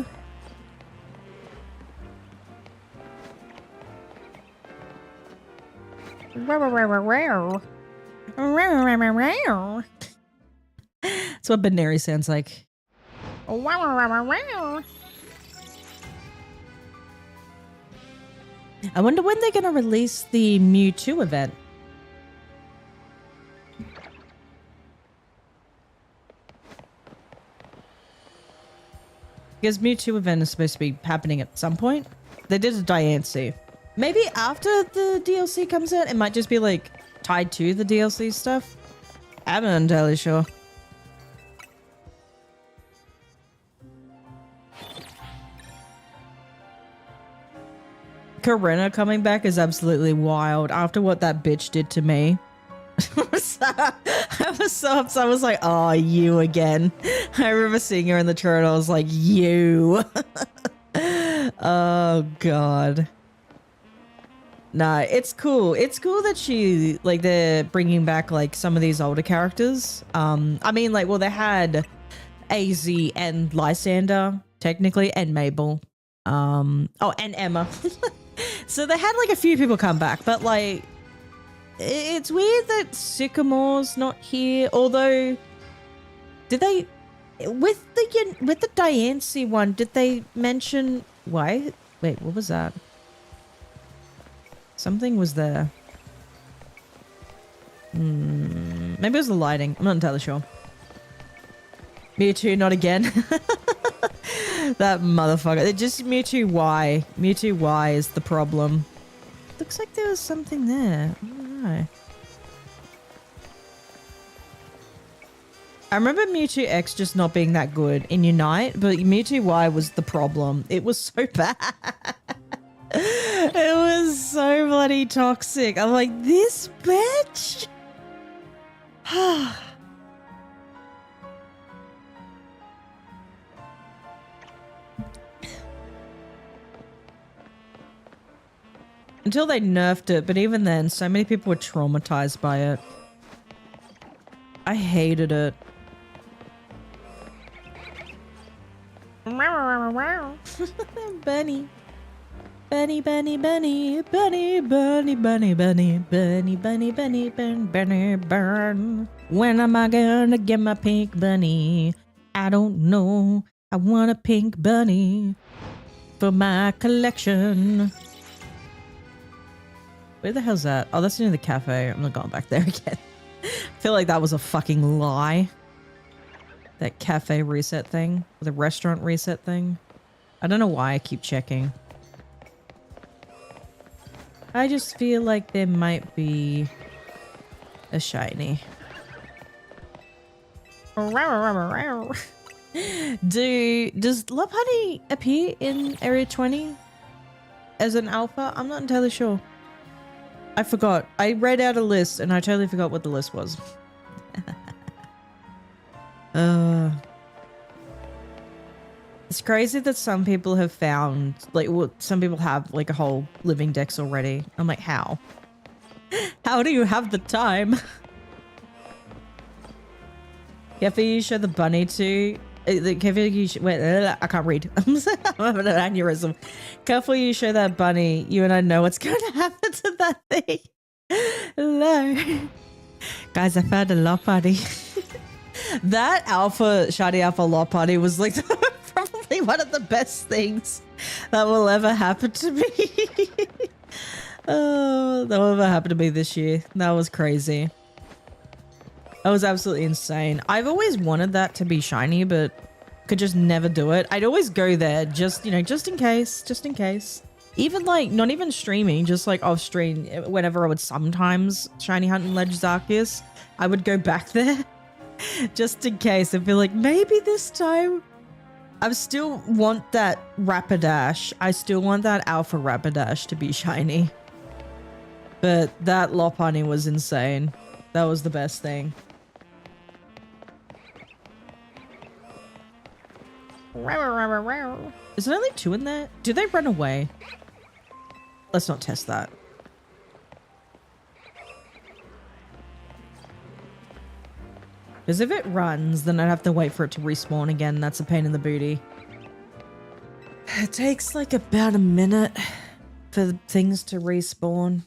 That's what Binary sounds like. I wonder when they're going to release the Mewtwo event. Because Mewtwo event is supposed to be happening at some point. They did a Diancie. Maybe after the DLC comes out, it might just be like tied to the DLC stuff. I'm not entirely sure. Karina coming back is absolutely wild after what that bitch did to me. I was so upset. I was like, oh, you again. I remember seeing her in the trailer. I was like, you. Oh, God. Nah, it's cool. It's cool that she, like, they're bringing back, like, some of these older characters. I mean, like, well, they had AZ and Lysander, technically, and Mabel. Oh, and Emma. So they had like a few people come back, but like it's weird that Sycamore's not here. Although, did they with the Diancie one? Did they mention why? Wait, what was that? Something was there. Maybe it was the lighting. I'm not entirely sure. Mewtwo, not again. That motherfucker. It just Mewtwo Y. Mewtwo Y is the problem. Looks like there was something there. I don't know. I remember Mewtwo X just not being that good in Unite, but Mewtwo Y was the problem. It was so bad. It was so bloody toxic. I'm like, this bitch? Until they nerfed it, but even then, so many people were traumatized by it. I hated it. Bunny. Bunny, bunny, bunny, bunny, bunny, bunny, bunny, bunny, bunny, bunny, burn, bunny, burn. When am I gonna get my pink bunny? I don't know. I want a pink bunny for my collection. Where the hell's that? Oh, that's near the cafe. I'm not going back there again. I feel like that was a fucking lie. That cafe reset thing. The restaurant reset thing. I don't know why I keep checking. I just feel like there might be a shiny. Does Lopunny appear in Area 20 as an alpha? I'm not entirely sure. I forgot. I read out a list and I totally forgot what the list was. It's crazy that some people have found, like, well, some people have, like, a whole living dex already. I'm like, how? How do you have the time? Careful you show the bunny to... Careful you wait, I can't read. I'm having an aneurysm. Careful you show that bunny. You and I know what's going to happen to that thing. Hello. Guys, I found a Lopunny. That shiny alpha Lopunny was like probably one of the best things that will ever happen to me. Oh, that will ever happen to me this year. That was crazy. That was absolutely insane. I've always wanted that to be shiny, but could just never do it. I'd always go there just, you know, just in case, Even like, not even streaming, just like off stream, whenever I would sometimes shiny hunt in Legends Arceus, I would go back there just in case. I feel like maybe this time I still want that Rapidash. I still want that Alpha Rapidash to be shiny. But that Lopunny was insane. That was the best thing. Is there only 2 in there? Do they run away? Let's not test that. Because if it runs, then I'd have to wait for it to respawn again. That's a pain in the booty. It takes like about a minute for things to respawn.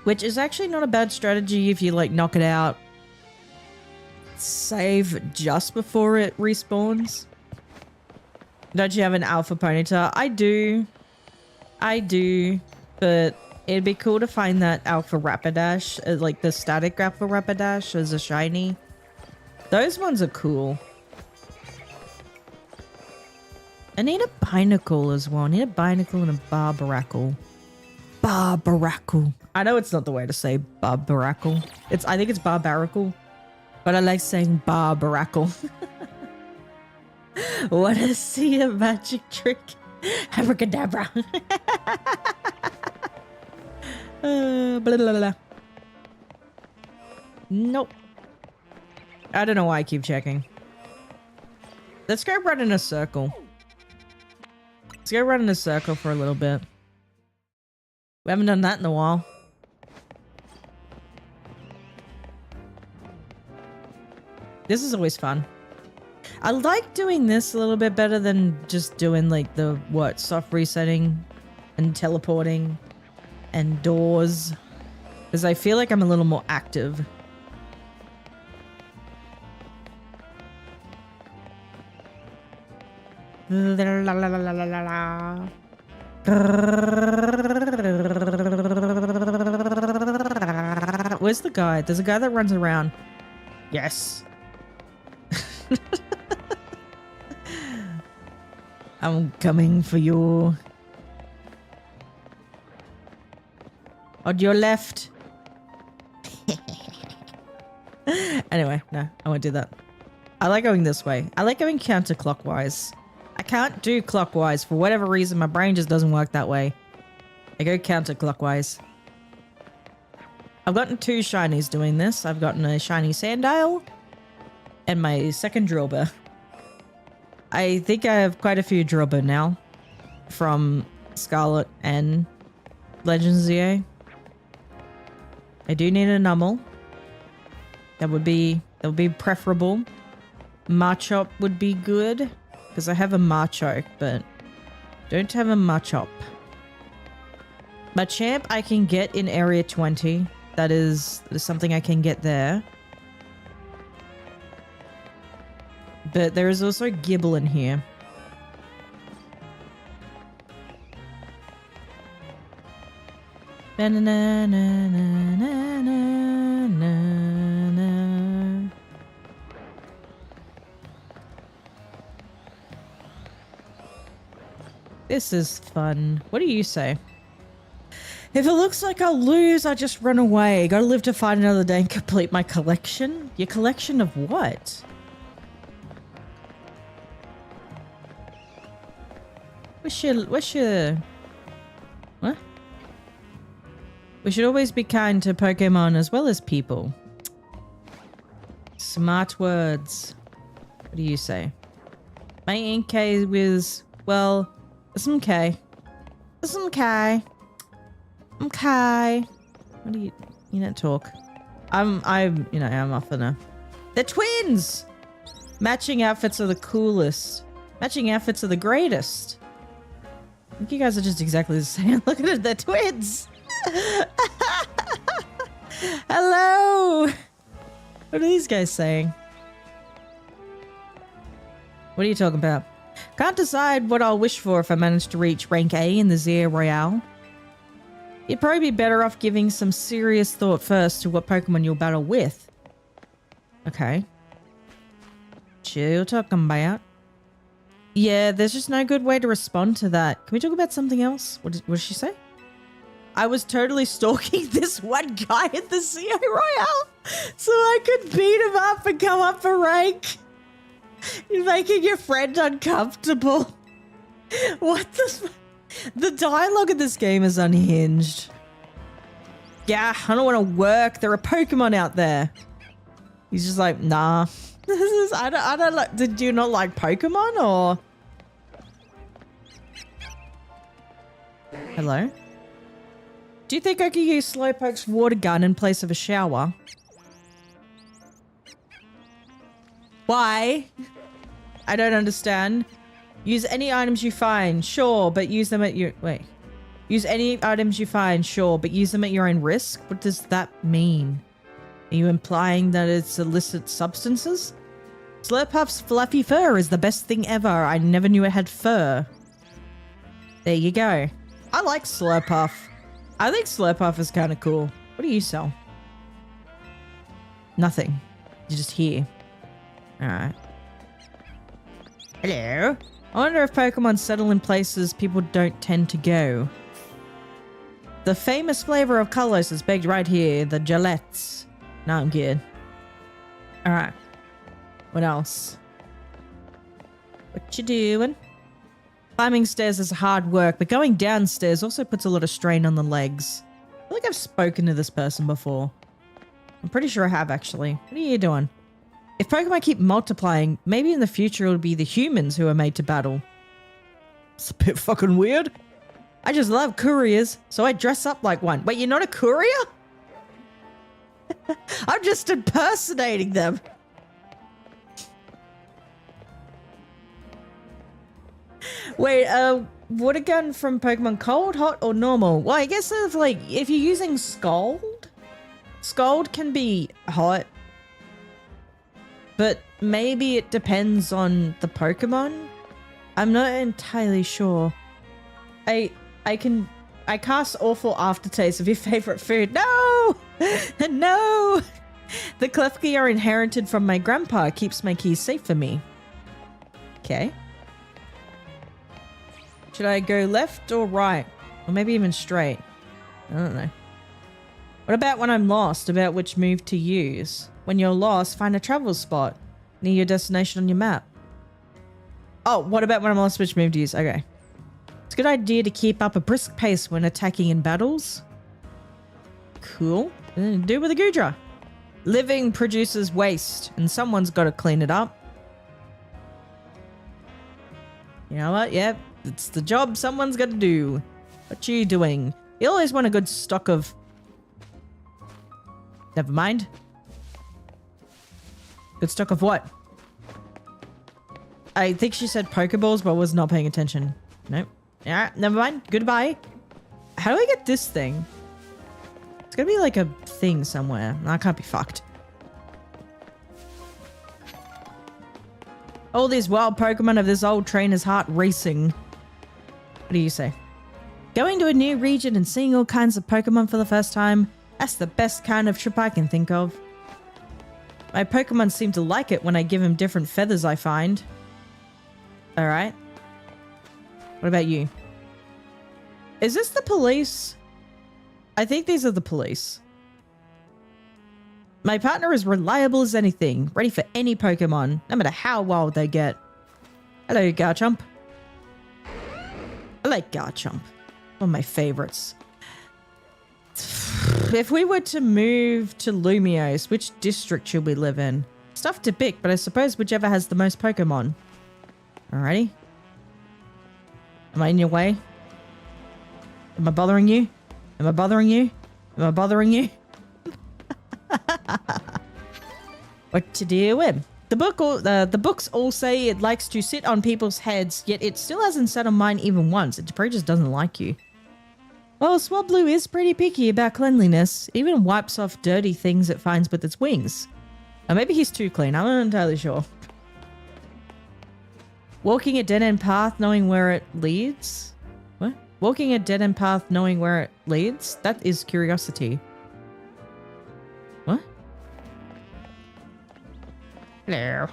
Which is actually not a bad strategy if you like knock it out. Save just before it respawns. Don't you have an Alpha Ponyta? I do. But it'd be cool to find that Alpha Rapidash, like the static Alpha Rapidash as a shiny. Those ones are cool. I need a Binacle as well. I need a Binacle and a Barbaracle. Barbaracle. I know it's not the way to say Barbaracle. I think it's Barbaracle. But I like saying Barbaracle. Wanna see a magic trick? Abracadabra. Blah, blah, blah. Nope. I don't know why I keep checking. Let's go run in a circle. Let's go run in a circle for a little bit. We haven't done that in a while. This is always fun. I like doing this a little bit better than just doing like the, what, soft resetting and teleporting and doors. Because I feel like I'm a little more active. Where's the guy? There's a guy that runs around. Yes. I'm coming for you. On your left. Anyway, no, I won't do that. I like going this way. I like going counterclockwise. I can't do clockwise. For whatever reason, my brain just doesn't work that way. I go counterclockwise. I've gotten 2 shinies doing this. I've gotten a shiny Sandile and my second Drillbur. I think I have quite a few Drillbur now from Scarlet and Legends ZA. I do need a Numel. That would be preferable. Machop would be good because I have a Machoke, but don't have a Machop. Machamp I can get in Area 20. That is something I can get there. But there is also Gibble in here. This is fun. What do you say? If it looks like I'll lose, I'll just run away. Gotta live to fight another day and complete my collection? Your collection of what? What's your... What? We should always be kind to Pokemon as well as people. Smart words. What do you say? My Inkay was... Well, it's okay. It's okay. Okay. What do you don't talk. I'm off on a... They're twins! Matching outfits are the coolest. Matching outfits are the greatest. I think you guys are just exactly the same. Look at it, they're twins! Hello! What are these guys saying? What are you talking about? Can't decide what I'll wish for if I manage to reach rank A in the ZA Royale. You'd probably be better off giving some serious thought first to what Pokemon you'll battle with. Okay. Chill talking about. Yeah, there's just no good way to respond to that. Can we talk about something else? What did she say? I was totally stalking this one guy at the ZA Royale so I could beat him up and come up a rank. You're making your friend uncomfortable. What the... The dialogue in this game is unhinged. Yeah, I don't want to work. There are Pokemon out there. He's just like, nah. This is... I don't like... Did you not like Pokemon or... Hello? Do you think I could use Slowpoke's water gun in place of a shower? Why? I don't understand. Use any items you find, sure, but use them at your... Wait. Use any items you find, sure, but use them at your own risk? What does that mean? Are you implying that it's illicit substances? Slurpuff's fluffy fur is the best thing ever. I never knew it had fur. There you go. I like Slurpuff. I think Slurpuff is kind of cool. What do you sell? Nothing. You're just here. Alright. Hello? I wonder if Pokemon settle in places people don't tend to go. The famous flavor of Kalos is baked right here, the Gillettes. No, I'm good. Alright. What else? What you doing? Climbing stairs is hard work, but going downstairs also puts a lot of strain on the legs. I feel like I've spoken to this person before. I'm pretty sure I have, actually. What are you doing? If Pokemon keep multiplying, maybe in the future it'll be the humans who are made to battle. It's a bit fucking weird. I just love couriers, so I dress up like one. Wait, you're not a courier? I'm just impersonating them. Wait, water gun from Pokemon cold, hot, or normal? Well, I guess if like if you're using Scald can be hot, but maybe it depends on the Pokemon. I'm not entirely sure. I cast awful aftertaste of your favorite food. No! No! The Klefki are inherited from my grandpa. It keeps my keys safe for me. Okay. Should I go left or right? Or maybe even straight? I don't know. What about when I'm lost? About which move to use? When you're lost, find a travel spot near your destination on your map. Oh, what about when I'm lost? Which move to use? Okay. It's a good idea to keep up a brisk pace when attacking in battles. Cool. And then do with a Goodra. Living produces waste, and someone's got to clean it up. You know what? Yep, it's the job someone's got to do. What you doing? You always want a good stock of... Never mind. Good stock of what? I think she said Pokeballs, but I was not paying attention. Nope. Yeah, never mind. Goodbye. How do I get this thing? It's gonna be like a thing somewhere. I can't be fucked. All these wild Pokemon of this old trainer's heart racing. What do you say? Going to a new region and seeing all kinds of Pokemon for the first time. That's the best kind of trip I can think of. My Pokemon seem to like it when I give them different feathers I find. Alright. What about you? Is this the police? I think these are the police. My partner is reliable as anything, ready for any Pokemon, no matter how wild they get. Hello, Garchomp. I like Garchomp. One of my favorites. If we were to move to Lumiose, which district should we live in? It's tough to pick, but I suppose whichever has the most Pokemon. Alrighty. Am I in your way? Am I bothering you? Am I bothering you? Am I bothering you? What you doing? The books all say it likes to sit on people's heads, yet it still hasn't sat on mine even once. It probably just doesn't like you. Well, Swablu is pretty picky about cleanliness. It even wipes off dirty things it finds with its wings. Or maybe he's too clean. I'm not entirely sure. Walking a dead-end path knowing where it leads? What? Walking a dead-end path knowing where it leads? That is curiosity. What? Hello.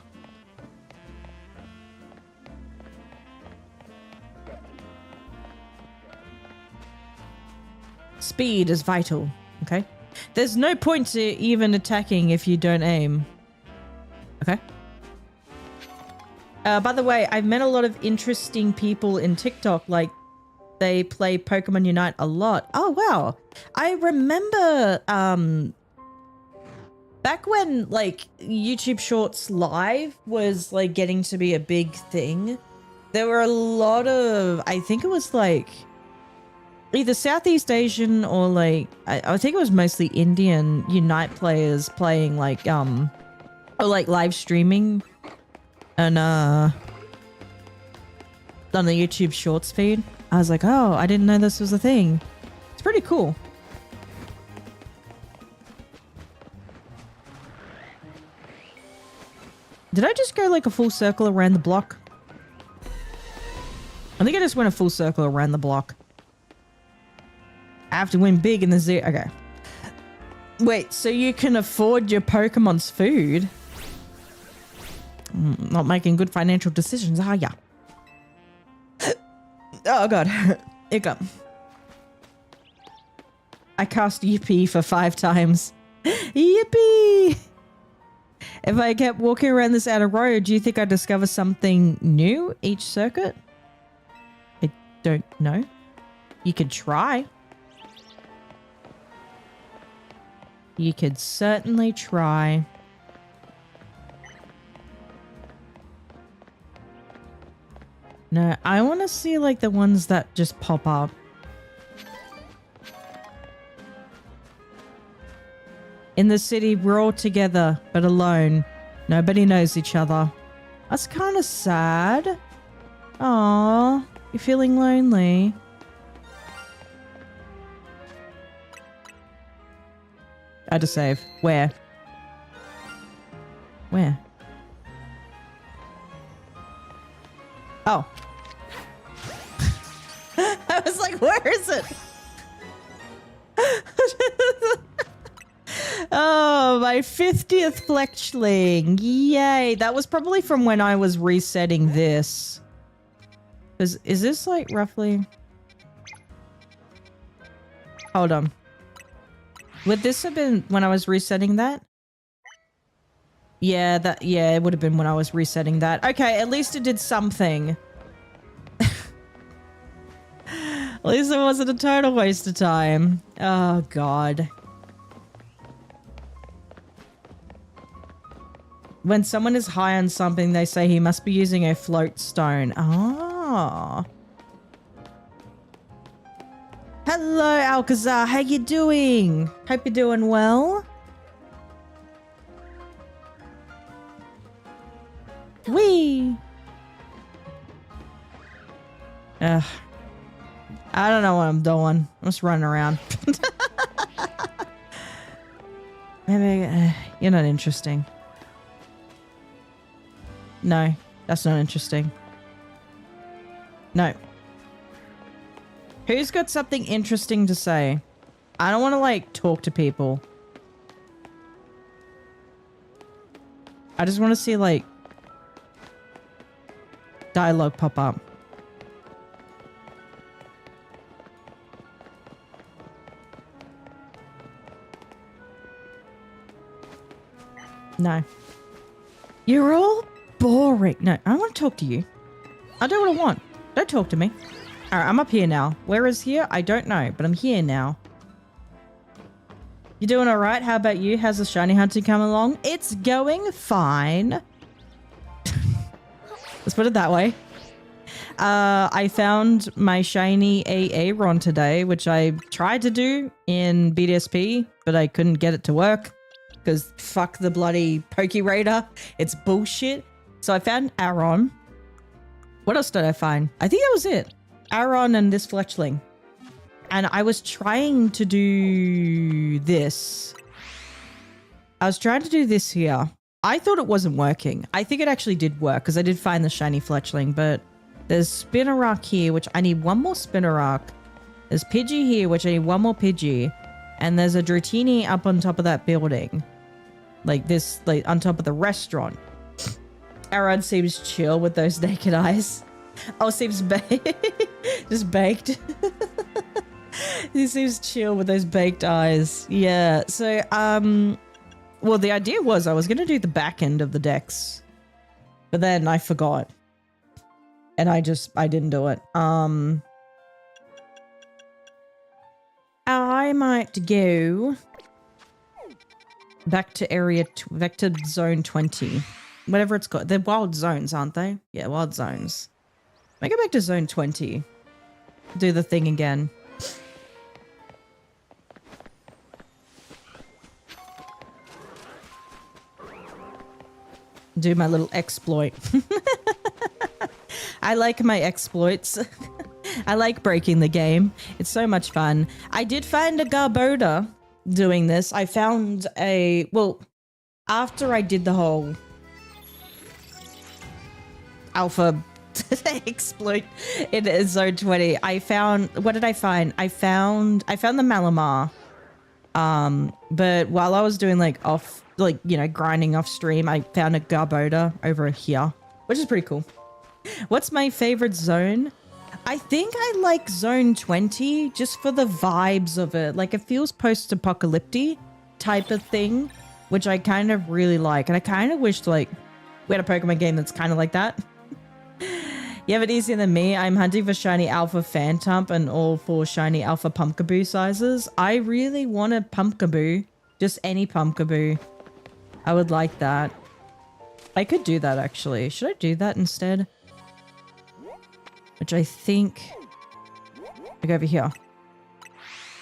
Speed is vital. Okay. There's no point to even attacking if you don't aim. Okay. By the way, I've met a lot of interesting people in TikTok. Like, they play Pokemon Unite a lot. Oh, wow. I remember back when, like, YouTube Shorts Live was, like, getting to be a big thing. There were a lot of, I think it was, like, either Southeast Asian or, like, I think it was mostly Indian Unite players playing, like, or, like, live streaming. And on the YouTube Shorts feed, I was like, oh, I didn't know this was a thing. It's pretty cool. Did I just go like a full circle around the block? I think I just went a full circle around the block. I have to win big in the zoo. Okay. Wait, so you can afford your Pokemon's food? Not making good financial decisions, are ya? Oh god. Hiccup. I cast Yippee for 5 times. Yippee! If I kept walking around this outer road, do you think I'd discover something new each circuit? I don't know. You could try. You could certainly try. No, I want to see like the ones that just pop up. In the city, we're all together, but alone. Nobody knows each other. That's kind of sad. Aww. You feeling lonely? I had to save. Where? Where? Oh. I was like, where is it? Oh, my 50th fletchling. Yay. That was probably from when I was resetting this. Is this like roughly? Hold on. Would this have been when I was resetting that? Yeah, it would have been when I was resetting that. Okay, at least it did something. At least it wasn't a total waste of time. Oh, God. When someone is high on something, they say he must be using a float stone. Ah. Hello, Alcazar. How you doing? Hope you're doing well. Whee! Ugh. I don't know what I'm doing. I'm just running around. Maybe you're not interesting. No, that's not interesting. No. Who's got something interesting to say? I don't want to, like, talk to people. I just want to see, like, dialogue pop up. No. You're all boring. No, I want to talk to you. I'll do what I want. Don't talk to me. All right, I'm up here now. Where is here? I don't know, but I'm here now. You doing all right? How about you? How's the shiny hunting coming along? It's going fine. Let's put it that way. I found my shiny Aaron today, which I tried to do in BDSP, but I couldn't get it to work because fuck the bloody Pokeraider. It's bullshit. So I found Aaron. What else did I find? I think that was it. Aaron and this fletchling. And I was trying to do this. I was trying to do this here. I thought it wasn't working. I think it actually did work because I did find the shiny fletchling, but there's Spinarak here, which I need one more Spinarak. There's Pidgey here, which I need one more Pidgey. And there's a Dratini up on top of that building. Like this, like on top of the restaurant. Aaron seems chill with those naked eyes. Oh, seems just baked. He seems chill with those baked eyes. Yeah. So, well, the idea was I was going to do the back end of the decks, but then I forgot. And I didn't do it. I might go back to back to zone 20. Whatever it's called. They're wild zones, aren't they? Yeah, wild zones. I go back to zone 20. Do the thing again. Do my little exploit. I like my exploits. I like breaking the game. It's so much fun. I did find a Garboda doing this. I found a... Well, after I did the whole alpha exploit in zone 20, I found... What did I find? I found the Malamar. But while I was doing like off... Like, you know, grinding off stream, I found a Garboda over here, which is pretty cool. What's my favorite zone? I think I like zone 20 just for the vibes of it. Like, it feels post-apocalyptic type of thing, which I kind of really like. And I kind of wished, like, we had a Pokemon game that's kind of like that. You have it easier than me. I'm hunting for shiny alpha Phantump and all 4 shiny alpha Pumpkaboo sizes. I really want a Pumpkaboo. Just any Pumpkaboo. I would like that. I could do that, actually. Should I do that instead? Which I think... I go over here.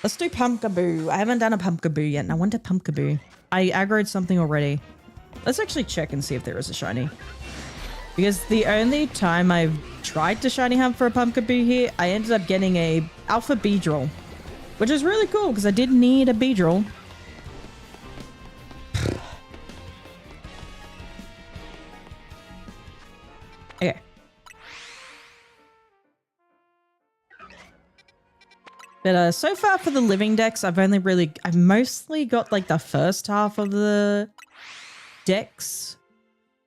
Let's do Pumpkaboo. I haven't done a Pumpkaboo yet, and I want a Pumpkaboo. I aggroed something already. Let's actually check and see if there is a shiny. Because the only time I've tried to shiny hunt for a Pumpkaboo here, I ended up getting a Alpha Beedrill, which is really cool because I did need a Beedrill. Okay. But so far for the living decks, I've mostly got like the first half of the decks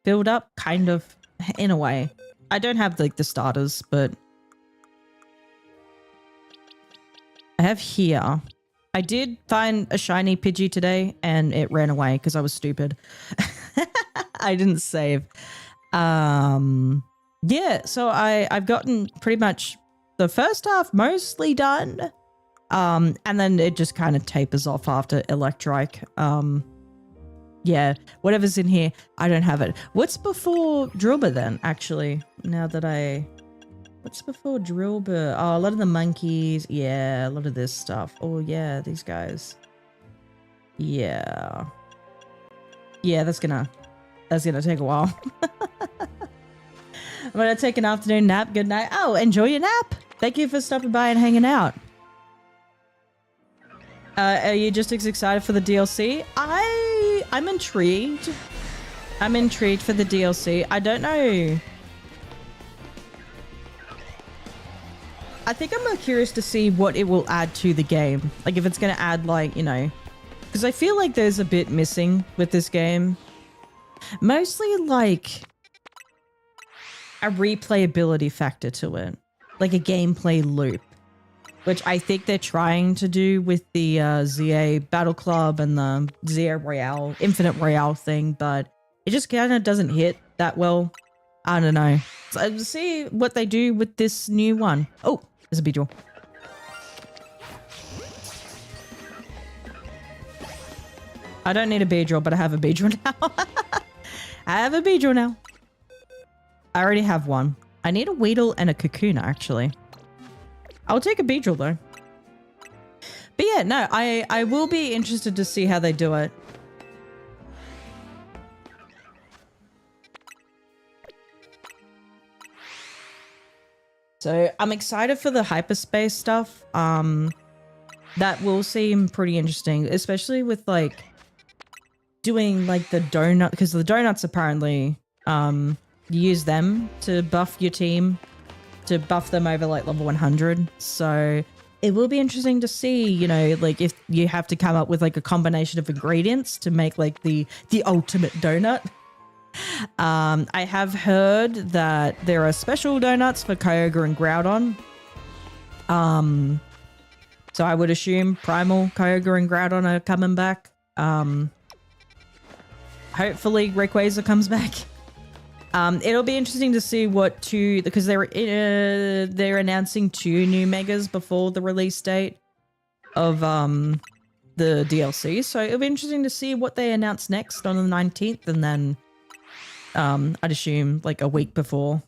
filled up, kind of, in a way. I don't have like the starters, but I have here. I did find a shiny Pidgey today and it ran away because I was stupid. I didn't save. Yeah, so I've gotten pretty much the first half mostly done. And then it just kind of tapers off after Electrike. Yeah, whatever's in here, I don't have it. What's before Drillbur then, actually? Now that what's before Drillbur? Oh, a lot of the monkeys. Yeah, a lot of this stuff. Oh, yeah, these guys. Yeah. Yeah, that's gonna take a while. I'm gonna take an afternoon nap. Good night. Oh, enjoy your nap. Thank you for stopping by and hanging out. Are you just as excited for the DLC? I'm intrigued. I'm intrigued for the DLC. I don't know. I think I'm more curious to see what it will add to the game. Like if it's going to add like, you know, because I feel like there's a bit missing with this game. Mostly like a replayability factor to it. Like a gameplay loop. Which I think they're trying to do with the ZA Battle Club and the ZA Royale, Infinite Royale thing, but it just kind of doesn't hit that well. I don't know. So see what they do with this new one. Oh, there's a Beedrill. I don't need a Beedrill, but I have a Beedrill now. I have a Beedrill now. I already have one. I need a Weedle and a Kakuna, actually. I'll take a Beedrill though. But yeah, no, I will be interested to see how they do it. So I'm excited for the hyperspace stuff. That will seem pretty interesting, especially with like doing like the donut, because the donuts apparently you use them to buff your team. To buff them over like level 100. So it will be interesting to see, you know, like if you have to come up with like a combination of ingredients to make like the ultimate donut. I have heard that there are special donuts for Kyogre and Groudon. So I would assume Primal, Kyogre and Groudon are coming back. Hopefully Rayquaza comes back. It'll be interesting to see what because they're announcing 2 new megas before the release date of the DLC. So it'll be interesting to see what they announce next on the 19th, and then I'd assume like a week before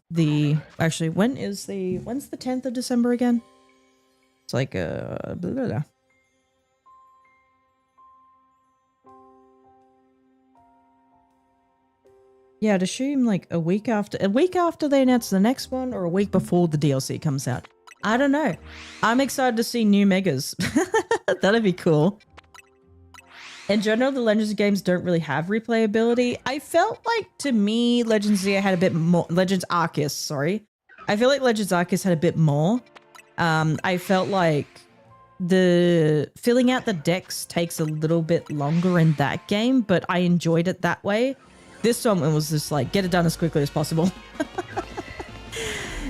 actually when's the 10th of December again? It's like blah, blah, blah. Yeah, I'd assume like a week after they announce the next one, or a week before the DLC comes out. I don't know. I'm excited to see new megas. That'd be cool. In general, the Legends games don't really have replayability. I felt like, to me, Legends ZA had a bit more. Legends Arceus, sorry. I feel like Legends Arceus had a bit more. I felt like the filling out the decks takes a little bit longer in that game, but I enjoyed it that way. This one it was just like, get it done as quickly as possible.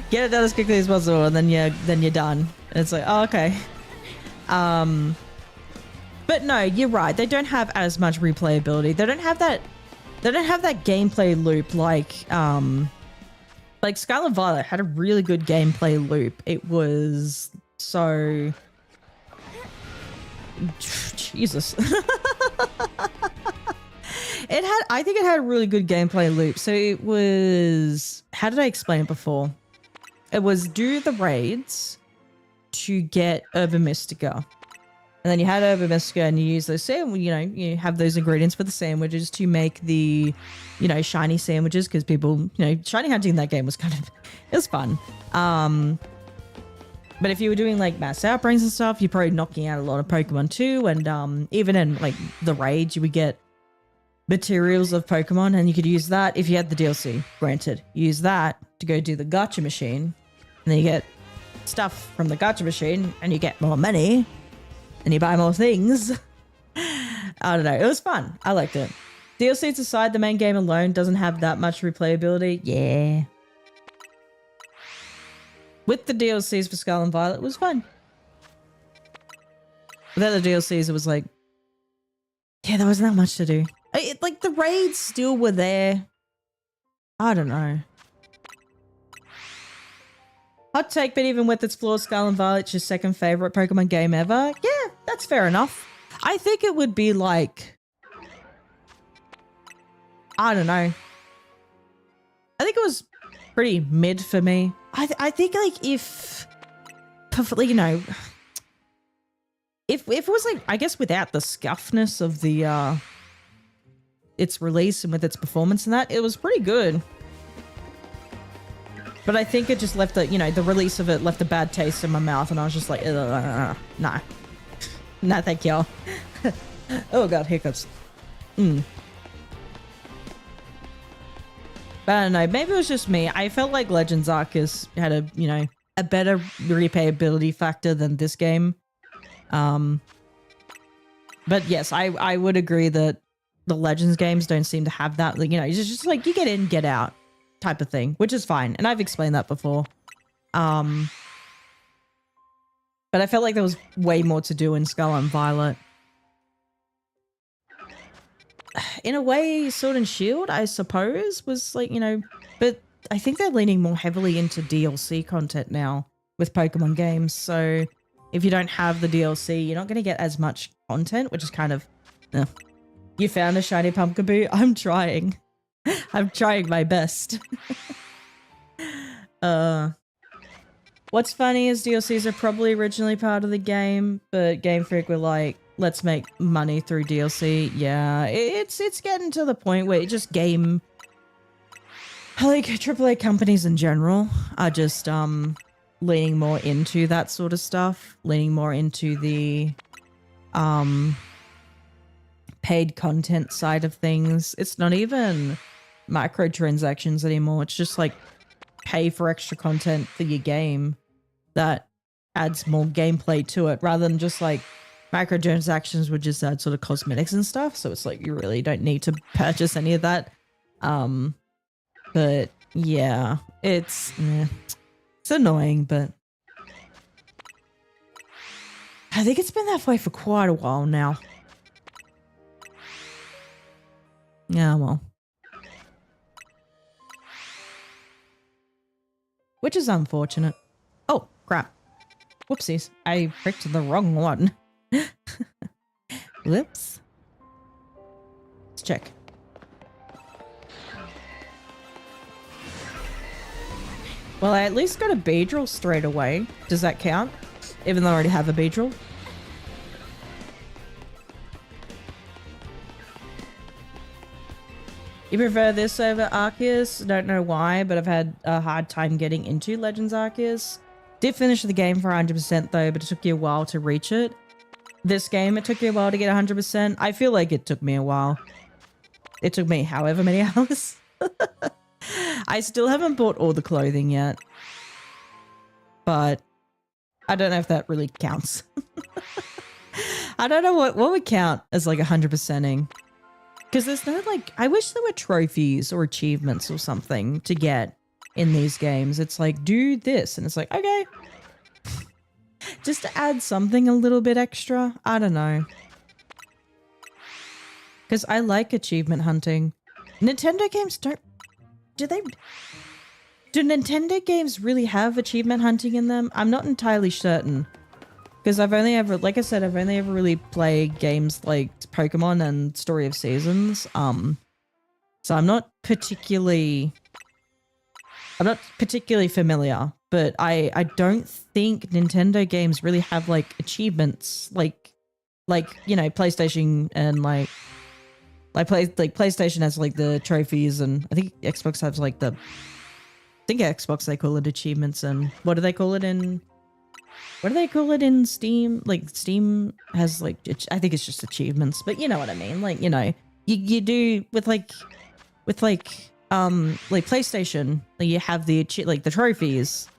Get it done as quickly as possible, and then you're done. And it's like, oh, okay. But no, you're right. They don't have as much replayability. They don't have that gameplay loop like Scarlet Violet had a really good gameplay loop. It was so Jesus. I think it had a really good gameplay loop. So it was, how did I explain it before? It was do the raids to get Urban Mystica. And then you had Obermiska and you use those you have those ingredients for the sandwiches to make the, shiny sandwiches because people, shiny hunting in that game was it was fun. But if you were doing like mass outbreaks and stuff, you're probably knocking out a lot of Pokemon too. And even in like the raids, you would get materials of Pokemon and you could use that if you had the DLC. Granted, use that to go do the gacha machine. And then you get stuff from the gacha machine and you get more money and you buy more things. I don't know. It was fun. I liked it. DLCs aside, the main game alone doesn't have that much replayability. Yeah. With the DLCs for Scarlet and Violet, it was fun. Without the DLCs, it was like, yeah, there wasn't that much to do. Like, the raids still were there. I don't know. Hot take, but even with its flaws, Scarlet and Violet's your second favorite Pokemon game ever? Yeah, that's fair enough. I think it would be like, I don't know. I think it was pretty mid for me. I think like if it was like, I guess without the scuffness of the its release and with its performance and that, it was pretty good. But I think it just left the release of it left a bad taste in my mouth, and I was just like, nah. Nah, thank y'all. Oh god, hiccups. But I don't know, maybe it was just me. I felt like Legends Arceus had a better replayability factor than this game. But yes, I would agree that the Legends games don't seem to have that. It's just like you get in, get out type of thing, which is fine. And I've explained that before. But I felt like there was way more to do in Scarlet and Violet. In a way, Sword and Shield, I suppose, was like, but I think they're leaning more heavily into DLC content now with Pokemon games. So if you don't have the DLC, you're not going to get as much content, which is kind of, You found a shiny Pumpkaboo? I'm trying. I'm trying my best. What's funny is DLCs are probably originally part of the game, but Game Freak were like, let's make money through DLC. Yeah, it's getting to the point where like AAA companies in general are just leaning more into that sort of stuff, leaning more into the paid content side of things. It's not even microtransactions anymore. It's just like pay for extra content for your game that adds more gameplay to it, rather than just like microtransactions would just add sort of cosmetics and stuff. So it's like you really don't need to purchase any of that. But yeah, it's annoying, but I think it's been that way for quite a while now. Yeah, well. Which is unfortunate. Oh, crap. Whoopsies. I picked the wrong one. Whoops. Let's check. Well, I at least got a Beedrill straight away. Does that count? Even though I already have a Beedrill? You prefer this over Arceus? Don't know why, but I've had a hard time getting into Legends Arceus. Did finish the game for 100% though, but it took you a while to reach it. This game, it took you a while to get 100%. I feel like it took me a while. It took me however many hours. I still haven't bought all the clothing yet. But I don't know if that really counts. I don't know what would count as like 100%ing. Because there's no like, I wish there were trophies or achievements or something to get in these games. It's like, do this. And it's like, okay. Just to add something a little bit extra. I don't know. Because I like achievement hunting. Nintendo games don't... Do Nintendo games really have achievement hunting in them? I'm not entirely certain. Because I've only ever, like I said, I've only ever really played games like Pokemon and Story of Seasons. So I'm not particularly familiar, but I don't think Nintendo games really have like achievements like like, you know, PlayStation and like PlayStation has like the trophies, and I think Xbox has like I think Xbox they call it achievements, and what do they call it in Steam? Like Steam has like I think it's just achievements, but you know what I mean. Like, you know, you do with PlayStation, like you have the trophies,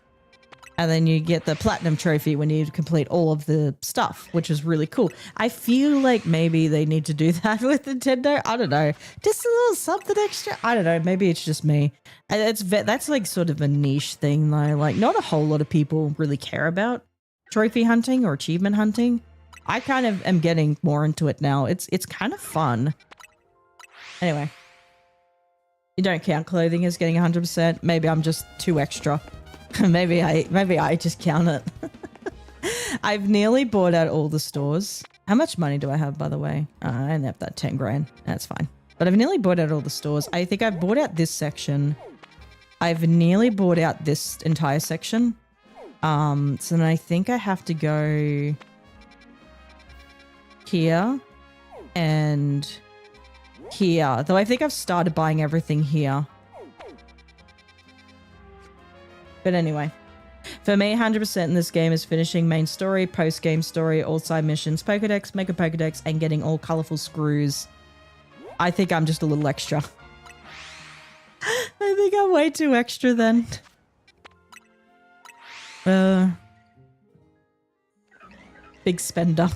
and then you get the platinum trophy when you complete all of the stuff, which is really cool. I feel like maybe they need to do that with Nintendo. I don't know, just a little something extra. I don't know. Maybe it's just me. That's like sort of a niche thing though. Like not a whole lot of people really care about trophy hunting or achievement hunting. I kind of am getting more into it now. It's kind of fun. Anyway, you don't count clothing as getting 100%. Maybe I'm just too extra. maybe I just count it. I've nearly bought out all the stores. How much money do I have, by the way? I only have that 10 grand. That's fine. But I've nearly bought out all the stores. I think I've bought out this section. I've nearly bought out this entire section. So then I think I have to go here and here. Though I think I've started buying everything here. But anyway, for me, 100% in this game is finishing main story, post-game story, all side missions, Pokedex, Mega Pokedex, and getting all colorful screws. I think I'm just a little extra. I think I'm way too extra then. Big spender.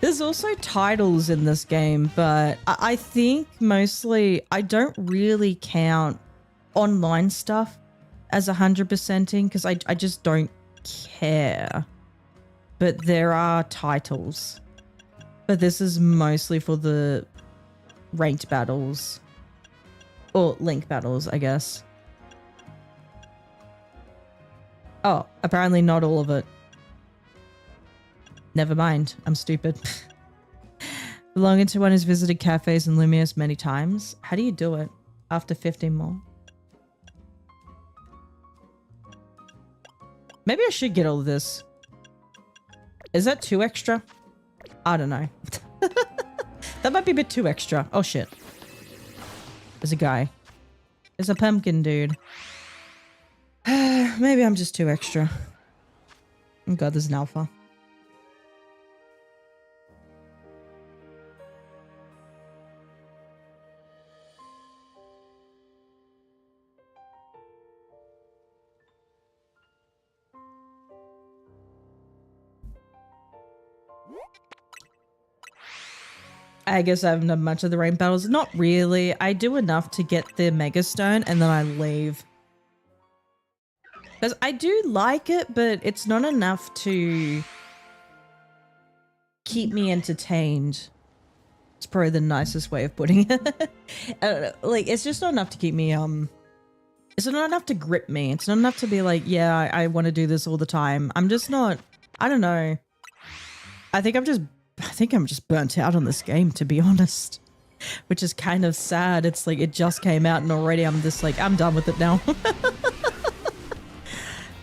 There's also titles in this game, but I think mostly I don't really count online stuff as 100%ing because I just don't care. But there are titles. But this is mostly for the ranked battles. Or link battles, I guess. Oh, apparently not all of it. Never mind. I'm stupid. Belonging to one who's visited cafes and Lumios many times. How do you do it? After 15 more? Maybe I should get all of this. Is that too extra? I don't know. That might be a bit too extra. Oh shit. There's a guy. There's a pumpkin dude. Maybe I'm just too extra. Oh god, there's an alpha. I guess I haven't done much of the rain battles. Not really. I do enough to get the Mega Stone and then I leave. Because I do like it, but it's not enough to keep me entertained. It's probably the nicest way of putting it. I don't know. Like, it's just not enough to keep me, it's not enough to grip me. It's not enough to be like, yeah, I want to do this all the time. I'm just not, I don't know. I think I'm just burnt out on this game, to be honest. Which is kind of sad. It's like, it just came out and already I'm just like, I'm done with it now.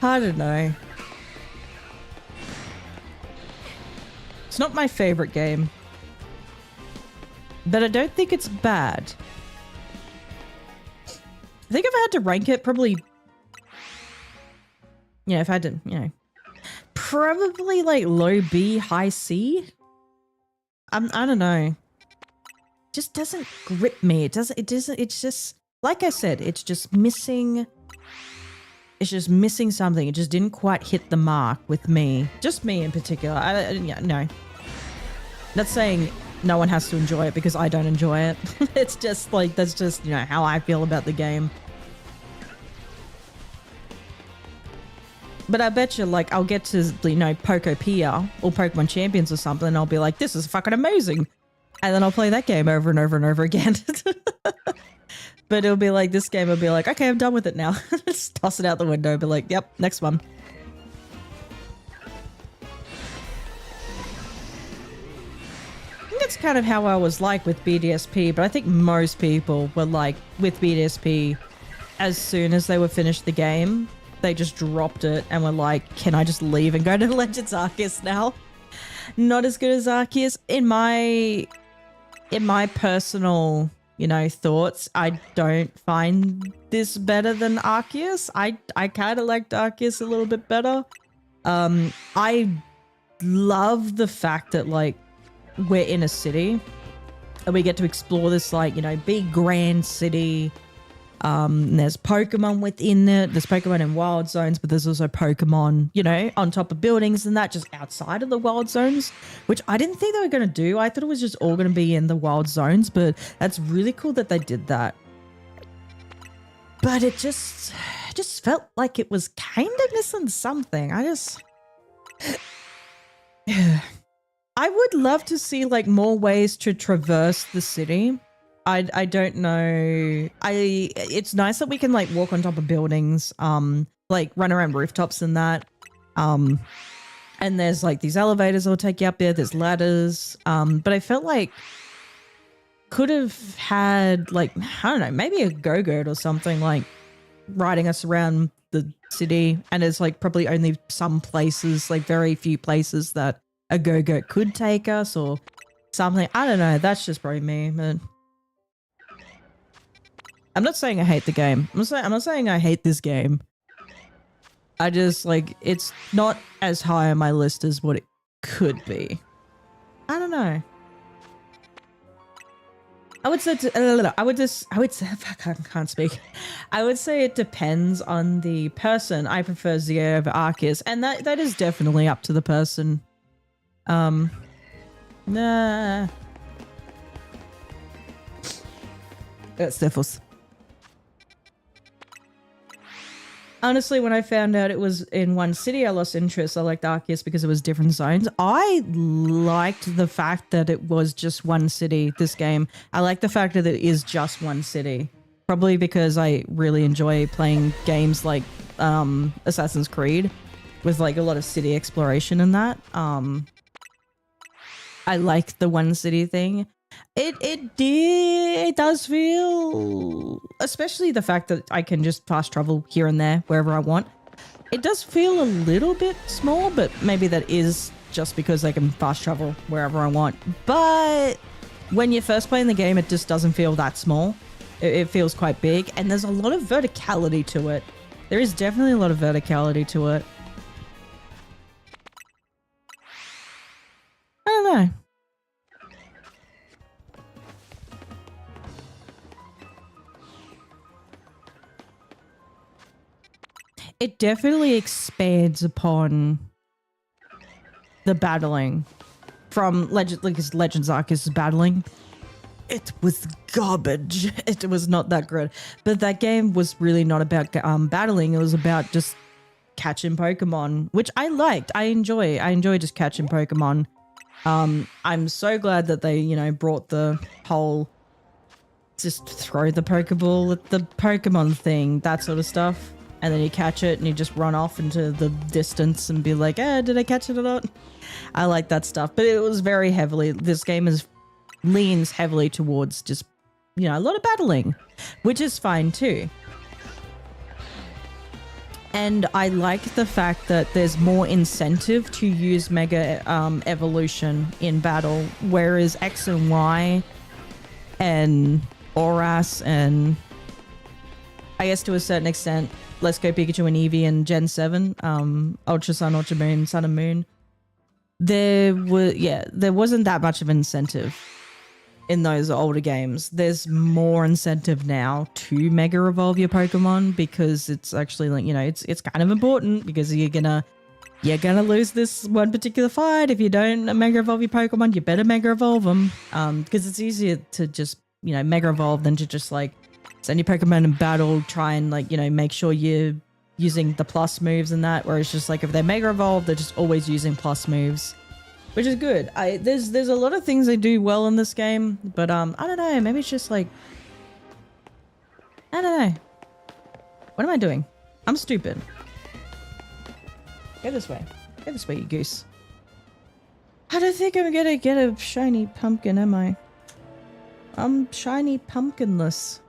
I don't know. It's not my favorite game. But I don't think it's bad. I think if I had to rank it, probably... Yeah, if I had to, you know... Probably like low B, high C? I don't know. Just doesn't grip me. It's just, like I said, it's just missing something. It just didn't quite hit the mark with me. Just me in particular. Yeah, no. Not saying no one has to enjoy it because I don't enjoy it. It's just like, that's just, you know, how I feel about the game. But I bet you, like, I'll get to, you know, Pokopia or Pokemon Champions or something, and I'll be like, this is fucking amazing. And then I'll play that game over and over and over again. But it'll be like, this game will be like, okay, I'm done with it now. Just toss it out the window, be like, yep, next one. I think that's kind of how I was like with BDSP, but I think most people were like, with BDSP, as soon as they were finished the game, they just dropped it and were like, can I just leave and go to Legends Arceus now? Not as good as Arceus. In my personal, thoughts, I don't find this better than Arceus. I kind of liked Arceus a little bit better. I love the fact that like we're in a city and we get to explore this like, big grand city. And there's Pokemon within it. There's Pokemon in wild zones, but there's also Pokemon, on top of buildings and that, just outside of the wild zones, which I didn't think they were going to do. I thought it was just all going to be in the wild zones, but that's really cool that they did that. But it just felt like it was kind of missing something. I would love to see like more ways to traverse the city. I don't know. It's nice that we can like walk on top of buildings, like run around rooftops and that. And there's like these elevators that'll take you up there. There's ladders. But I felt like could have had like, I don't know, maybe a go-gurt or something like riding us around the city. And there's like probably only some places, like very few places that a go-gurt could take us or something. I don't know. That's just probably me, but I'm not saying I hate the game. I'm not saying I hate this game. I just like it's not as high on my list as what it could be. I don't know. I would say I can't speak. I would say it depends on the person. I prefer Zio over Arceus, and that is definitely up to the person. Nah. That's Sniffles. Honestly, when I found out it was in one city, I lost interest. I liked Arceus because it was different zones. I liked the fact that it was just one city, this game. I like the fact that it is just one city. Probably because I really enjoy playing games like Assassin's Creed with like a lot of city exploration and that. I like the one city thing. It does feel, especially the fact that I can just fast travel here and there wherever I want. It does feel a little bit small, but maybe that is just because I can fast travel wherever I want. But when you're first playing the game, it just doesn't feel that small. It feels quite big, and there's a lot of verticality to it. There is definitely a lot of verticality to it. I don't know. It definitely expands upon the battling from Legends Arceus is battling. It was garbage. It was not that good. But that game was really not about battling. It was about just catching Pokemon, which I liked. I enjoy just catching Pokemon. I'm so glad that they, brought the whole just throw the Pokeball at the Pokemon thing, that sort of stuff. And then you catch it and you just run off into the distance and be like, did I catch it or not? I like that stuff. But it was very heavily, this game leans heavily towards just, a lot of battling, which is fine too. And I like the fact that there's more incentive to use Mega Evolution in battle, whereas X and Y and Oras and I guess to a certain extent, Let's Go Pikachu and Eevee and Gen 7, Ultra Sun, Ultra Moon, Sun and Moon. There wasn't that much of an incentive in those older games. There's more incentive now to Mega Evolve your Pokemon because it's actually like, it's kind of important because you're gonna lose this one particular fight. If you don't Mega Evolve your Pokemon, you better Mega Evolve them. Because it's easier to just, Mega Evolve than to just like send your Pokemon in battle, try and like, make sure you're using the plus moves and that, whereas just like if they're Mega Evolved, they're just always using plus moves, which is good. There's a lot of things they do well in this game, but I don't know, maybe it's just like, I don't know. What am I doing? I'm stupid. Go this way. Go this way, you goose. I don't think I'm gonna get a shiny pumpkin, am I? I'm shiny pumpkinless.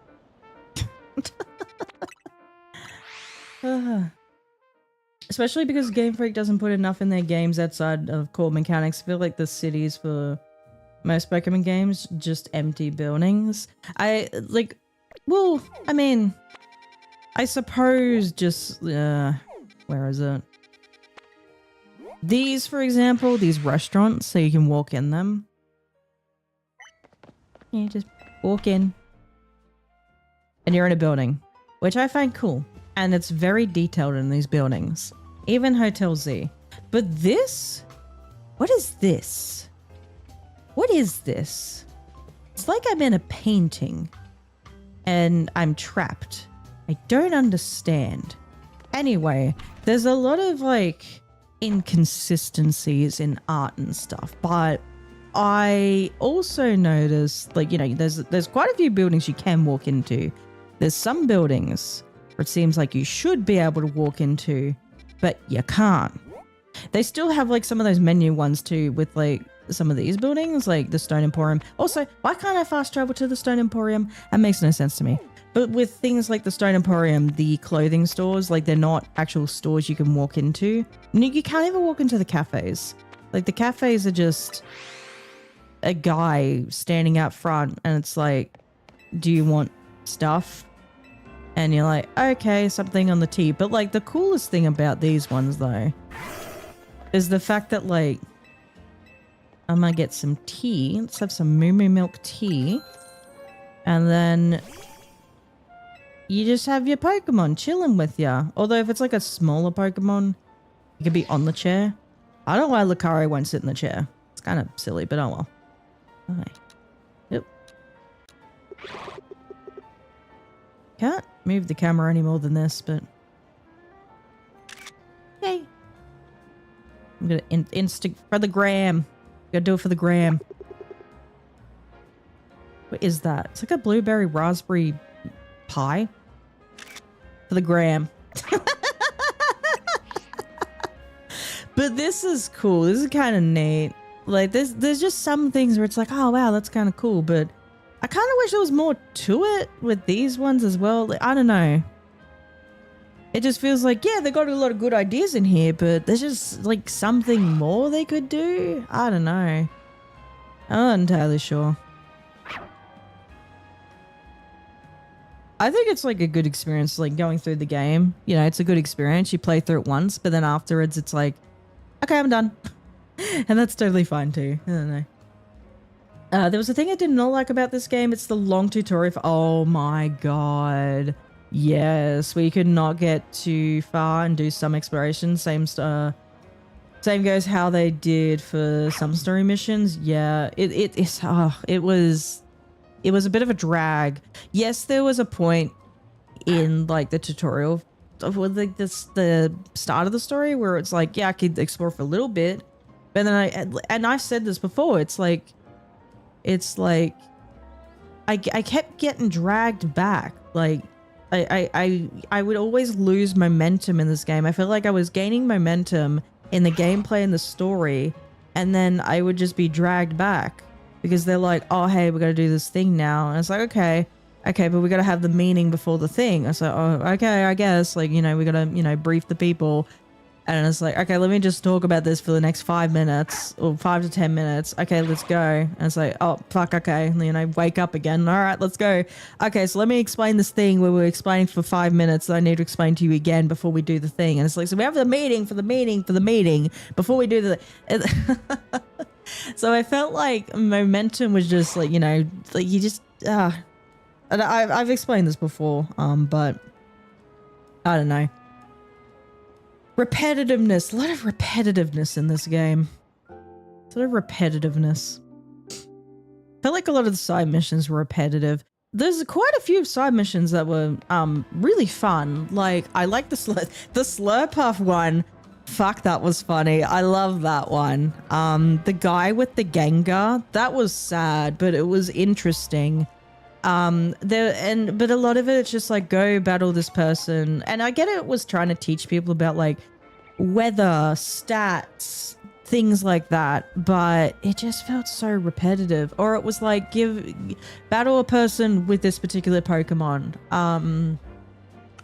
Especially because Game Freak doesn't put enough in their games outside of core mechanics. I feel like the cities for most Pokemon games just empty buildings. Well, I mean, I suppose just, where is it? These, for example, these restaurants, so you can walk in them. You just walk in. And you're in a building, which I find cool. And it's very detailed in these buildings. Even Hotel Z. But this? What is this? What is this? It's like I'm in a painting. And I'm trapped. I don't understand. Anyway, there's a lot of like inconsistencies in art and stuff, but I also noticed, like, you know, there's quite a few buildings you can walk into. There's some buildings where it seems like you should be able to walk into, but you can't. They still have like some of those menu ones too, with like some of these buildings, like the Stone Emporium. Also, why can't I fast travel to the Stone Emporium? That makes no sense to me. But with things like the Stone Emporium, the clothing stores, like they're not actual stores you can walk into. You can't even walk into the cafes. Like the cafes are just a guy standing out front and it's like, do you want stuff? And you're like, okay, something on the tea. But like the coolest thing about these ones though is the fact that like, I might get some tea. Let's have some Moo Moo Milk tea. And then you just have your Pokemon chilling with you. Although if it's like a smaller Pokemon, you could be on the chair. I don't know why Lucario won't sit in the chair. It's kind of silly, but oh well. Okay. Yep. Can't move the camera any more than this, but... Yay. I'm gonna insta for the gram. Gotta do it for the gram. What is that? It's like a blueberry raspberry pie. For the gram. But this is cool. This is kind of neat. Like there's just some things where it's like, oh wow, that's kind of cool. But I kind of wish there was more to it with these ones as well. Like, I don't know. It just feels like, yeah, they got a lot of good ideas in here, but there's just like something more they could do. I don't know. I'm not entirely sure. I think it's like a good experience, like going through the game. You know, it's a good experience. You play through it once, but then afterwards it's like, okay, I'm done. And that's totally fine too. I don't know. There was a thing I did not like about this game. It's the long tutorial. Oh my god. Yes, we could not get too far and do some exploration. Same goes how they did for some story missions. Yeah, it was a bit of a drag. Yes, there was a point in like the tutorial of like the start of the story where it's like, yeah, I could explore for a little bit, but then I've said this before. It's like I kept getting dragged back. Like I would always lose momentum in this game. I felt like I was gaining momentum in the gameplay and the story, and then I would just be dragged back. Because they're like, oh, hey, we got to do this thing now. And it's like, okay, but we got to have the meaning before the thing. I was like, oh, okay, I guess. Like, you know, we got to, you know, brief the people. And it's like, okay, let me just talk about this for the next 5 minutes or 5 to 10 minutes. Okay, let's go. And it's like, oh, fuck, okay. And, you know, wake up again. All right, let's go. Okay, so let me explain this thing where we're explaining for 5 minutes that I need to explain to you again before we do the thing. And it's like, so we have the meeting for the meeting for the meeting before we do the... So I felt like momentum was just like, you know, like you just, and I've explained this before, but I don't know. Repetitiveness, a lot of repetitiveness in this game. A lot of repetitiveness. Felt like a lot of the side missions were repetitive. There's quite a few side missions that were really fun. Like I like the Slurpuff one. Fuck, that was funny. I love that one. The guy with the Gengar, that was sad, but it was interesting. But a lot of it's just like, go battle this person. And I get it was trying to teach people about like weather, stats, things like that, but it just felt so repetitive. Or it was like, battle a person with this particular Pokemon.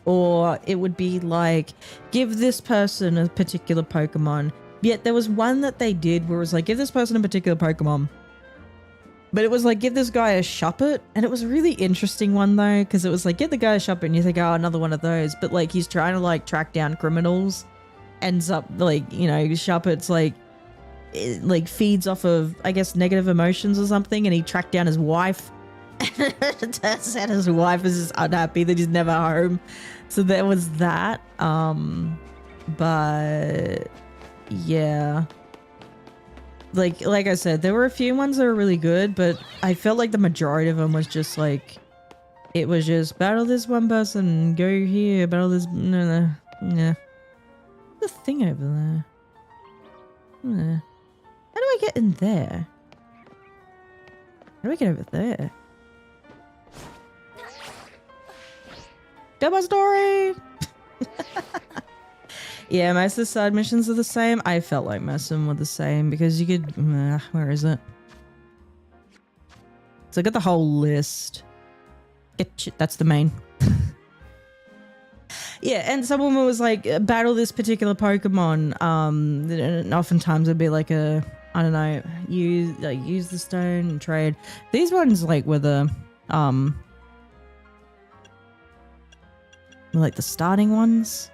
Or it would be like, give this person a particular Pokemon. Yet there was one that they did where it was like, give this person a particular Pokemon. But it was like, give this guy a Shuppet. And it was a really interesting one though, because it was like, get the guy a Shuppet and you think, oh, another one of those. But like, he's trying to like track down criminals. Ends up like, you know, Shuppet's like, it, like feeds off of, I guess, negative emotions or something. And he tracked down his wife. It turns out his wife is just unhappy that he's never home. So there was that. But yeah. Like I said, there were a few ones that were really good, but I felt like the majority of them was just like, it was just battle this one person, go here, battle this, no, yeah. The thing over there. How do I get in there? How do I get over there? Got my story! Yeah, most of the side missions are the same. I felt like most of them were the same because you could... where is it? So I got the whole list. That's the main. Yeah, and someone was like, battle this particular Pokemon. And oftentimes it'd be like a... I don't know, use the stone and trade. These ones like were the... like the starting ones.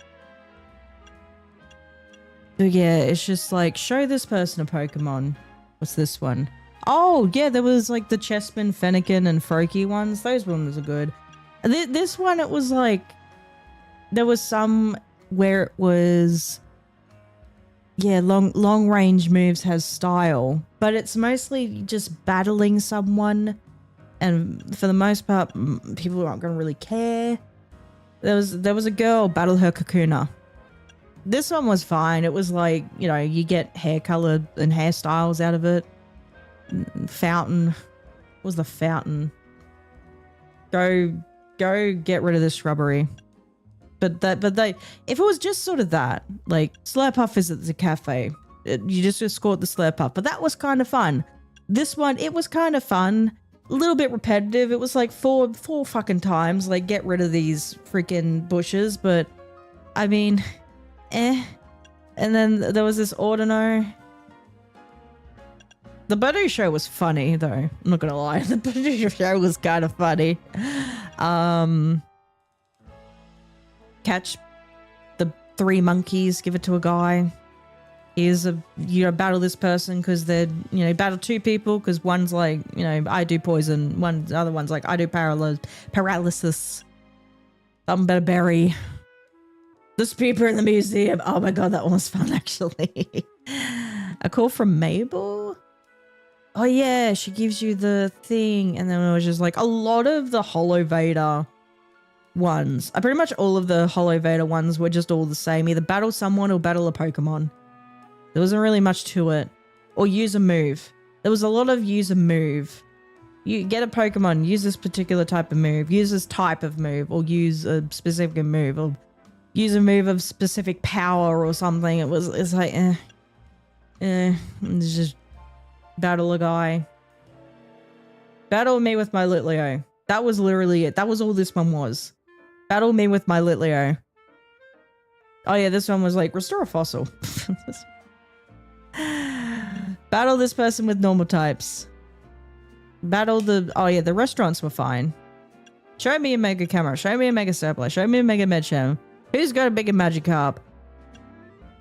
So yeah, it's just like, show this person a Pokemon. What's this one? Oh, yeah, there was like the Chespin, Fennekin, and Froakie ones. Those ones are good. This one, it was like, there was some where it was, yeah, long range moves has style, but it's mostly just battling someone. And for the most part, people aren't going to really care. There was a girl, battle her Kakuna. This one was fine. It was like, you know, you get hair color and hairstyles out of it. Fountain. What was the fountain? Go get rid of this shrubbery. But if it was just sort of that, like Slurpuff is at the cafe. You just escort the Slurpuff. But that was kind of fun. This one, it was kind of fun. A little bit repetitive. It was like four fucking times. Like, get rid of these freaking bushes. But, I mean... And then there was this Ordino. The Badoo show was funny though. I'm not gonna lie. The Badoo show was kind of funny. Catch the 3 monkeys, give it to a guy. Here's battle this person because they're, battle 2 people because one's like, I do poison. The other one's like, I do paralysis. I'm better berry. The speaker in the museum. Oh my god, that one was fun actually. A call from Mabel? Oh yeah, she gives you the thing. And then it was just like a lot of the Holo Vader ones. Pretty much all of the Holo Vader ones were just all the same. Either battle someone or battle a Pokemon. There wasn't really much to it. Or use a move. There was a lot of use a move. You get a Pokemon, use this particular type of move. Use this type of move. Or use a specific move. Or use a move of specific power or something. It's like, it's just battle a guy. Battle me with my Litleo. That was literally it. That was all this one was. Battle me with my Litleo. Oh yeah, this one was like, restore a fossil. Battle this person with normal types. Battle oh yeah, the restaurants were fine. Show me a Mega Camera. Show me a Mega Surplus. Show me a Mega Medchem. Who's got a bigger Magikarp?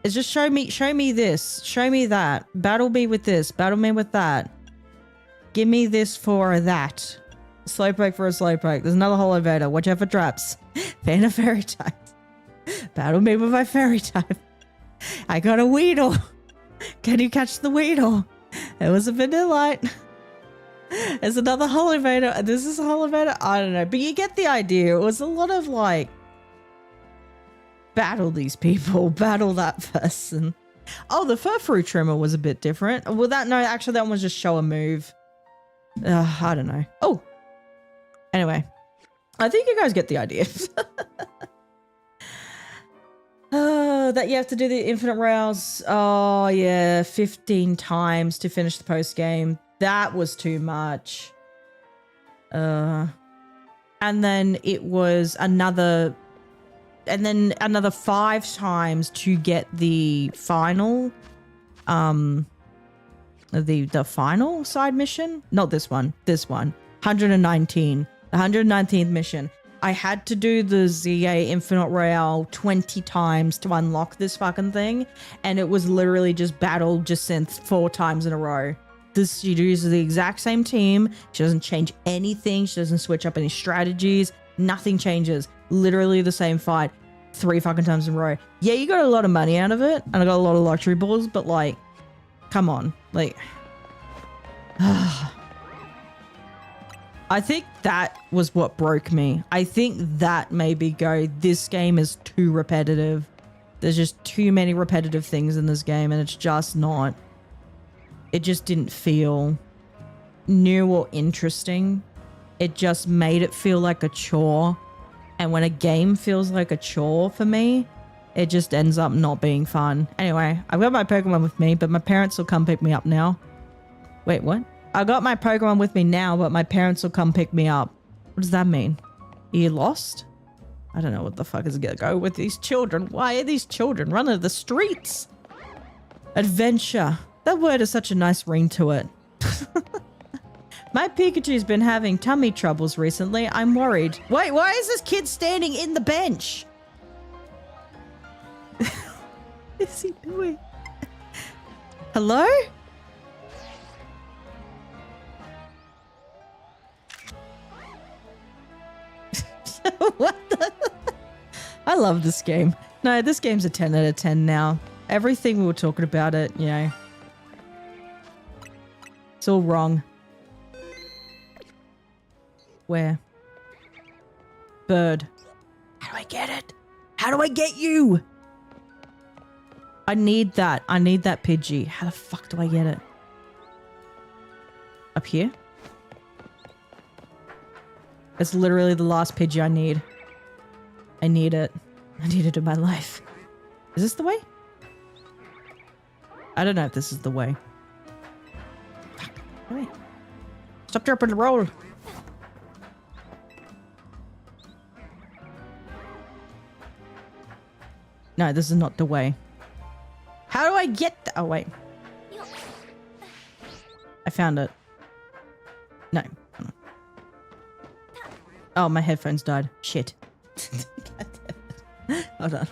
It's just show me this. Show me that. Battle me with this. Battle me with that. Give me this for that. Slowpoke for a Slowpoke. There's another Holo Vader. Watch out for traps. Fan of Fairy type. Battle me with my Fairy type. I got a Weedle. Can you catch the Weedle? It was a Vanillite. There's another Holo Vader. This is a Holo Vader. I don't know. But you get the idea. It was a lot of like, battle these people, battle that person. Oh, the Furfrou trimmer was a bit different. Well, actually that one was just show a move. I don't know. Oh, anyway, I think you guys get the idea. That you have to do the infinite rouse. Oh yeah, 15 times to finish the post game. That was too much. And then it was another and then another 5 times to get the final, the final side mission. Not this one, 119, the 119th mission. I had to do the ZA Infinite Royale 20 times to unlock this fucking thing, and it was literally just battle Jacinth 4 times in a row. She uses the exact same team. She doesn't change anything. She doesn't switch up any strategies. Nothing changes. Literally the same fight 3 fucking times in a row. Yeah, you got a lot of money out of it, and I got a lot of luxury balls, but like, come on, like, I think that was what broke me. I think that made me go, this game is too repetitive. There's just too many repetitive things in this game, and it's just not. It just didn't feel new or interesting. It just made it feel like a chore. And when a game feels like a chore for me, it just ends up not being fun. Anyway, I've got my Pokemon with me, but my parents will come pick me up now. Wait, what? I got my Pokemon with me now, but my parents will come pick me up. What does that mean? Are you lost? I don't know what the fuck is gonna go with these children. Why are these children running the streets? Adventure. That word has such a nice ring to it. My Pikachu's been having tummy troubles recently. I'm worried. Wait, why is this kid standing in the bench? What is he doing? Hello? What the? I love this game. No, this game's a 10 out of 10 now. Everything we were talking about it, you know. It's all wrong. Where? Bird. How do I get it? How do I get you? I need that. I need that Pidgey. How the fuck do I get it? Up here? It's literally the last Pidgey I need. I need it. I need it in my life. Is this the way? I don't know if this is the way. Fuck. Wait. Stop, drop, and roll. No, this is not the way. How do I get oh, wait. I found it. No. Oh, my headphones died. Shit. God damn it. Hold on.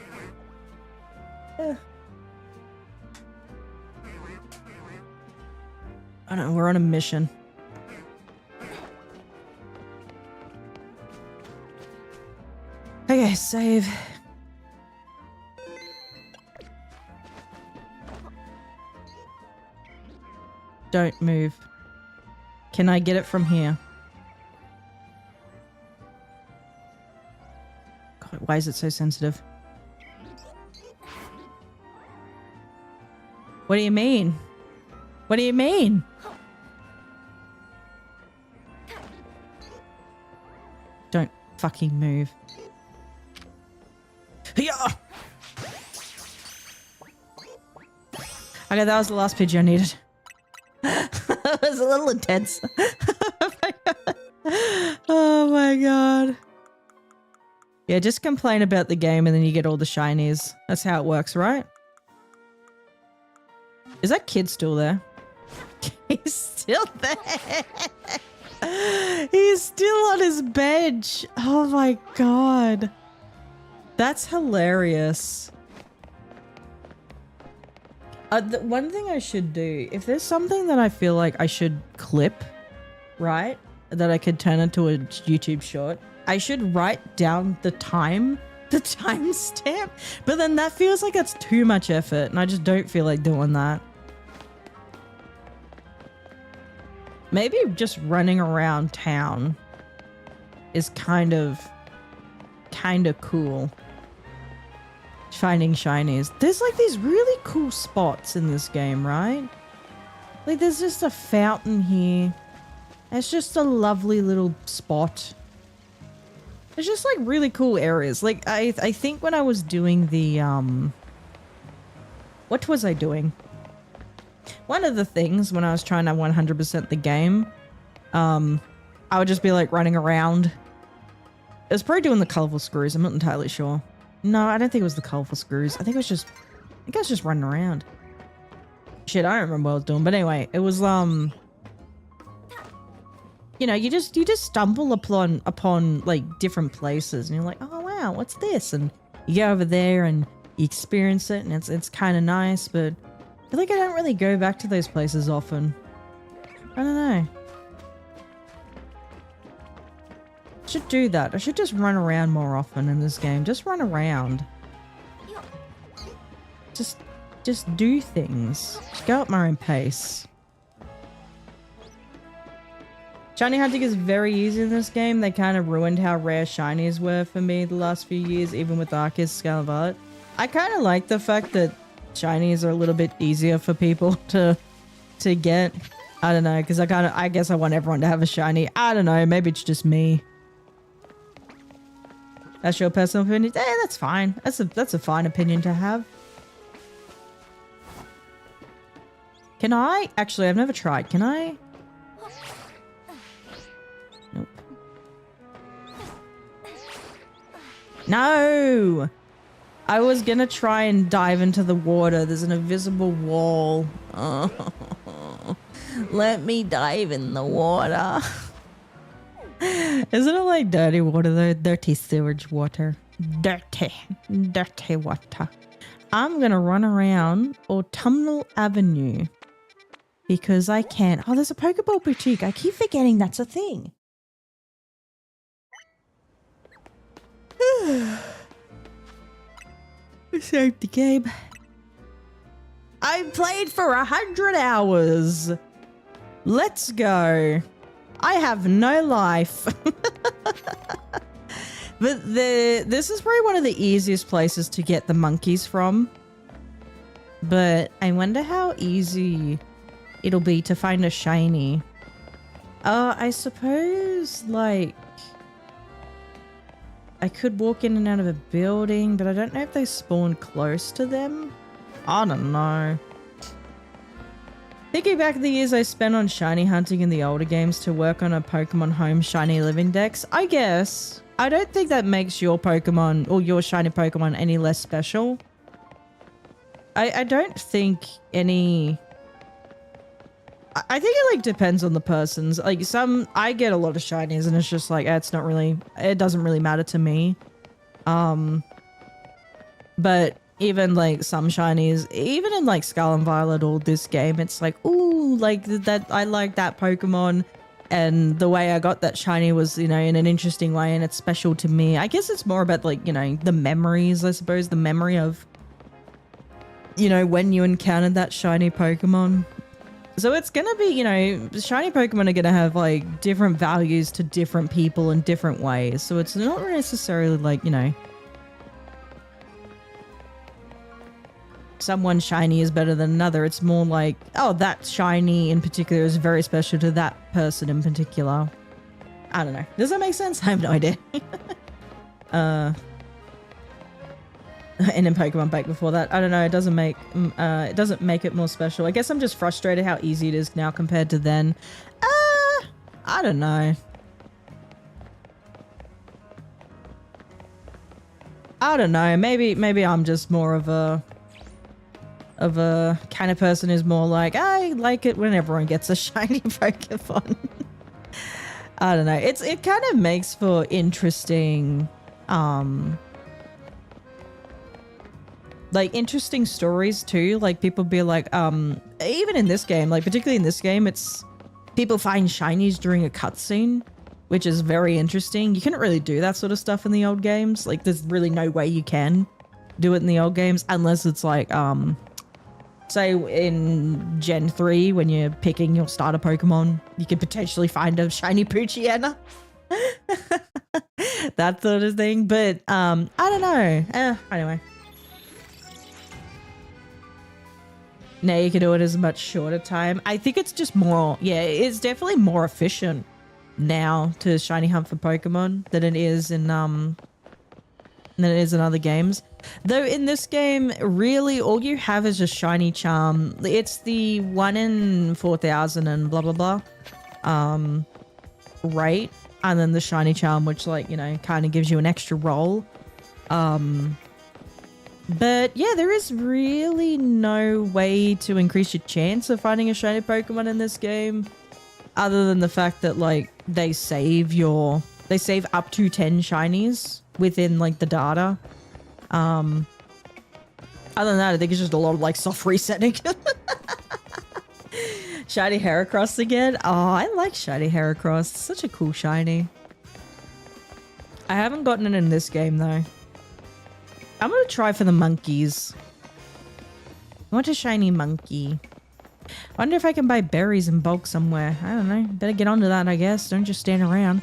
I don't know, we're on a mission. Okay, save. Don't move. Can I get it from here? God, why is it so sensitive? What do you mean? What do you mean? Don't fucking move. Yeah. Okay, that was the last Pidgey I needed. That was a little intense. Oh my god. Oh my god. Yeah, just complain about the game and then you get all the shinies. That's how it works, right? Is that kid still there? He's still there. He's still on his bench. Oh my god. That's hilarious. One thing I should do, if there's something that I feel like I should clip, right? That I could turn into a YouTube short, I should write down the timestamp. But then that feels like it's too much effort and I just don't feel like doing that. Maybe just running around town is kind of cool. Finding shinies. There's like these really cool spots in this game, right? Like there's just a fountain here. It's just a lovely little spot. It's just like really cool areas. Like I think when I was doing the what was I doing? One of the things when I was trying to 100% the game, I would just be like running around. It was probably doing the colorful screws. I'm not entirely sure. No, I don't think it was the colorful screws. I think I was just running around. Shit, I don't remember what I was doing. But anyway, it was, you know, you just stumble upon like different places and you're like, oh wow, what's this? And you go over there and you experience it and it's kind of nice, but I feel like I don't really go back to those places often. I don't know. Should do that. I should just run around more often in this game. Just run around. Just do things. Just go at my own pace. Shiny hunting is very easy in this game. They kind of ruined how rare shinies were for me the last few years, even with Arceus Scale of Art. I kind of like the fact that shinies are a little bit easier for people to get. I don't know, because I guess I want everyone to have a shiny. I don't know, maybe it's just me. That's your personal opinion? Eh, that's fine. That's a fine opinion to have. Can I? Actually, I've never tried. Can I? Nope. No! I was gonna try and dive into the water. There's an invisible wall. Oh, let me dive in the water. Isn't it like dirty water though? Dirty sewage water. Dirty water. I'm gonna run around Autumnal Avenue because I can. Oh, there's a Pokeball boutique. I keep forgetting that's a thing. I saved the game. I've played for 100 hours. Let's go. I have no life. But this is probably one of the easiest places to get the monkeys from. But I wonder how easy it'll be to find a shiny. I suppose, like, I could walk in and out of a building, but I don't know if they spawn close to them. I don't know. Thinking back the years I spent on shiny hunting in the older games to work on a Pokemon Home shiny living dex, I guess. I don't think that makes your Pokemon or your shiny Pokemon any less special. I don't think any... I think it like depends on the person's. Like I get a lot of shinies and it's just like, it's not really, it doesn't really matter to me. But even like some shinies, even in like Scarlet and Violet or this game, it's like, ooh, like that, I like that Pokemon. And the way I got that shiny was, you know, in an interesting way and it's special to me. I guess it's more about like, you know, the memories, I suppose, the memory of, you know, when you encountered that shiny Pokemon. So it's gonna be, you know, shiny Pokemon are gonna have like different values to different people in different ways. So it's not necessarily like, you know, someone shiny is better than another. It's more like, oh, that shiny in particular is very special to that person in particular. I don't know. Does that make sense? I have no idea. And in Pokemon back before that, I don't know. It doesn't make it more special. I guess I'm just frustrated how easy it is now compared to then. I don't know. I don't know. Maybe I'm just more of a kind of person who's more like, I like it when everyone gets a shiny Pokemon. I don't know. It kind of makes for interesting, like interesting stories too. Like people be like, even in this game, like particularly in this game, it's people find shinies during a cutscene, which is very interesting. You couldn't really do that sort of stuff in the old games. Like there's really no way you can do it in the old games unless it's like, say in Gen 3 when you're picking your starter Pokemon, you could potentially find a shiny Poochyena. That sort of thing. But I don't know. Anyway. Now you can do it as a much shorter time. I think it's just more, yeah, it's definitely more efficient now to shiny hunt for Pokemon than it is in other games. Though in this game, really all you have is just shiny charm. It's the 1 in 4,000 and blah blah blah rate, and then the shiny charm, which, like, you know, kind of gives you an extra roll. But yeah, there is really no way to increase your chance of finding a shiny Pokemon in this game. Other than the fact that like they save up to 10 shinies within like the data. Other than that, I think it's just a lot of like soft resetting. Shiny Heracross again. Oh, I like Shiny Heracross. It's such a cool shiny. I haven't gotten it in this game though. I'm gonna try for the monkeys. I want a shiny monkey. I wonder if I can buy berries in bulk somewhere. I don't know. Better get onto that, I guess. Don't just stand around.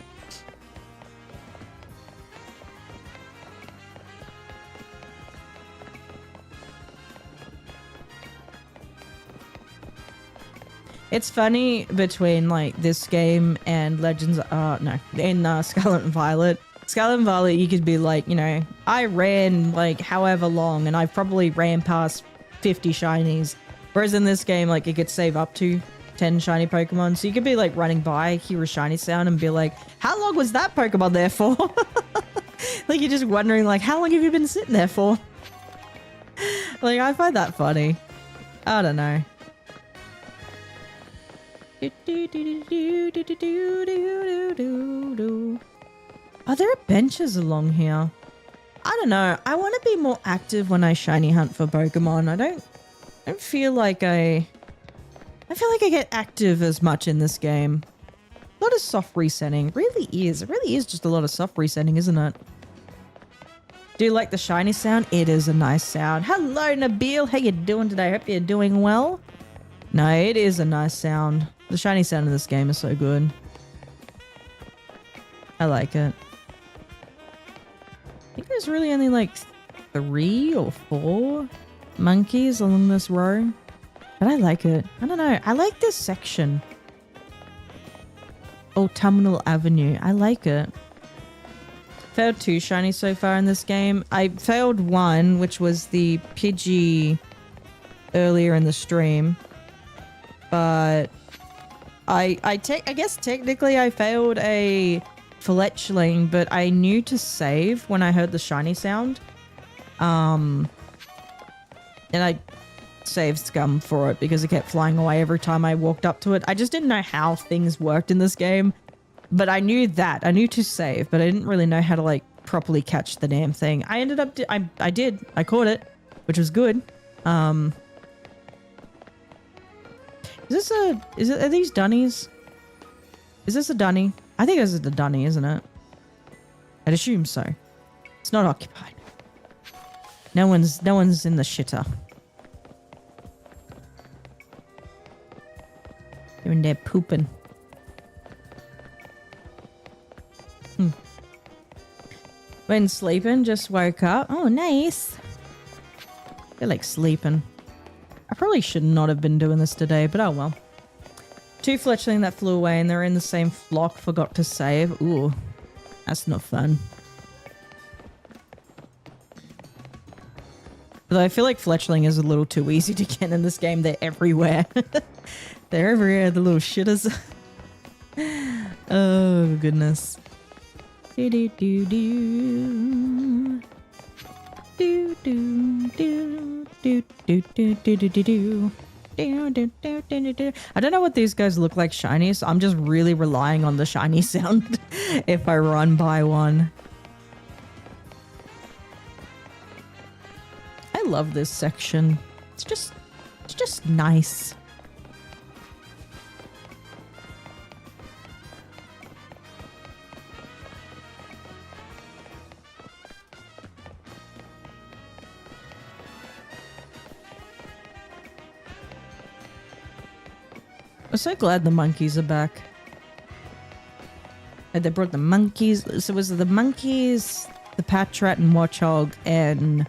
It's funny between like this game and Legends. In Scarlet and Violet. Scarlet and Violet, you could be like, you know, I ran like however long, and I've probably ran past 50 shinies. Whereas in this game, like, it could save up to 10 shiny Pokemon. So you could be, like, running by, hear a shiny sound, and be like, how long was that Pokemon there for? Like, you're just wondering, like, how long have you been sitting there for? Like, I find that funny. I don't know. Are there benches along here? I don't know. I want to be more active when I shiny hunt for Pokemon. I don't feel like I get active as much in this game. A lot of soft resetting. Really is. It really is just a lot of soft resetting, isn't it? Do you like the shiny sound? It is a nice sound. Hello, Nabil. How you doing today? Hope you're doing well. No, it is a nice sound. The shiny sound in this game is so good. I like it. I think there's really only like 3 or 4 monkeys along this row. But I like it. I don't know. I like this section. Autumnal Avenue. I like it. Failed 2 shinies so far in this game. I failed 1, which was the Pidgey earlier in the stream. But I guess technically I failed a Fletchling, but I knew to save when I heard the shiny sound. And I saved Scum for it because it kept flying away every time I walked up to it. I just didn't know how things worked in this game. But I knew that. I knew to save, but I didn't really know how to like properly catch the damn thing. I ended up, I did. I caught it, which was good. Are these dunnies? Is this a dunny? I think this is the dunny, isn't it? I'd assume so. It's not occupied. No one's in the shitter. They're in there pooping. When sleeping, just woke up. Oh, nice. They're like sleeping. I probably should not have been doing this today, but oh well. 2 fletchling that flew away and they're in the same flock, forgot to save. Ooh, that's not fun. But I feel like fletchling is a little too easy to get in this game. They're everywhere. They're everywhere, the little shitters. Oh, goodness. Do do do do. Do do do do do do do do do. I don't know what these guys look like shiny, so I'm just really relying on the shiny sound if I run by one. I love this section. It's just nice. I'm so glad the monkeys are back. They brought the monkeys. So was it the monkeys, the Patrat and Watchog, and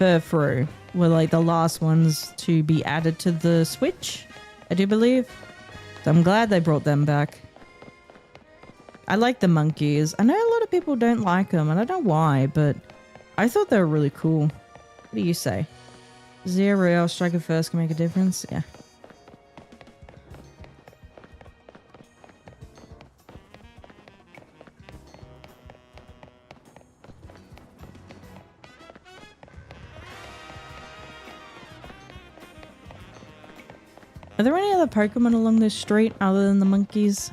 Furfrou were like the last ones to be added to the Switch, I do believe. So I'm glad they brought them back. I like the monkeys. I know a lot of people don't like them, and I don't know why, but I thought they were really cool. What do you say? Zero striker first can make a difference? Yeah. Are there any other Pokemon along this street other than the monkeys?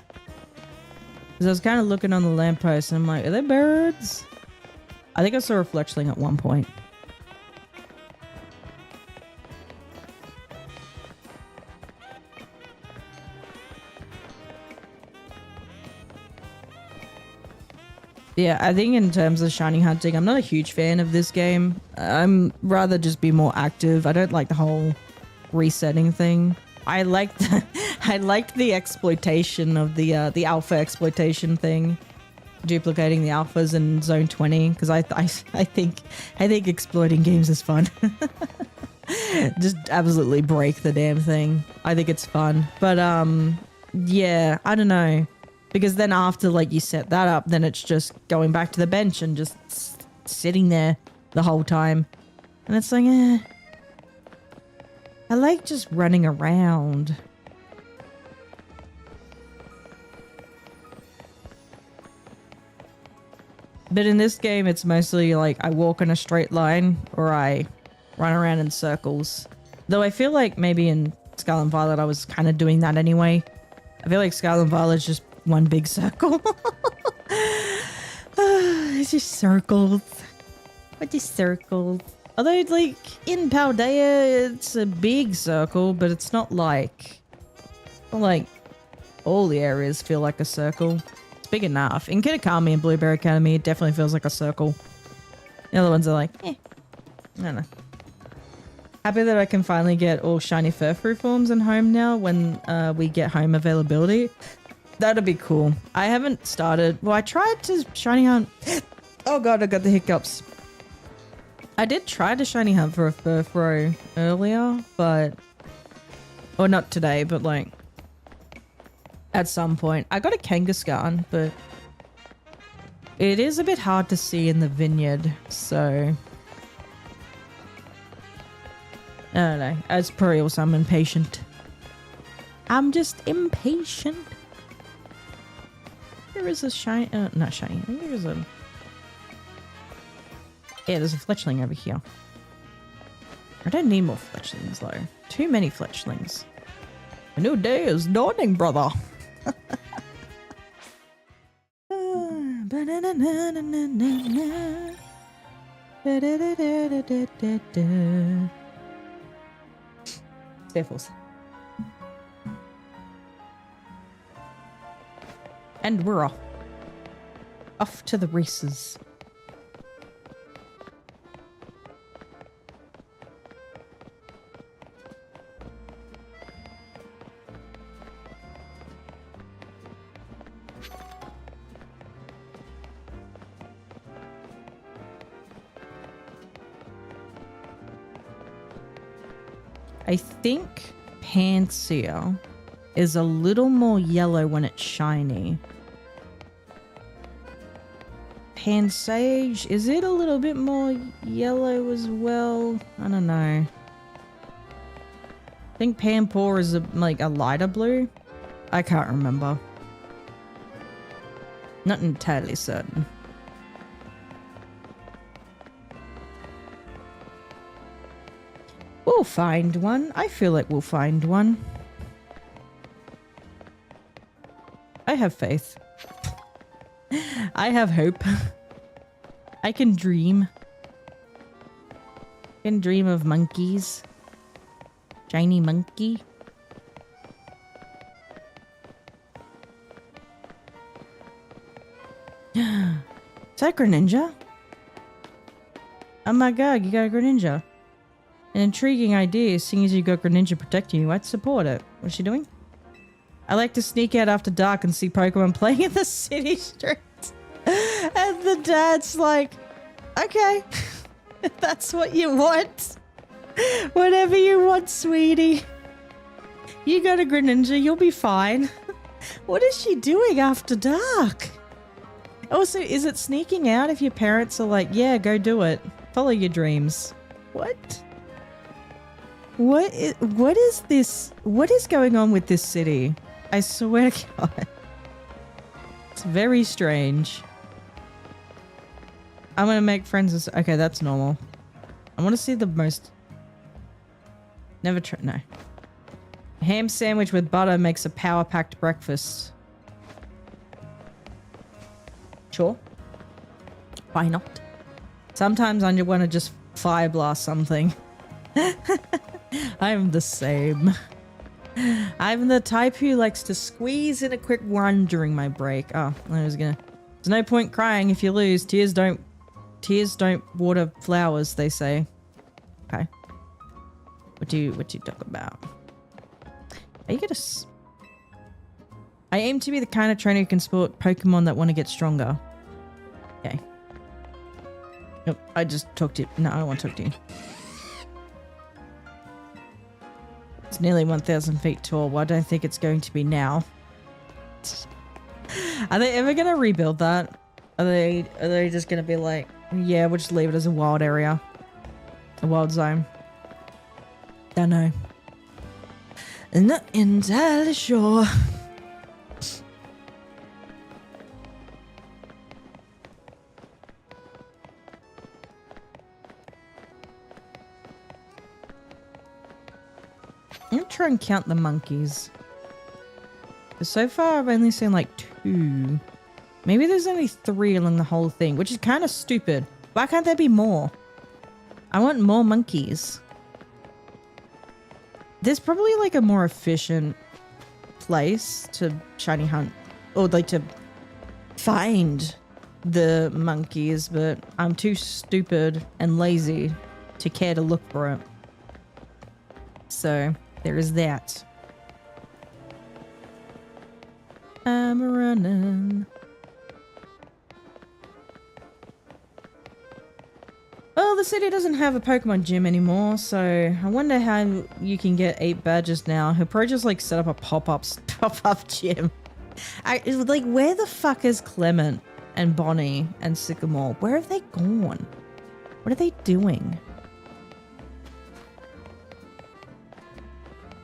Because I was kind of looking on the lamppost and I'm like, are there birds? I think I saw a Fletchling at one point. Yeah, I think in terms of shiny hunting, I'm not a huge fan of this game. I'm rather just be more active. I don't like the whole resetting thing. I liked the exploitation of the alpha exploitation thing, duplicating the alphas in Zone 20 because I think exploiting games is fun. Just absolutely break the damn thing. I think it's fun, but yeah, I don't know. Because then after, like, you set that up, then it's just going back to the bench and just sitting there the whole time. And it's like, I like just running around. But in this game, it's mostly like I walk in a straight line or I run around in circles. Though I feel like maybe in Scarlet and Violet, I was kind of doing that anyway. I feel like Scarlet and Violet's just one big circle. It's just circles. What just circles? Although, like, in Paldea, it's a big circle, but it's not like all the areas feel like a circle. It's big enough. In Kitakami and Blueberry Academy, it definitely feels like a circle. The other ones are like, I don't know. Happy that I can finally get all shiny Furfrou forms in home now when we get home availability. That'd be cool. I haven't started. Well, I tried to shiny hunt. Oh god, I got the hiccups. I did try to shiny hunt for a Furfrou earlier, but... Or not today, but like... At some point. I got a Kangaskhan, but... It is a bit hard to see in the vineyard, so... I don't know. As per also, I'm impatient. I'm just impatient. There is a shiny... not shiny. I think there's a... Yeah, there's a Fletchling over here. I don't need more Fletchlings, though. Too many Fletchlings. A new day is dawning, brother. Sniffles. And we're off. Off to the races. I think Pansear is a little more yellow when it's shiny. Pansage, is it a little bit more yellow as well? I don't know. I think Panpour is like a lighter blue. I can't remember. Not entirely certain. We'll find one. I feel like we'll find one. I have faith. I have hope. I can dream. I can dream of monkeys. Shiny monkey. Is that Greninja? Oh my god, you got a Greninja. An intriguing idea, seeing as you got Greninja protecting you. I'd support it. What's she doing? I like to sneak out after dark and see Pokemon playing in the city streets. And the dad's like, okay, if that's what you want. Whatever you want, sweetie. You got a Greninja, you'll be fine. What is she doing after dark? Also, is it sneaking out if your parents are like, yeah, go do it. Follow your dreams. What? What is this? What is going on with this city? I swear to God. It's very strange. I'm gonna make friends with... Okay, that's normal. I want to see the most... Never try... No. Ham sandwich with butter makes a power-packed breakfast. Sure. Why not? Sometimes I want to just fire blast something. I'm the same. I'm the type who likes to squeeze in a quick run during my break. Oh, I was gonna... There's no point crying if you lose. Tears don't water flowers, they say. Okay. What you talk about? Are you gonna... I aim to be the kind of trainer who can sport Pokemon that want to get stronger. Okay. Nope, I just talked to you. No, I don't want to talk to you. It's nearly 1,000 feet tall. Why don't I think it's going to be now? Are they ever going to rebuild that? Are they just going to be like, yeah, we'll just leave it as a wild area. A wild zone. Don't know. I'm not entirely sure. I'm gonna try and count the monkeys. So far, I've only seen like 2. Maybe there's only 3 along the whole thing, which is kind of stupid. Why can't there be more? I want more monkeys. There's probably like a more efficient place to shiny hunt, or like to find the monkeys, but I'm too stupid and lazy to care to look for it. So there is that. I'm running. Well, the city doesn't have a Pokemon gym anymore, so I wonder how you can get 8 badges now. He'll probably just like set up a pop-up gym. Like, where the fuck is Clement and Bonnie and Sycamore? Where have they gone? What are they doing?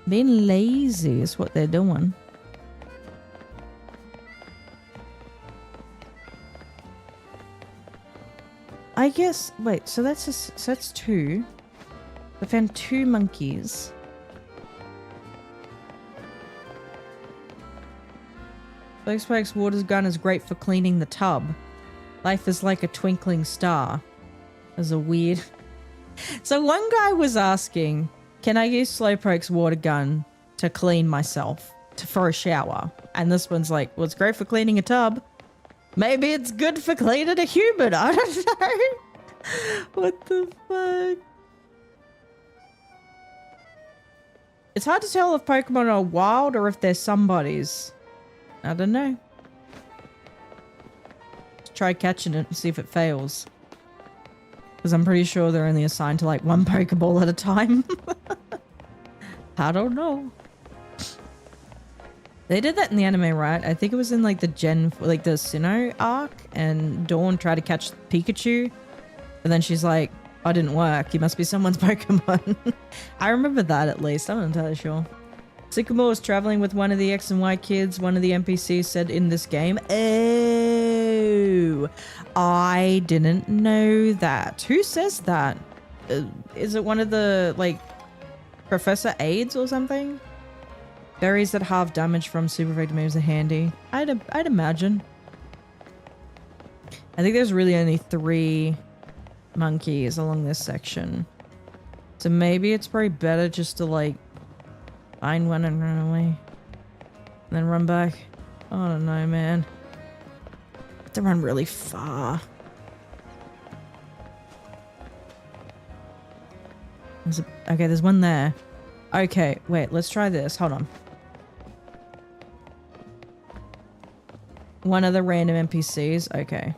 Being lazy is what they're doing. I guess, wait, so that's 2. I found 2 monkeys. Spike's water gun is great for cleaning the tub. Life is like a twinkling star. There's a weird... So one guy was asking, can I use Slowpoke's water gun to clean myself for a shower? And this one's like, well, it's great for cleaning a tub. Maybe it's good for cleaning a human. I don't know. What the fuck? It's hard to tell if Pokemon are wild or if they're somebody's. I don't know. Let's try catching it and see if it fails. Because I'm pretty sure they're only assigned to like 1 Pokeball at a time. I don't know. They did that in the anime, right? I think it was in like the the Sinnoh arc, and Dawn tried to catch Pikachu, but then she's like, "Oh, it didn't work. He must be someone's Pokemon." I remember that at least. I'm not entirely sure. Sycamore was traveling with one of the X and Y kids. One of the NPCs said in this game. Oh, I didn't know that. Who says that? Is it one of the like Professor Aids or something? Berries that halve damage from super effective moves are handy. I'd imagine. I think there's really only 3 monkeys along this section. So maybe it's probably better just to like find one and run away. And then run back. I don't know, man. I have to run really far. Okay, there's one there. Okay, wait, let's try this. Hold on. One of the random NPCs. Okay.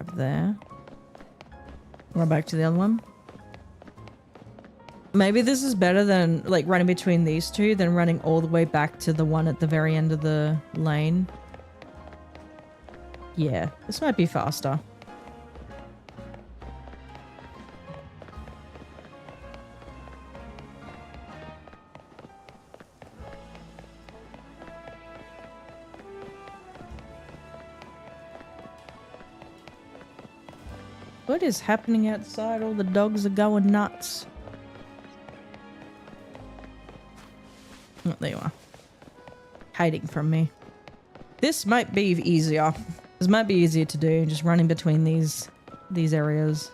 Up there. Run back to the other one. Maybe this is better than like running between these 2 than running all the way back to the one at the very end of the lane. Yeah, this might be faster. What is happening outside? All the dogs are going nuts. Oh, there you are. Hiding from me. This might be easier. This might be easier to do, just running between these areas.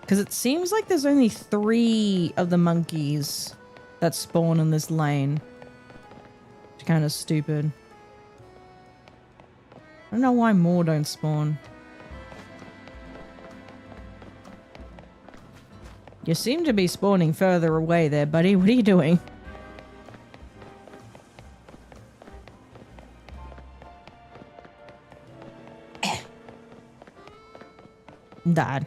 Because it seems like there's only 3 of the monkeys that spawn in this lane. It's kind of stupid. I don't know why more don't spawn. You seem to be spawning further away there, buddy. What are you doing? Died.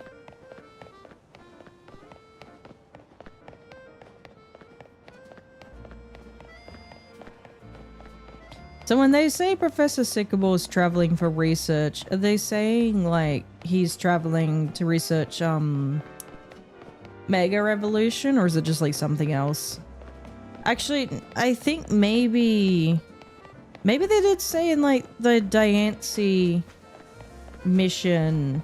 So when they say Professor Sycamore is traveling for research, are they saying like he's traveling to research Mega Revolution, or is it just like something else? Actually, I think maybe they did say in like the Diancie mission,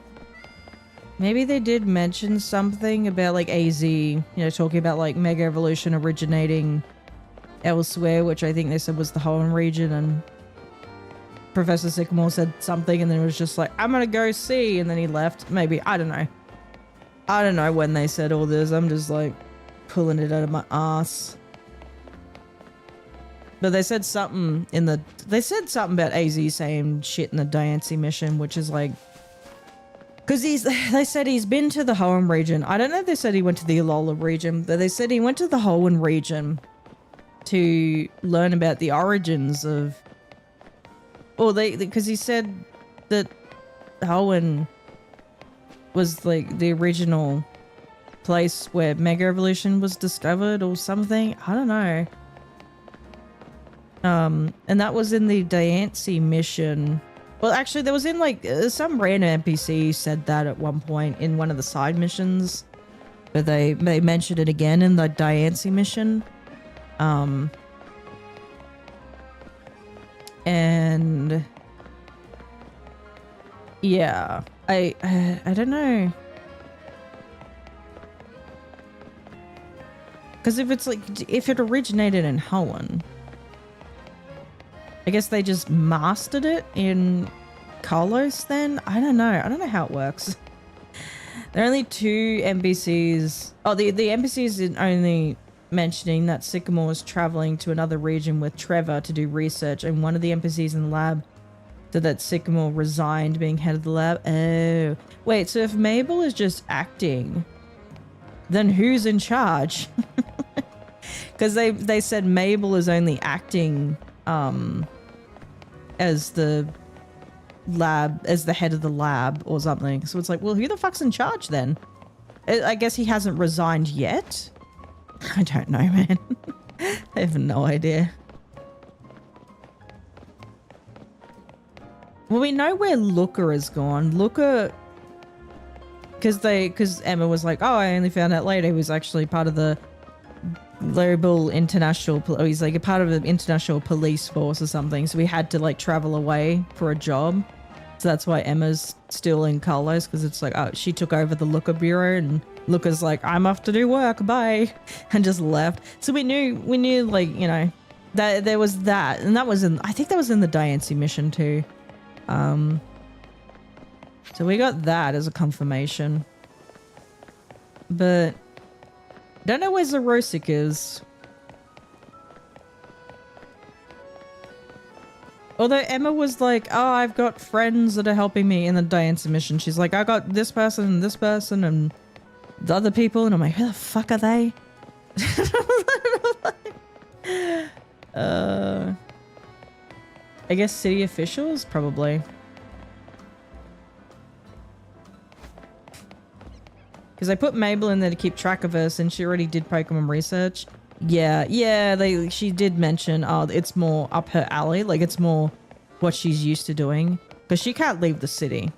maybe they did mention something about like AZ, you know, talking about like Mega Evolution originating elsewhere, which I think they said was the Hoenn region, and Professor Sycamore said something and then it was just like, I'm gonna go see, and then he left. Maybe, I don't know. I don't know when they said all this. I'm just like pulling it out of my ass. But they said something in the, they said something about AZ saying shit in the Diancie mission, which is like, because they said he's been to the Hoenn region. I don't know if they said he went to the Alola region, but they said he went to the Hoenn region to learn about the origins of, or because he said that Hoenn was like the original place where Mega Evolution was discovered or something. I don't know. And that was in the Diancie mission. Well, actually, there was in like some random NPC said that at one point in one of the side missions, but they mentioned it again in the Diancie mission. And yeah, I don't know. Because if it's like, if it originated in Hoenn, I guess they just mastered it in Kalos then? I don't know. I don't know how it works. There are only 2 NPCs. Oh, the NPCs is only mentioning that Sycamore was traveling to another region with Trevor to do research, and one of the NPCs in the lab said that Sycamore resigned being head of the lab. Oh. Wait, so if Mabel is just acting, then who's in charge? Because they said Mabel is only acting as the lab, as the head of the lab or something. So it's like, well, who the fuck's in charge then? I guess he hasn't resigned yet. I don't know, man. I have no idea. Well, we know where Looker has gone. Looker, because Emma was like, oh, I only found out later he was actually part of the global international, he's like a part of the international police force or something. So we had to like travel away for a job. So that's why Emma's still in Kalos, because it's like, oh, she took over the Looker Bureau, and Looker's like, I'm off to do work, bye, and just left. So we knew like, you know, that there was that, and that was in, I think that was in the Diancie mission too. So we got that as a confirmation, but don't know where Zerosic is. Although Emma was like, oh, I've got friends that are helping me in the Diancie mission. She's like, I got this person and the other people. And I'm like, who the fuck are they? I guess city officials, probably. Because I put Mabel in there to keep track of us, and she already did Pokemon research. Yeah, she did mention, oh, it's more up her alley. Like, it's more what she's used to doing. Because she can't leave the city.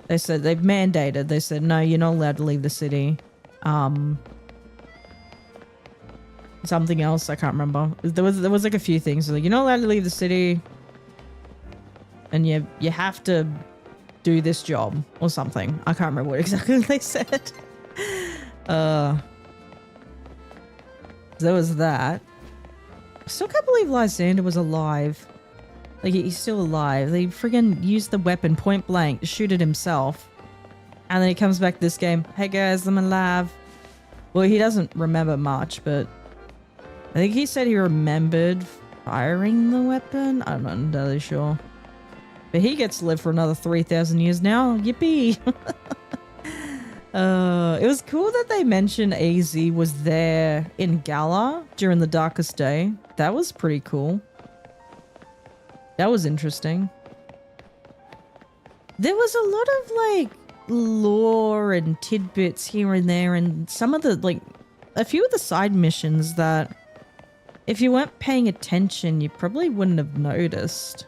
They said, they've mandated. They said, no, you're not allowed to leave the city. Something else, I can't remember. There was like a few things. Like, you're not allowed to leave the city. And you have to do this job or something. I can't remember what exactly they said. Uh, there was that. I still can't believe Lysander was alive. Like, he's still alive. They friggin' used the weapon point blank to shoot at himself. And then he comes back this game. Hey guys, I'm alive. Well, he doesn't remember much, but I think he said he remembered firing the weapon. I'm not entirely sure. But he gets to live for another 3,000 years now. Yippee! It was cool that they mentioned AZ was there in Gala during the Darkest Day. That was pretty cool. That was interesting. There was a lot of like lore and tidbits here and there, and some of the like a few of the side missions that if you weren't paying attention you probably wouldn't have noticed.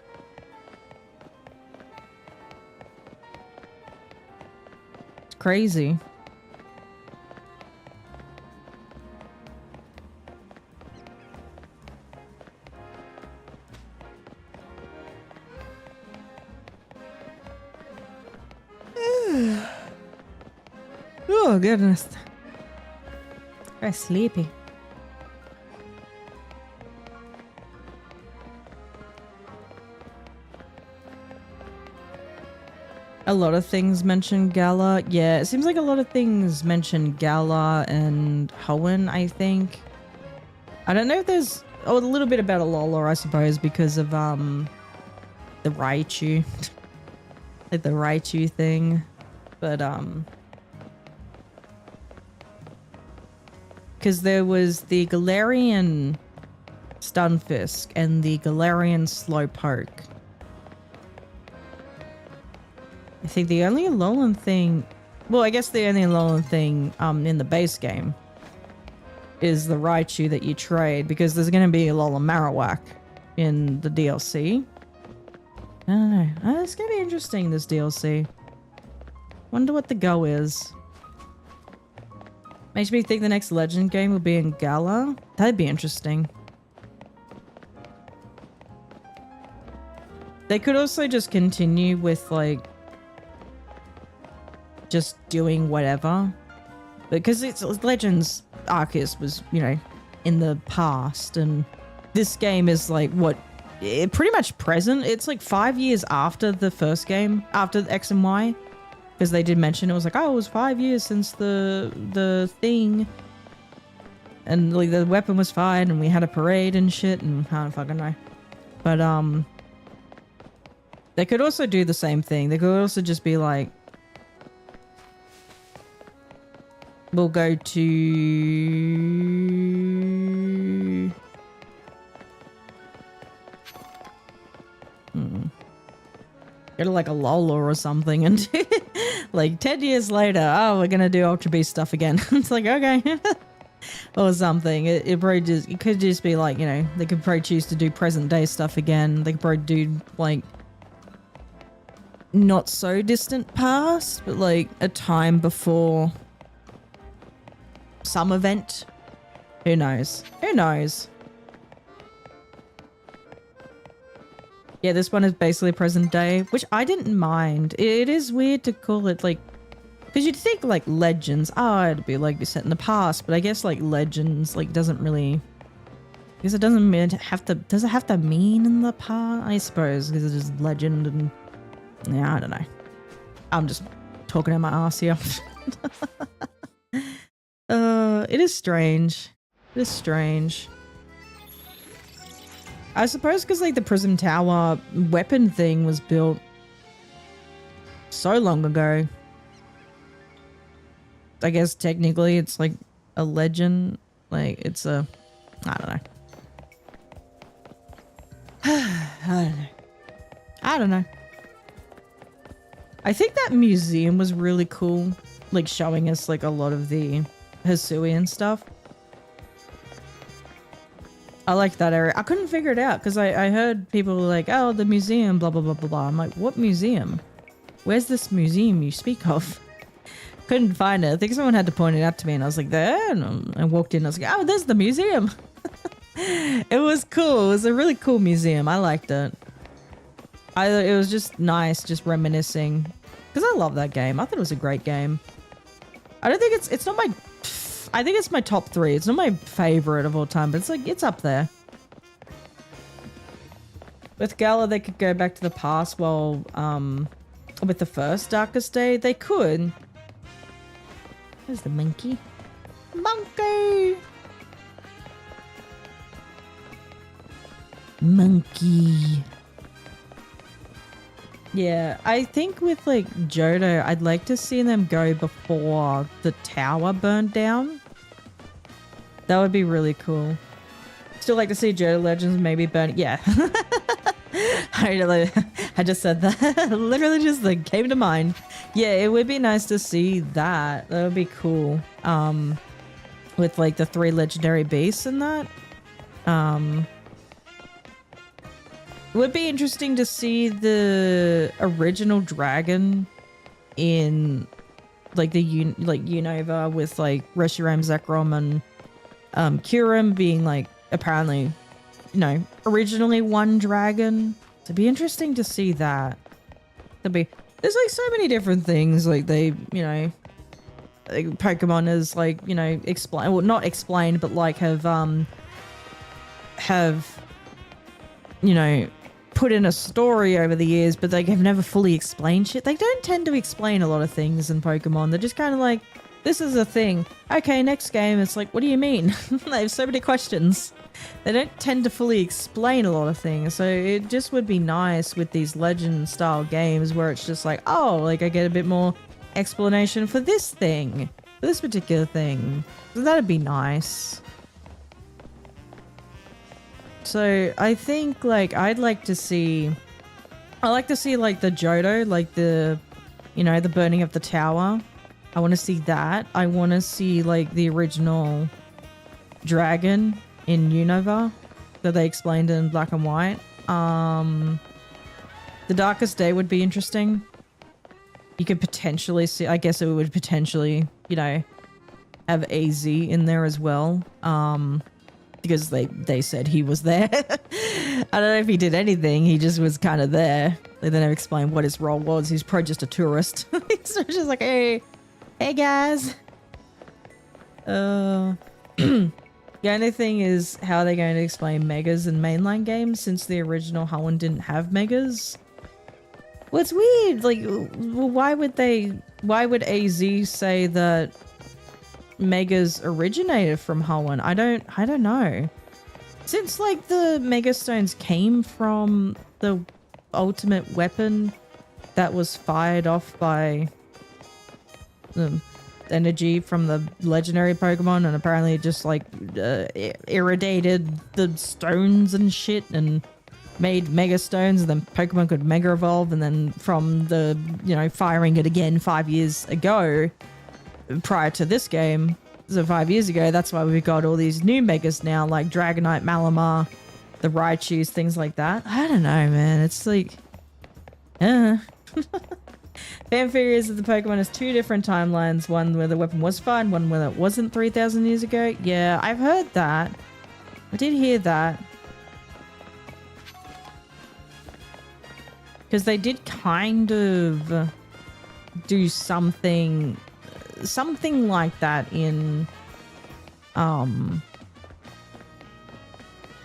It's crazy. Oh goodness. Very sleepy. A lot of things mention Gala. Yeah, it seems like a lot of things mention Gala and Hoenn, I think. I don't know if there's a little bit about Alola, I suppose, because of the Raichu. Like the Raichu thing. But because there was the Galarian Stunfisk and the Galarian Slowpoke. I think the only Alolan thing, well, I guess the only Alolan thing in the base game is the Raichu that you trade, because there's going to be Alola Marowak in the DLC. I don't know. It's going to be interesting, this DLC. Wonder what the go is. Makes me think the next Legend game will be in Gala. That'd be interesting. They could also just continue with, like, just doing whatever. Because it's Legends Arceus was, you know, in the past. And this game is, like, what? Pretty much present. It's, like, 5 years after the first game. After X and Y. Because they did mention it was like, oh, it was 5 years since the thing. And like the weapon was fine and we had a parade and shit and I don't fucking know. But they could also do the same thing. They could also just be like, we'll go to go to like a Lola or something and like 10 years later, oh, we're gonna do Ultra Beast stuff again. It's like, okay. Or something. It probably just, it could just be like, you know, they could probably choose to do present day stuff again. They could probably do like not so distant past, but like a time before some event. Who knows? Who knows? Yeah, this one is basically present day, which I didn't mind. It is weird to call it like, because you'd think like Legends, oh, it'd be like be set in the past, but I guess like Legends like doesn't really, because it doesn't mean to have to, does it have to mean in the past? I suppose because it is Legend and yeah, I don't know. I'm just talking out my ass here. It is strange. It is strange. I suppose because like the Prism Tower weapon thing was built so long ago. I guess technically it's like a legend. Like it's a, I don't know. I don't know. I don't know. I think that museum was really cool. Like showing us like a lot of the Hisuian stuff. I like that area. I couldn't figure it out because I heard people were like, oh, the museum, blah, blah, blah, blah, blah. I'm like, what museum? Where's this museum you speak of? Couldn't find it. I think someone had to point it out to me and I was like, there. And I walked in and I was like, oh, there's the museum. It was cool. It was a really cool museum. I liked it. It was just nice, just reminiscing. Because I love that game. I thought it was a great game. I don't think it's not my I think it's my top 3. It's not my favorite of all time, but it's like, it's up there. With Gala, they could go back to the past while, with the first Darkest Day, they could. Where's the monkey? Monkey! Monkey. Yeah, I think with like Johto, I'd like to see them go before the tower burned down. That would be really cool. Still like to see Johto Legends maybe burn. Yeah. I just said that. Literally just like came to mind. Yeah, it would be nice to see that. That would be cool. With like the 3 legendary beasts and that. It would be interesting to see the original dragon in like the Unova with like Reshiram, Zekrom, and Kyurem being like apparently, you know, originally one dragon. It'd be interesting to see that. There's like so many different things like they, you know, like Pokemon is like, you know, explain, well, not explained, but like have you know, put in a story over the years, but they have never fully explained shit. They don't tend to explain a lot of things in Pokemon. They're just kind of like, this is a thing. Okay, next game. It's like, what do you mean? They have so many questions. They don't tend to fully explain a lot of things. So it just would be nice with these legend style games where it's just like, oh, like I get a bit more explanation for this thing, for this particular thing. So that'd be nice. So I think like I like to see like the Johto, like the, you know, the burning of the tower. I want to see that. I want to see like the original dragon in Unova that they explained in black and white. The Darkest Day would be interesting. You could potentially see, I guess it would potentially, you know, have AZ in there as well. Because they said he was there. I don't know if he did anything. He just was kind of there. They never explained what his role was. He's probably just a tourist. So just like, hey guys. The only thing is how they're going to explain megas in mainline games since the original Hoenn didn't have megas. Well, it's weird. Like, why would AZ say that megas originated from Hoenn? I don't know. Since like the Mega Stones came from the ultimate weapon that was fired off by the energy from the legendary Pokemon, and apparently it just like irradiated the stones and shit and made Mega Stones, and then Pokemon could Mega Evolve, and then from the, you know, firing it again 5 years ago prior to this game, so 5 years ago, that's why we've got all these new Megas now, like Dragonite, Malamar, the Raichus, things like that. I don't know, man. It's like, fan theory is that the Pokemon has 2 different timelines, one where the weapon was fired, one where it wasn't 3,000 years ago. Yeah, I've heard that. I did hear that. Because they did kind of do something like that in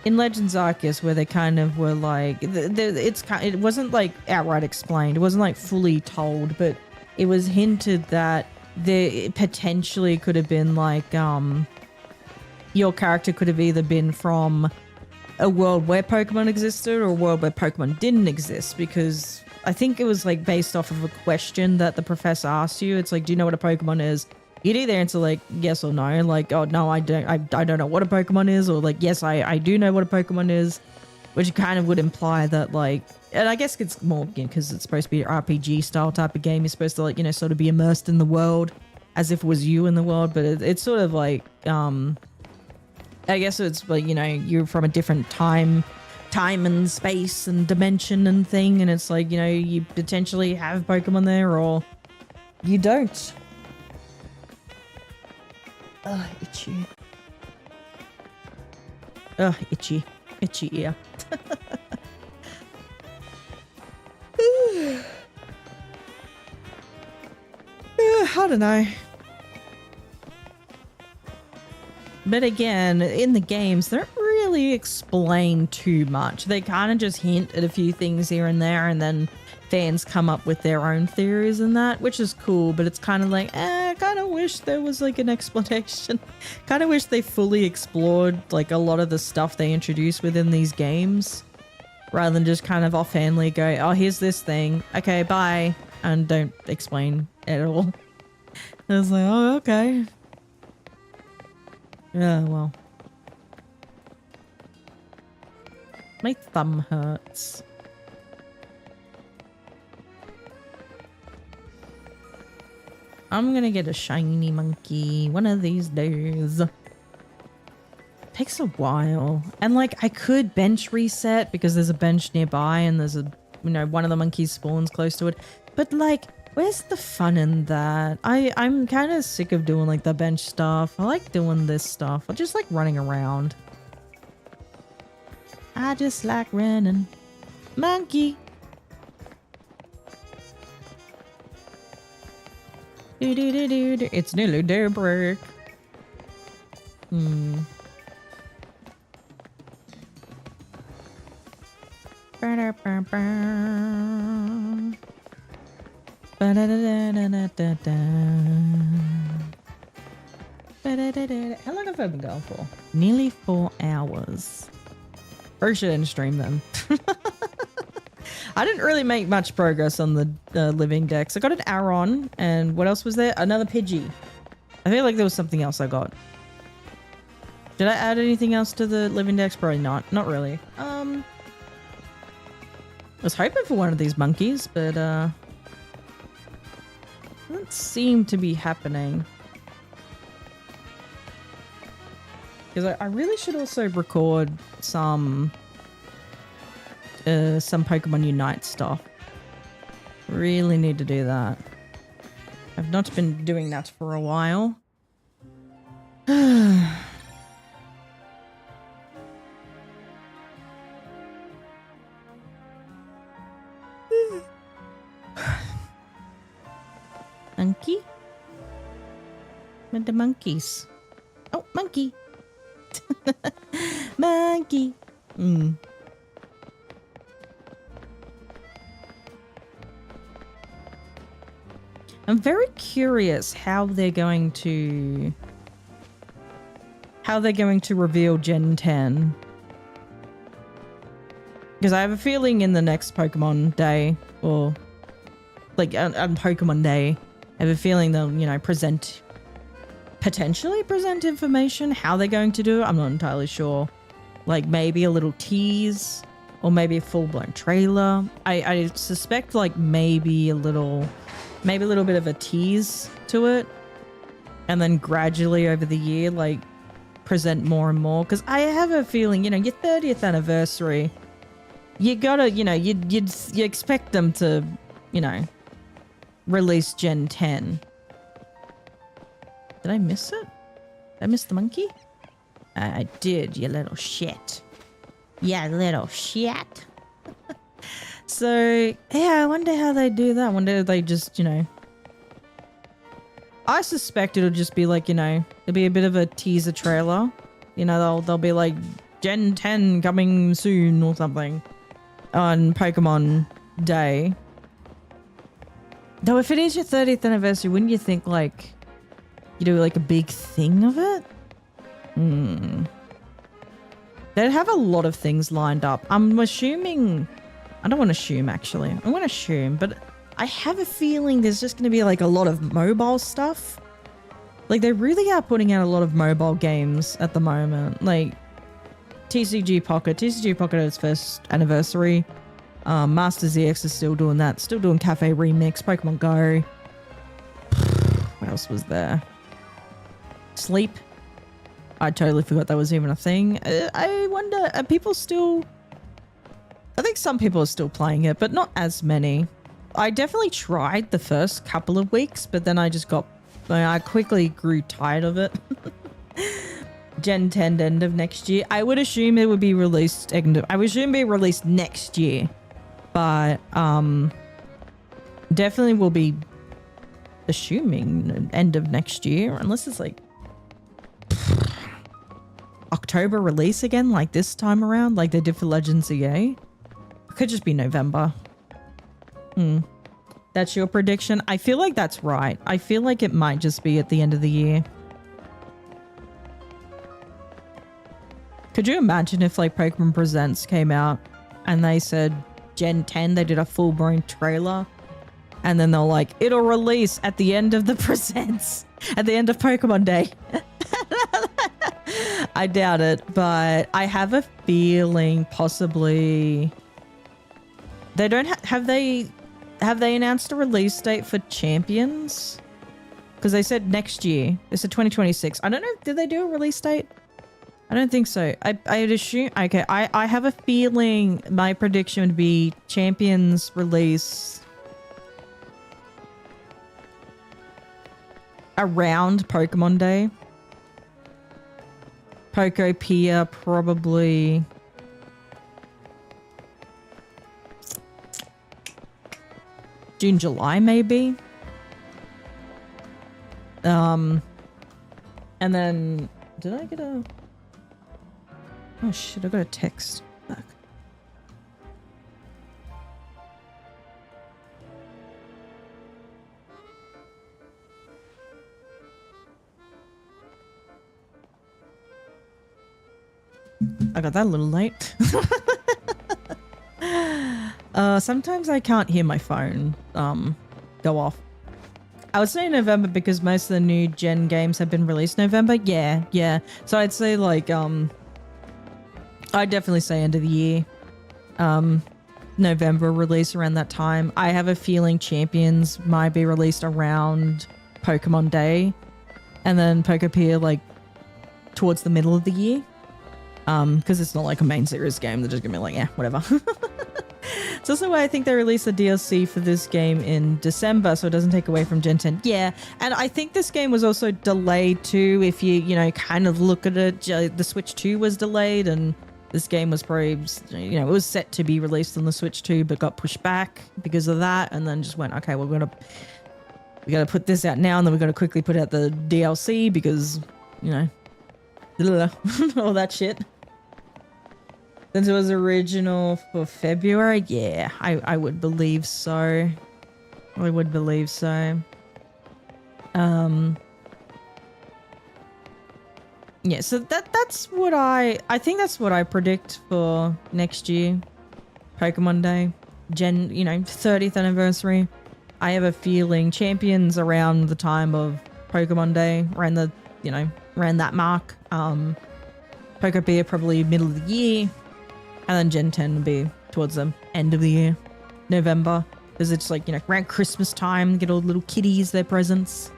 Legends Arceus, where they kind of were like, it wasn't like outright explained, it wasn't like fully told, but it was hinted that there potentially could have been like your character could have either been from a world where Pokemon existed or a world where Pokemon didn't exist, because I think it was like based off of a question that the professor asked you. It's like, do you know what a Pokemon is? You'd either answer like yes or no, like, oh no, I don't know what a Pokemon is, or like, yes, I do know what a Pokemon is, which kind of would imply that like, and I guess it's more, you know, because it's supposed to be an RPG style type of game. You're supposed to like, you know, sort of be immersed in the world as if it was you in the world, but it's sort of like, I guess it's like, you know, you're from a different time and space and dimension and thing, and it's like, you know, you potentially have Pokemon there or you don't. Ugh, itchy. Ugh, itchy. Itchy ear. I don't know. But again, in the games, they don't really explain too much. They kind of just hint at a few things here and there, and then fans come up with their own theories and that, which is cool, but it's kind of like, I kind of wish there was like an explanation. Kind of wish they fully explored like a lot of the stuff they introduce within these games, rather than just kind of offhandedly go, oh, here's this thing. Okay, bye. And don't explain it at all. I was like, oh, okay. Yeah, well. My thumb hurts. I'm gonna get a shiny monkey one of these days. Takes a while. And like, I could bench reset because there's a bench nearby and there's a, you know, one of the monkeys spawns close to it. But like, where's the fun in that? I'm kind of sick of doing like the bench stuff. I like doing this stuff. I just like running around. I just like running. Monkey. Do do do do do. It's nearly daybreak. How long have I been going for? Nearly 4 hours. Or should I stream them? I didn't really make much progress on the living decks. I got an Aron, and what else was there? Another Pidgey. I feel like there was something else I got. Did I add anything else to the living decks? Probably not. Not really. I was hoping for one of these monkeys, but doesn't seem to be happening. Because I really should also record some Pokemon Unite stuff. Really need to do that. I've not been doing that for a while. Monkey? With the monkeys. Oh, monkey. Monkey. I'm very curious how they're going to reveal Gen 10. Because I have a feeling in the next Pokemon Day, or like on Pokemon Day, I have a feeling they'll, you know, potentially present information. How they're going to do it, I'm not entirely sure. Like maybe a little tease, or maybe a full-blown trailer. I suspect like maybe a little bit of a tease to it, and then gradually over the year, like present more and more. Because I have a feeling, you know, your 30th anniversary, you gotta, you know, you expect them to, you know, release Gen 10. Did I miss it? Did I miss the monkey? I did, you little shit. Yeah, little shit. So, yeah, I wonder how they do that. I wonder if they just, you know... I suspect it'll just be like, you know, there'll be a bit of a teaser trailer. You know, they'll be like, Gen 10 coming soon or something on Pokemon Day. Though if it is your 30th anniversary, wouldn't you think, like, you do, like, a big thing of it? They'd have a lot of things lined up. I'm assuming... I don't want to assume, actually. I want to assume, but I have a feeling there's just going to be, like, a lot of mobile stuff. Like, they really are putting out a lot of mobile games at the moment. Like, TCG Pocket. TCG Pocket had its first anniversary. Master ZX is still doing that. Still doing Cafe Remix, Pokemon Go. What else was there? Sleep. I totally forgot that was even a thing. I wonder, are people still... I think some people are still playing it, but not as many. I definitely tried the first couple of weeks, but then I just got... I quickly grew tired of it. Gen 10 end of next year. I would assume it would be released... I would assume it would be released next year. But, definitely will be assuming end of next year, unless it's like... October release again, like this time around, like they did for Legends EA. It could just be November. That's your prediction? I feel like that's right. I feel like it might just be at the end of the year. Could you imagine if like Pokemon Presents came out and they said Gen 10, they did a full-blown trailer and then they're like, it'll release at the end of the Presents, at the end of Pokemon Day. I doubt it, but I have a feeling possibly they don't have they announced a release date for Champions? Because they said next year. They said 2026. I don't know. Did they do a release date? I don't think so. I'd assume. Okay, I have a feeling my prediction would be Champions release around Pokemon Day. Pokepier probably June, July, maybe. And then did I get a? Oh shit! I got a text. Fuck. I got that a little late. Sometimes I can't hear my phone go off. I would say November because most of the new gen games have been released November. Yeah. So I'd say like I'd definitely say end of the year. November release around that time. I have a feeling Champions might be released around Pokemon Day, and then Pokepier like towards the middle of the year. Because it's not like a main series game. They're just gonna be like, yeah, whatever. It's also why I think they released the DLC for this game in December, so it doesn't take away from Gen 10. Yeah, and I think this game was also delayed too. If you know, kind of look at it, the Switch 2 was delayed, and this game was probably, you know, it was set to be released on the Switch 2, but got pushed back because of that, and then just went, okay, we gotta put this out now, and then we're gonna quickly put out the DLC because, you know, all that shit. Since it was original for February, yeah, I would believe so. I would believe so. Yeah, so that's what I think that's what I predict for next year. Pokemon Day. You know, 30th anniversary. I have a feeling Champions around the time of Pokemon Day, around the, you know, around that mark. Pokepier probably middle of the year. And then Gen 10 will be towards the end of the year, November, because it's like, you know, around Christmas time, get all the little kiddies their presents.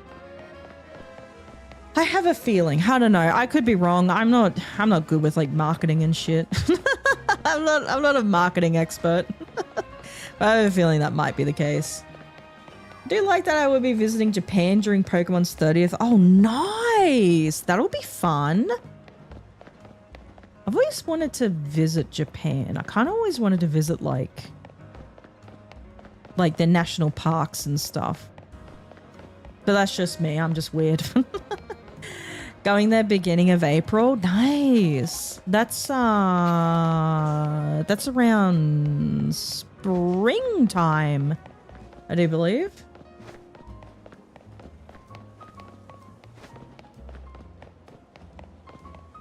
I have a feeling. I don't know. I could be wrong. I'm not good with like marketing and shit. I'm not a marketing expert. But I have a feeling that might be the case. I do like that I will be visiting Japan during Pokemon's 30th. Oh, nice. That'll be fun. I've always wanted to visit Japan. I kind of always wanted to visit like the national parks and stuff. But that's just me. I'm just weird. Going there beginning of April. Nice. That's around springtime, I do believe.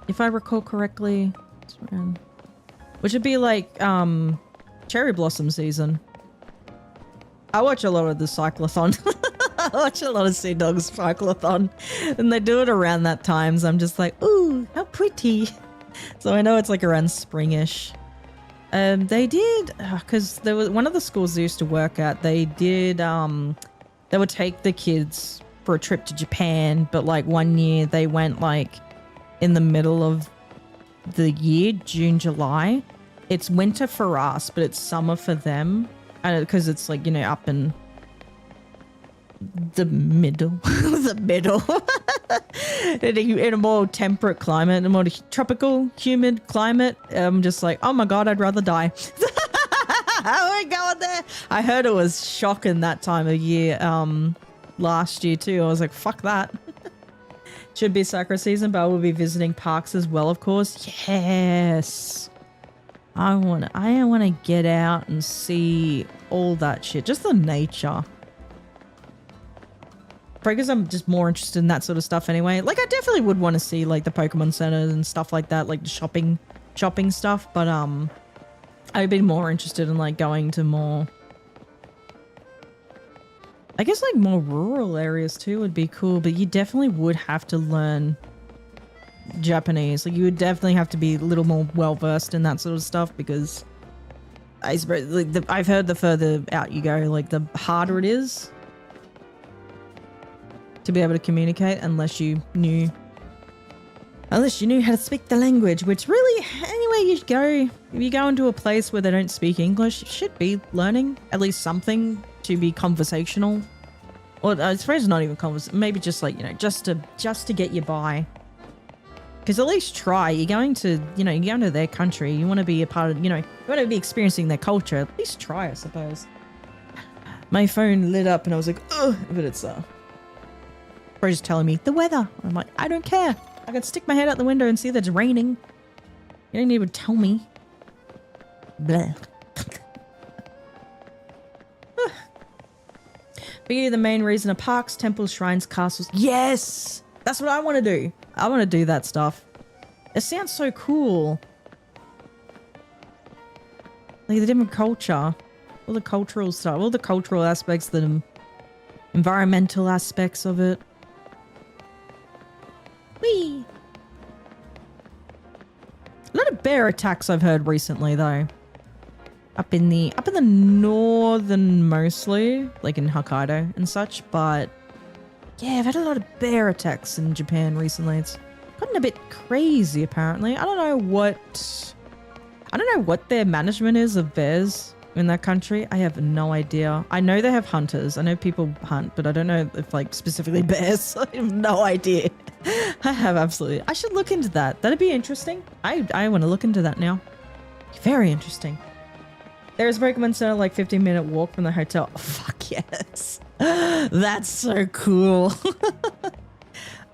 If I recall correctly, which would be like cherry blossom season. I watch a lot of the cyclothon. I watch a lot of Sea Dogs cyclothon, and they do it around that time. So I'm just like, ooh, how pretty. So I know it's like around springish. They did, because there was one of the schools I used to work at. They did, they would take the kids for a trip to Japan, but like one year they went like in the middle of the year, June, July. It's winter for us, but it's summer for them, because it's like, you know, up in the middle, the middle, in a more temperate climate, a more tropical, humid climate. I'm just like, oh my god, I'd rather die. How are we going there? I heard it was shocking that time of year, last year too. I was like, fuck that. Should be Sakura season, but I will be visiting parks as well, of course. Yes. I wanna get out and see all that shit. Just the nature. Because I'm just more interested in that sort of stuff anyway. Like, I definitely would want to see, like, the Pokemon centers and stuff like that, like the shopping stuff, but, I'd be more interested in, like, going to more, I guess, like, more rural areas too would be cool, but you definitely would have to learn Japanese. Like, you would definitely have to be a little more well-versed in that sort of stuff, because I suppose, like, I've heard the further out you go, like, the harder it is to be able to communicate unless you knew how to speak the language, which really, anywhere you go, if you go into a place where they don't speak English, you should be learning at least something to be conversational. Or I suppose not even maybe just like, you know, just to get you by. Because at least try. You're going to their country. You want to be a part of, you know, you want to be experiencing their culture. At least try, I suppose. My phone lit up and I was like, oh, but it's just telling me the weather. I'm like, I don't care. I can stick my head out the window and see that it's raining. You don't even tell me. Blah. But yeah, the main reason are parks, temples, shrines, castles. Yes! That's what I want to do. I want to do that stuff. It sounds so cool. Like the different culture. All the cultural stuff. All the cultural aspects, the environmental aspects of it. Whee! A lot of bear attacks I've heard recently though. Up in the northern mostly, like in Hokkaido and such, but yeah, I've had a lot of bear attacks in Japan recently. It's gotten a bit crazy apparently. I don't know what their management is of bears in that country. I have no idea. I know they have hunters. I know people hunt, but I don't know if like specifically bears. I have no idea. I should look into that. That'd be interesting. I want to look into that now. Very interesting. There is a Pokemon Center like 15-minute walk from the hotel. Oh, fuck yes. That's so cool.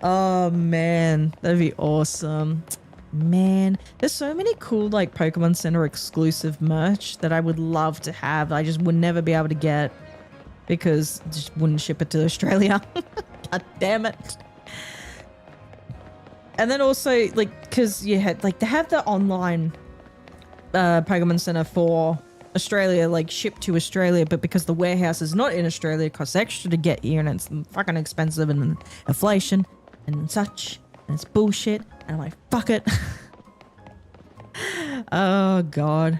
Oh man, that'd be awesome. Man, there's so many cool like Pokemon Center exclusive merch that I would love to have. I just would never be able to get because just wouldn't ship it to Australia. God damn it. And then also like because you had like they have the online Pokemon Center for Australia, like shipped to Australia, but because the warehouse is not in Australia, it costs extra to get here and it's fucking expensive and inflation and such, and it's bullshit, and I'm like, fuck it. Oh god.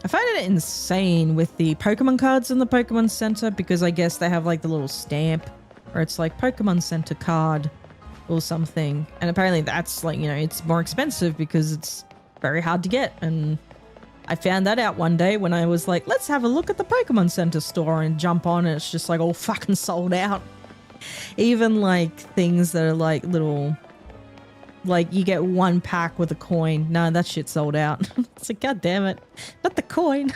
I find it insane with the Pokemon cards in the Pokemon Center because I guess they have like the little stamp where it's like Pokemon Center card or something, and apparently that's like, you know, it's more expensive because it's very hard to get. And I found that out one day when I was like, let's have a look at the Pokemon Center store, and jump on and it's just like all fucking sold out. Even like things that are like little, like you get one pack with a coin. No, that shit sold out. It's like, god damn it, not the coin.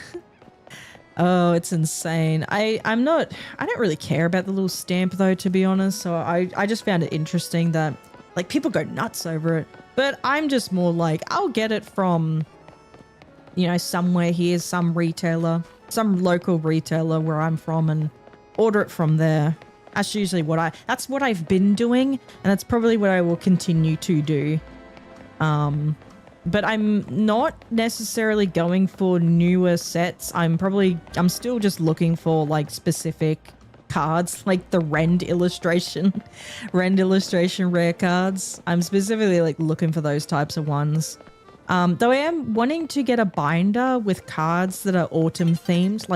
Oh, it's insane. I don't really care about the little stamp though, to be honest. So I just found it interesting that like people go nuts over it. But I'm just more like, I'll get it from, you know, somewhere here, some retailer, some local retailer where I'm from, and order it from there. That's usually that's what I've been doing, and that's probably what I will continue to do. But I'm not necessarily going for newer sets. I'm still just looking for like specific cards, like the Rend illustration rare cards. I'm specifically like looking for those types of ones. Though I am wanting to get a binder with cards that are autumn themed,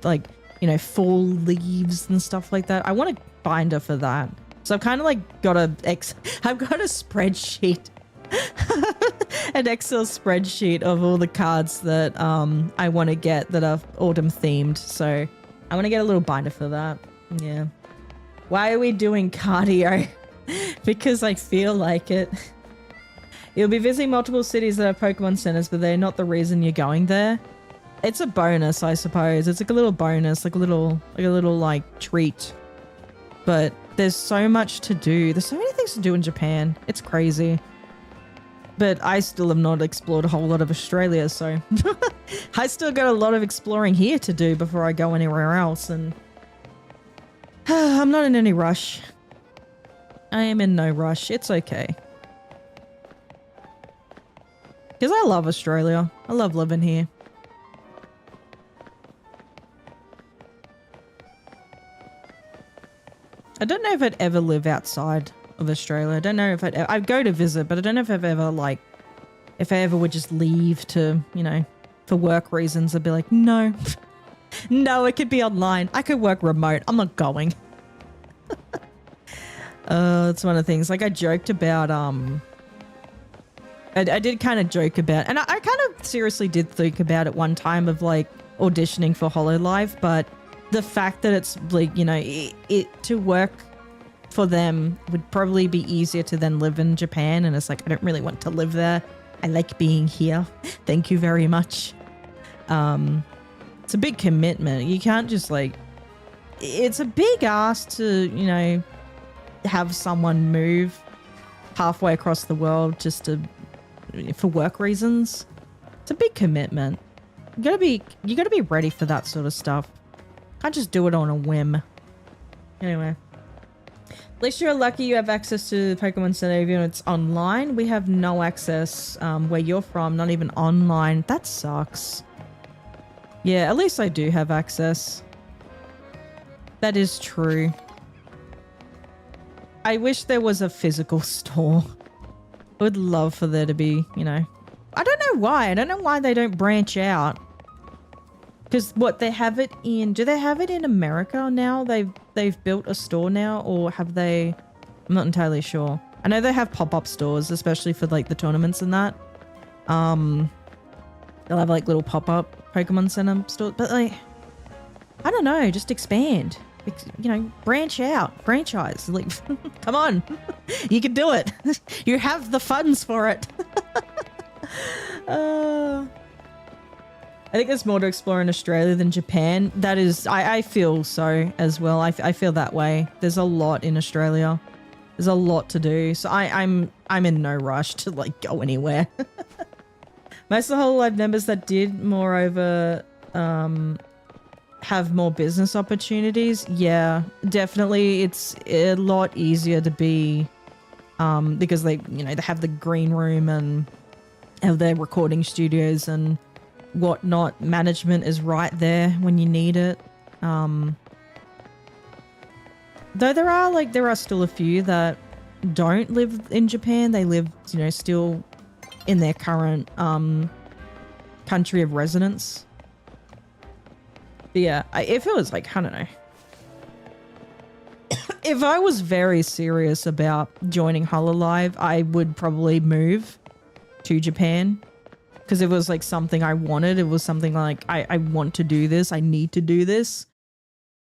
like you know, fall leaves and stuff like that. I want a binder for that. So I've kind of like I've got a spreadsheet. An Excel spreadsheet of all the cards that I want to get that are autumn themed. So I want to get a little binder for that. Yeah. Why are we doing cardio? Because I feel like it. You'll be visiting multiple cities that have Pokemon centers, but they're not the reason you're going there. It's a bonus, I suppose. It's like a little bonus, like a little like treat But there's so much to do. There's so many things to do in Japan. It's crazy. But I still have not explored a whole lot of Australia, so I still got a lot of exploring here to do before I go anywhere else, and I'm not in any rush. I am in no rush. It's okay. Because I love Australia. I love living here. I don't know if I'd ever live outside of Australia. I don't know if I'd go to visit, but I don't know if I've ever like, if I ever would just leave to, you know, for work reasons. I'd be like, no, no, it could be online. I could work remote. I'm not going. It's one of the things, like I joked about, I did kind of joke about, and I kind of seriously did think about it one time of like auditioning for HoloLive, but the fact that it's like, you know, it to work for them would probably be easier to then live in Japan, and it's like, I don't really want to live there. I like being here. Thank you very much. It's a big commitment. You can't just like, it's a big ask to, you know, have someone move halfway across the world just to, for work reasons. It's a big commitment. You gotta be ready for that sort of stuff. Can't just do it on a whim. Anyway. At least you're lucky you have access to Pokemon Center even if it's online. We have no access where you're from, not even online. That sucks. Yeah, at least I do have access. That is true. I wish there was a physical store. I would love for there to be, you know. I don't know why. I don't know why they don't branch out. Because what, they have it in, do they have it in America now? They've built a store now, or have they? I'm not entirely sure. I know they have pop-up stores, especially for like the tournaments and that. They'll have like little pop-up Pokemon Center stores, but like, I don't know, just expand. You know, branch out, franchise. Like, come on, you can do it. You have the funds for it. I think there's more to explore in Australia than Japan. That is, I feel so as well. I feel that way. There's a lot in Australia. There's a lot to do. So I'm in no rush to like go anywhere. Most of the HoloLive members that did, moreover, have more business opportunities. Yeah, definitely. It's a lot easier to be, because they, you know, they have the green room and have their recording studios and whatnot. Management is right there when you need it. Though there are still a few that don't live in Japan. They live, you know, still in their current country of residence. But yeah, if it was like, I don't know, if I was very serious about joining HoloLive, I would probably move to Japan. Because it was like something I wanted. It was something like, I want to do this. I need to do this.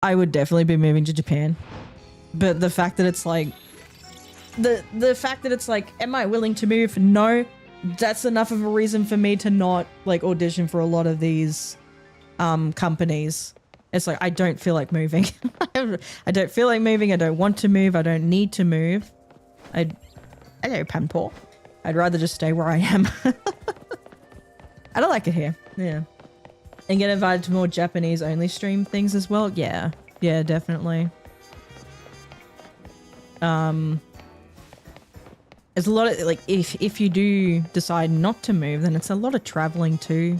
I would definitely be moving to Japan. But the fact that it's like, the fact that it's like, am I willing to move? No. That's enough of a reason for me to not like audition for a lot of these companies. It's like, I don't feel like moving. I don't feel like moving. I don't want to move. I don't need to move. I don't panpaw. I'd rather just stay where I am. I don't like it here. Yeah. And get invited to more Japanese only stream things as well. Yeah. Yeah, definitely. There's a lot of like, if you do decide not to move, then it's a lot of traveling too.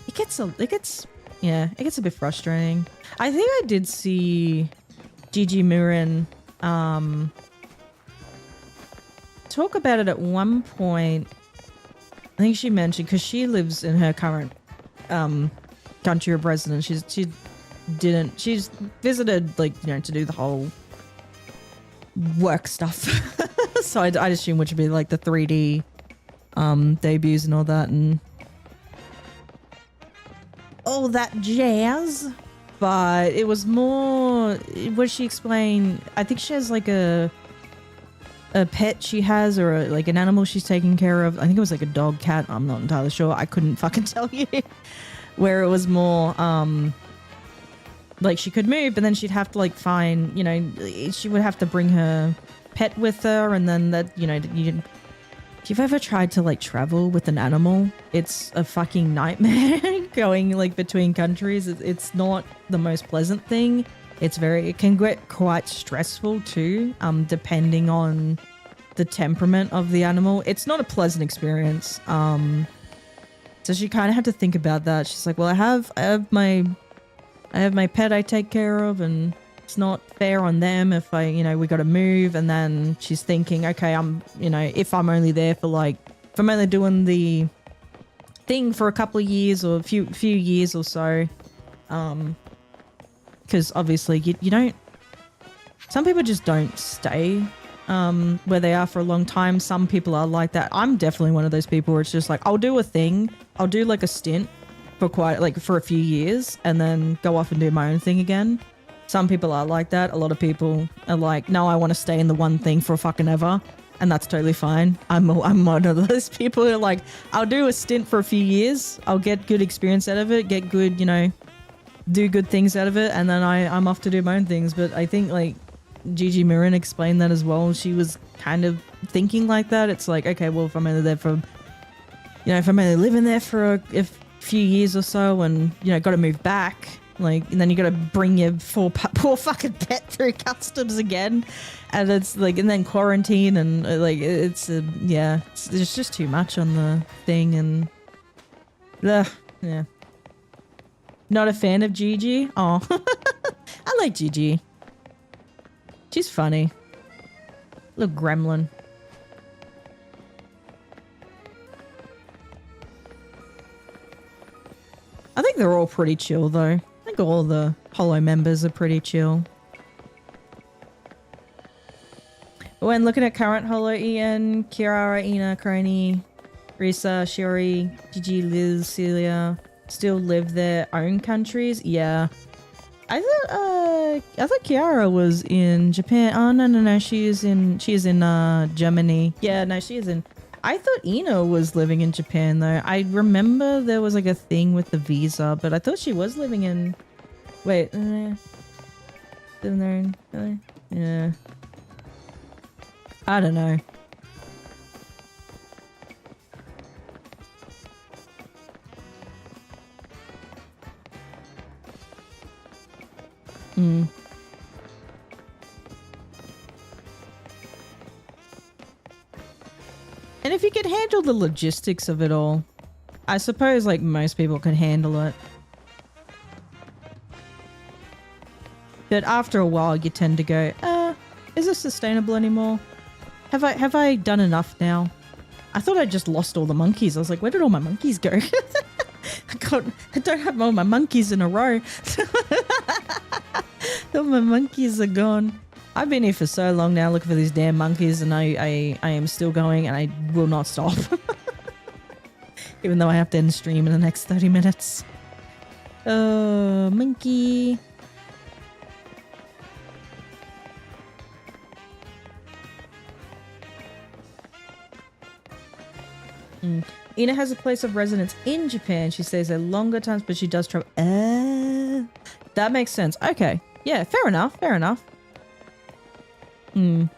It gets a bit frustrating. I think I did see Gigi Murin talk about it at one point. I think she mentioned, because she lives in her current country of residence. She's visited, like, you know, to do the whole work stuff. So I'd assume which would be like the 3D debuts and all that and all that jazz. But it was more, what she explained, I think she has like a pet she has, or like an animal she's taking care of. I think it was like a dog, cat. I'm not entirely sure. I couldn't fucking tell you. Where it was more, like she could move, but then she'd have to like find, you know, she would have to bring her pet with her, and then that, you know, if you've ever tried to like travel with an animal, it's a fucking nightmare going like between countries. It's not the most pleasant thing. It can get quite stressful too, depending on the temperament of the animal. It's not a pleasant experience. So she kind of had to think about that. She's like, well, I have my pet I take care of, and it's not fair on them if we got to move. And then she's thinking, okay, if I'm only there for like, if I'm only doing the thing for a couple of years or a few years or so, because obviously you don't, some people just don't stay where they are for a long time. Some people are like that. I'm definitely one of those people where it's just like, I'll do a thing, I'll do like a stint for a few years and then go off and do my own thing again. Some people are like that. A lot of people are like, no, I want to stay in the one thing for fucking ever. And that's totally fine. I'm one of those people who are like, I'll do a stint for a few years. I'll get good experience out of it, get good, do good things out of it. And then I'm off to do my own things. But I think like Gigi Marin explained that as well. She was kind of thinking like that. It's like, okay, well, if I'm only there for, if I'm only living there for a few years or so and, got to move back, like, and then you got to bring your poor fucking pet through customs again. And it's like, and then quarantine and like, it's just too much on the thing. And yeah. Not a fan of Gigi. Oh, I like Gigi. She's funny. Little gremlin. I think they're all pretty chill though. I think all the Holo members are pretty chill. When looking at current Holo, Ian, Kiara, Ina, Crony, Risa, Shiori, Gigi, Liz, Celia still live their own countries. Yeah. I thought Kiara was in Japan. Oh no, she is in Germany. Yeah, no, she is in. I thought Ina was living in Japan though. I remember there was like a thing with the visa, but I thought she was living in. Wait, yeah. I don't know. And if you could handle the logistics of it all, I suppose like most people could handle it. But after a while you tend to go, is this sustainable anymore? Have I done enough now? I thought I just lost all the monkeys. I was like, where did all my monkeys go? I don't have all my monkeys in a row. All my monkeys are gone. I've been here for so long now looking for these damn monkeys, and I am still going, and I will not stop. Even though I have to end stream in the next 30 minutes. Oh, monkey. Ina has a place of residence in Japan. She stays there longer times, but she does travel. That makes sense. Okay. Yeah, fair enough. Fair enough. I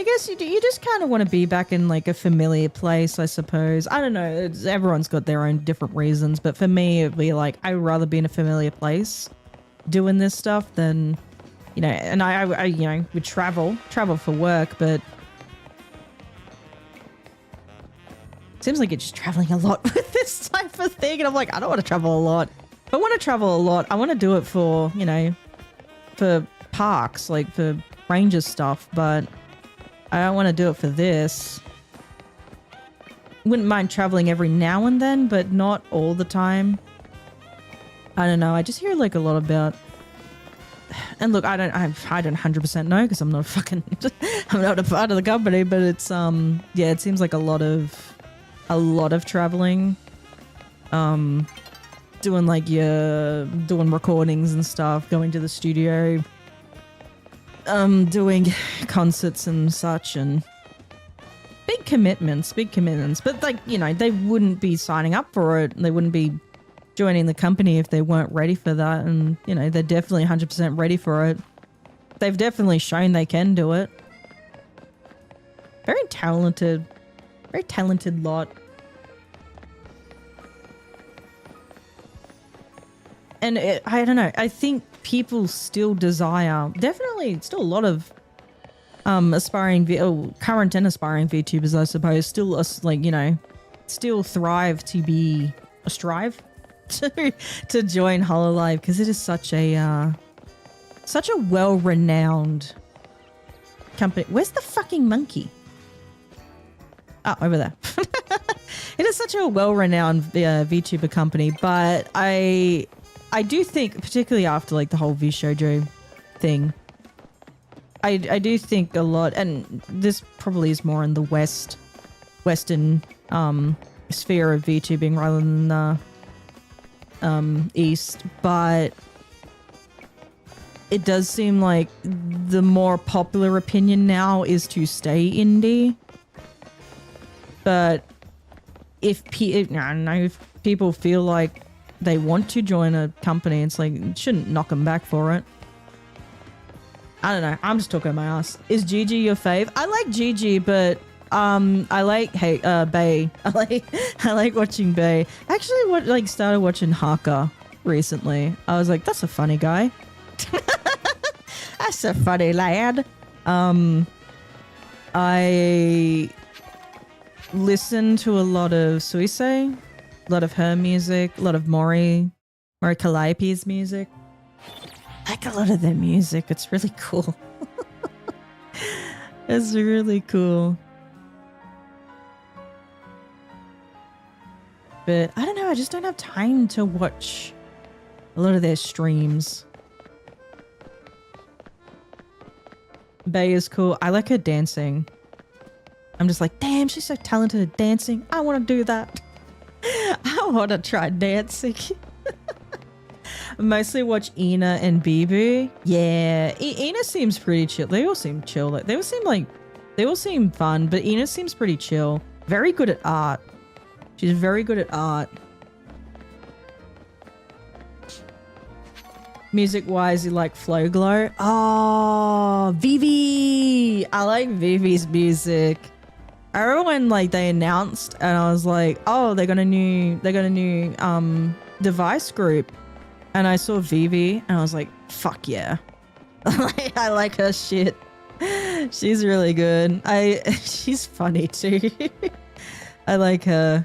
guess you just kind of want to be back in like a familiar place, I suppose. I don't know. Everyone's got their own different reasons, but for me, it'd be like, I'd rather be in a familiar place doing this stuff than, and I would travel for work, but seems like you're just traveling a lot with this type of thing. And I'm like, I don't want to travel a lot. If I want to travel a lot, I want to do it for, for parks, like for ranger stuff, but I don't want to do it for this. Wouldn't mind traveling every now and then, but not all the time. I don't know. I just hear like a lot about, and look, I don't 100% know because I'm not I'm not a part of the company, but it's, yeah, it seems like a lot of traveling, doing recordings and stuff, going to the studio, doing concerts and such, and big commitments, but like, they wouldn't be signing up for it. They wouldn't be joining the company if they weren't ready for that. And, you know, they're definitely 100% ready for it. They've definitely shown they can do it. Very talented lot. And I don't know, I think people still desire, definitely still a lot of current and aspiring VTubers, I suppose, still like, you know, still strive to join Hololive, because it is such a well-renowned company. Where's the fucking monkey? Oh, over there. It is such a well-renowned VTuber company, but I do think, particularly after like the whole VShojo thing, I do think a lot, and this probably is more in the Western sphere of VTubing rather than the East, but it does seem like the more popular opinion now is to stay indie. But if people feel like they want to join a company, it's like, you shouldn't knock them back for it. I don't know. I'm just talking my ass. Is Gigi your fave? I like Gigi, but I like Bay. I like watching Bay. Actually, started watching Haka recently. I was like, that's a funny guy. That's a funny lad. I listen to a lot of Suise, a lot of her music, a lot of Mori Calliope's music. I like a lot of their music. It's really cool. It's really cool. But I don't know, I just don't have time to watch a lot of their streams. Bay is cool. I like her dancing. I'm just like, damn, she's so talented at dancing. I want to do that. I want to try dancing. Mostly watch Ina and Bibu. Yeah, Ina seems pretty chill. They all seem chill. They all seem fun, but Ina seems pretty chill. Very good at art. She's very good at art. Music-wise, you like Flow Glow? Oh, Vivi! I like Vivi's music. I remember when they announced, and I was like, oh, they got a new device group, and I saw Vivi, and I was like, fuck yeah. I like her shit. She's really good. She's funny too. I like her.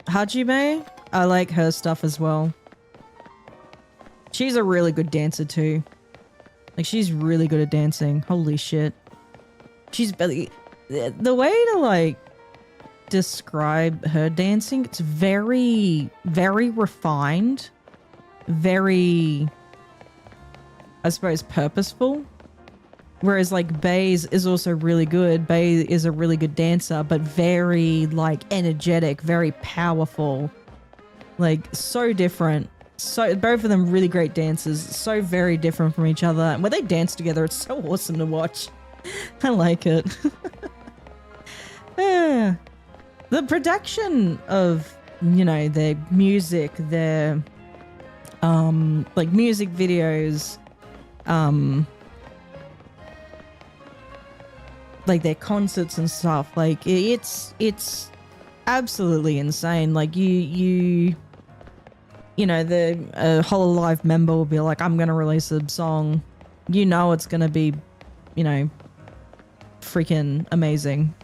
Hajime, I like her stuff as well. She's a really good dancer too. She's really good at dancing. Holy shit. She's the way to describe her dancing, it's very, very refined. Very, I suppose, purposeful. Whereas Bae's is also really good. Bae is a really good dancer, but very energetic, very powerful. So different. So both of them really great dancers, so very different from each other. And when they dance together, it's so awesome to watch. I like it. Yeah. The production of, their music, their music videos, their concerts and stuff, it's absolutely insane. The Hololive member will be like, I'm gonna release a song, it's gonna be freaking amazing,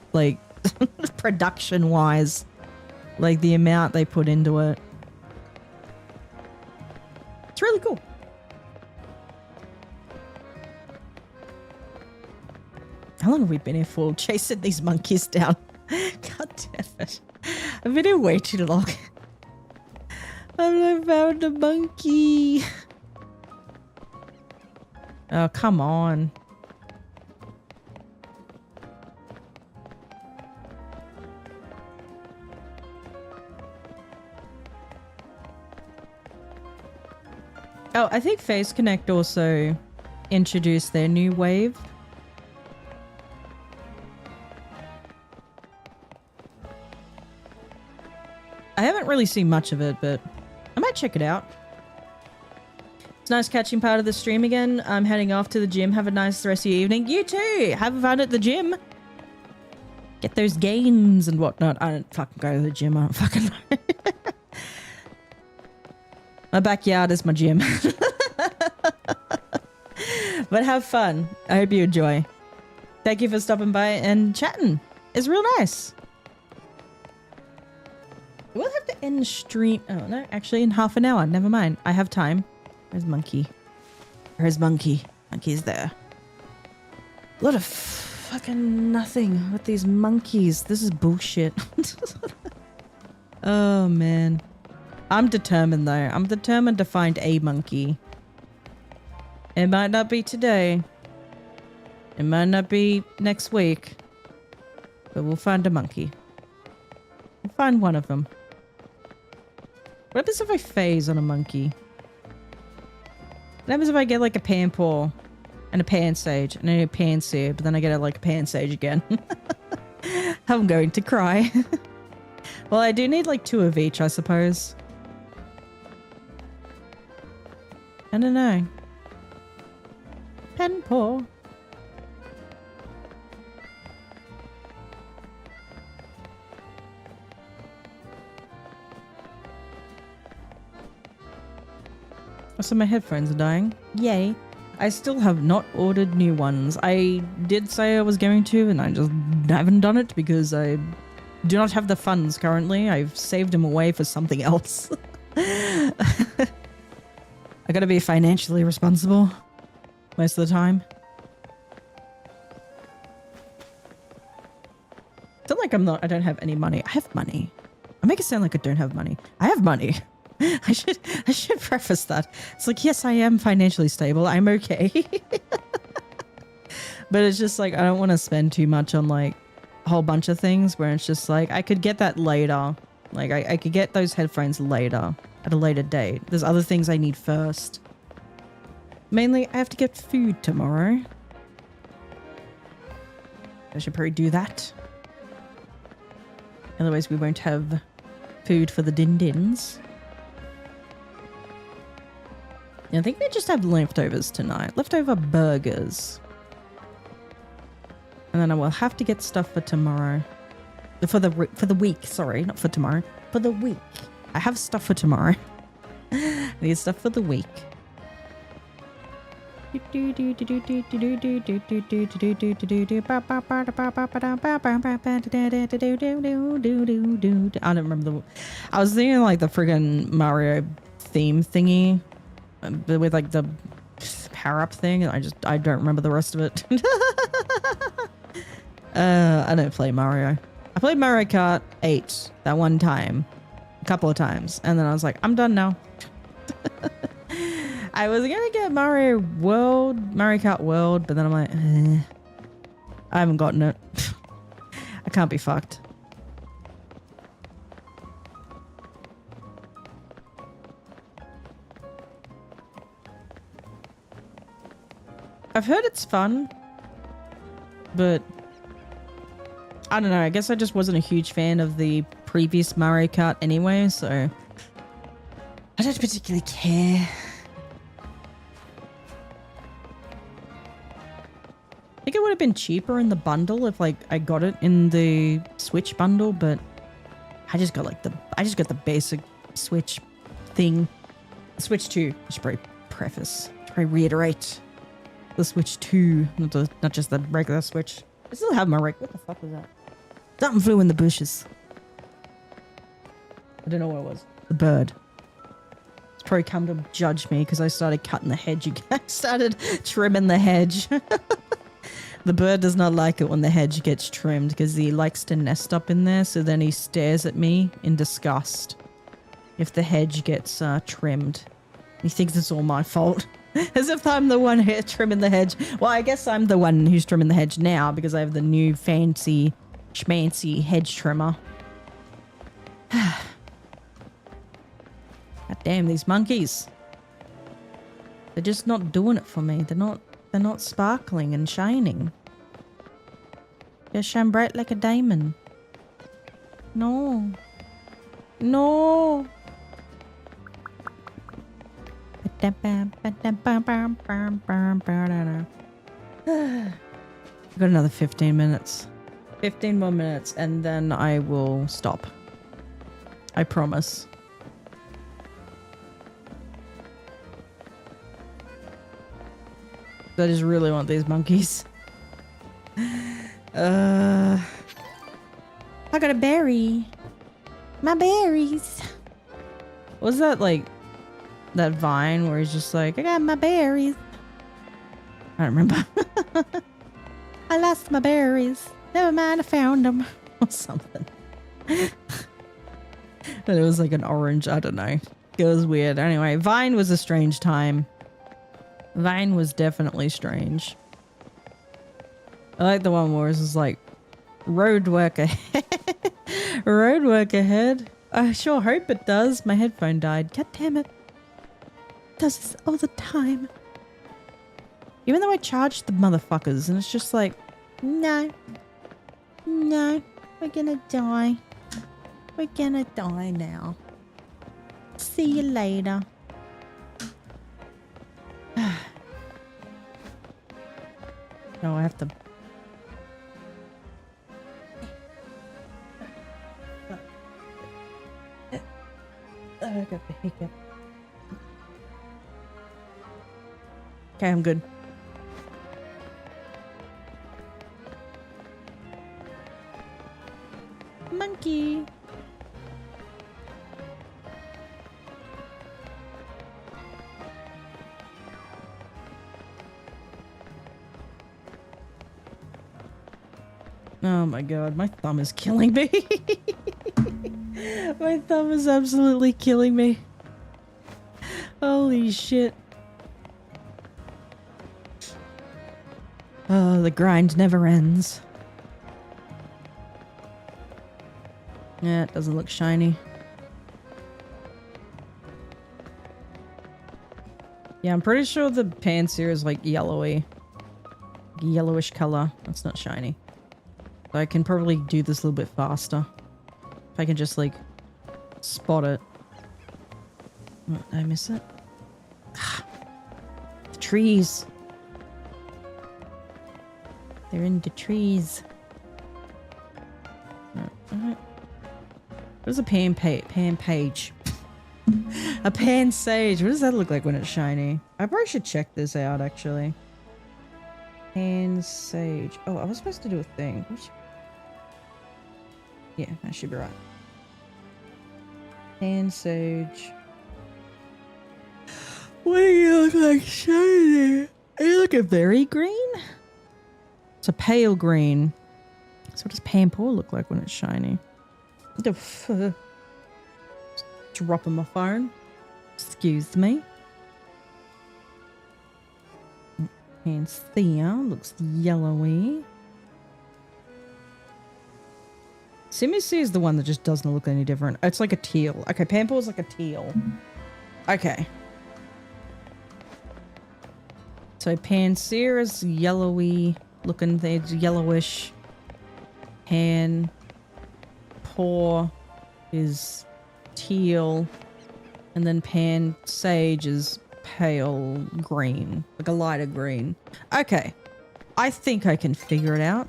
production wise, the amount they put into it. It's really cool. How long have we been here for? Chasing these monkeys down. God damn it. I've been here way too long. I found a monkey. Oh, come on. Oh, I think Face Connect also introduced their new wave. I haven't really seen much of it, but I might check it out. It's nice catching part of the stream again. I'm heading off to the gym. Have a nice rest of your evening. You too. Have fun at the gym. Get those gains and whatnot. I don't fucking go to the gym. I don't fucking know. My backyard is my gym. But have fun. I hope you enjoy. Thank you for stopping by and chatting. It's real nice. We'll have to end stream. Oh, no, actually in half an hour. Never mind. I have time. Where's Monkey? Where's Monkey? Monkey's there. A lot of fucking nothing with these monkeys. This is bullshit. Oh, man. I'm determined, though. I'm determined to find a monkey. It might not be today. It might not be next week. But we'll find a monkey. We'll find one of them. What happens if I phase on a monkey? What happens if I get like a Panpaw and a Pansage and then a Pansear, but then I get like a Pansage again? I'm going to cry. Well, I do need like 2 of each, I suppose. I don't know. Panpaw. So my headphones are dying. Yay. I still have not ordered new ones. I did say I was going to, and I just haven't done it because I do not have the funds currently. I've saved them away for something else. I gotta be financially responsible most of the time. It's not like I don't have any money. I have money. I make it sound like I don't have money. I have money. I should preface that. It's like, yes, I am financially stable. I'm okay. But it's just like, I don't want to spend too much on like a whole bunch of things where it's just like, I could get that later. Like I could get those headphones later at a later date. There's other things I need first. Mainly, I have to get food tomorrow. I should probably do that. Otherwise, we won't have food for the din-dins. Yeah, I think we just have leftovers tonight. Leftover burgers. And then I will have to get stuff for tomorrow. For the week, sorry. Not for tomorrow. For the week. I have stuff for tomorrow. I need stuff for the week. I don't remember I was thinking like the friggin' Mario theme thingy. With like the power up thing, I don't remember the rest of it. I don't play Mario. I played Mario Kart 8 that one time, a couple of times, and then I was like, I'm done now. I was gonna get Mario Kart World, but then I'm like, I haven't gotten it. I can't be fucked. I've heard it's fun, but I don't know. I guess I just wasn't a huge fan of the previous Mario Kart anyway, so I don't particularly care. I think it would have been cheaper in the bundle if like I got it in the Switch bundle, but I just got the basic Switch thing. Switch 2. I should probably preface. I should probably reiterate. The Switch 2, not just the regular Switch. I still have my what the fuck was that? Something flew in the bushes. I don't know what it was. The bird. It's probably come to judge me because I started cutting the hedge again. I started trimming the hedge. The bird does not like it when the hedge gets trimmed because he likes to nest up in there, so then he stares at me in disgust if the hedge gets trimmed. He thinks it's all my fault. As if I'm the one here trimming the hedge. Well, I guess I'm the one who's trimming the hedge now because I have the new fancy schmancy hedge trimmer. God damn, these monkeys. They're just not doing it for me. They're not sparkling and shining. They shine bright like a diamond. No. No. I've got another 15 minutes. 15 more minutes and then I will stop. I promise. I just really want these monkeys. I got a berry. My berries. Was that like that Vine where he's just like, I got my berries? I don't remember. I lost my berries. Never mind, I found them. Or something. And it was like an orange. I don't know. It was weird. Anyway, Vine was a strange time. Vine was definitely strange. I like the one where it was like, road work ahead. Road work ahead. I sure hope it does. My headphone died. God damn it. It does this all the time. Even though I charged the motherfuckers and it's just like, no. No. We're gonna die. We're gonna die now. See you later. No, I have to... I got the hiccup. Okay, I'm good. Monkey. Oh my god, my thumb is killing me. My thumb is absolutely killing me. Holy shit. Oh, the grind never ends. Yeah, it doesn't look shiny. Yeah, I'm pretty sure the pants here is like yellowy. Yellowish color. That's not shiny. So I can probably do this a little bit faster. If I can just like spot it. What, did I miss it? The trees. They're in the trees. What is a pan page? A pan sage. What does that look like when it's shiny? I probably should check this out actually. Pan sage. Oh, I was supposed to do a thing. Yeah, I should be right. Pan sage. What do you look like shiny? Are you looking very green? It's a pale green. So what does pan paw look like when it's shiny? The f dropping my phone. Excuse me. Panthea looks yellowy. Simisu is the one that just doesn't look any different. It's like a teal. Okay, Pampaw's like a teal. Okay. So Pansear is yellowy looking. It's yellowish. Pan Paw is teal. And then Pan Sage is pale green. Like a lighter green. Okay. I think I can figure it out.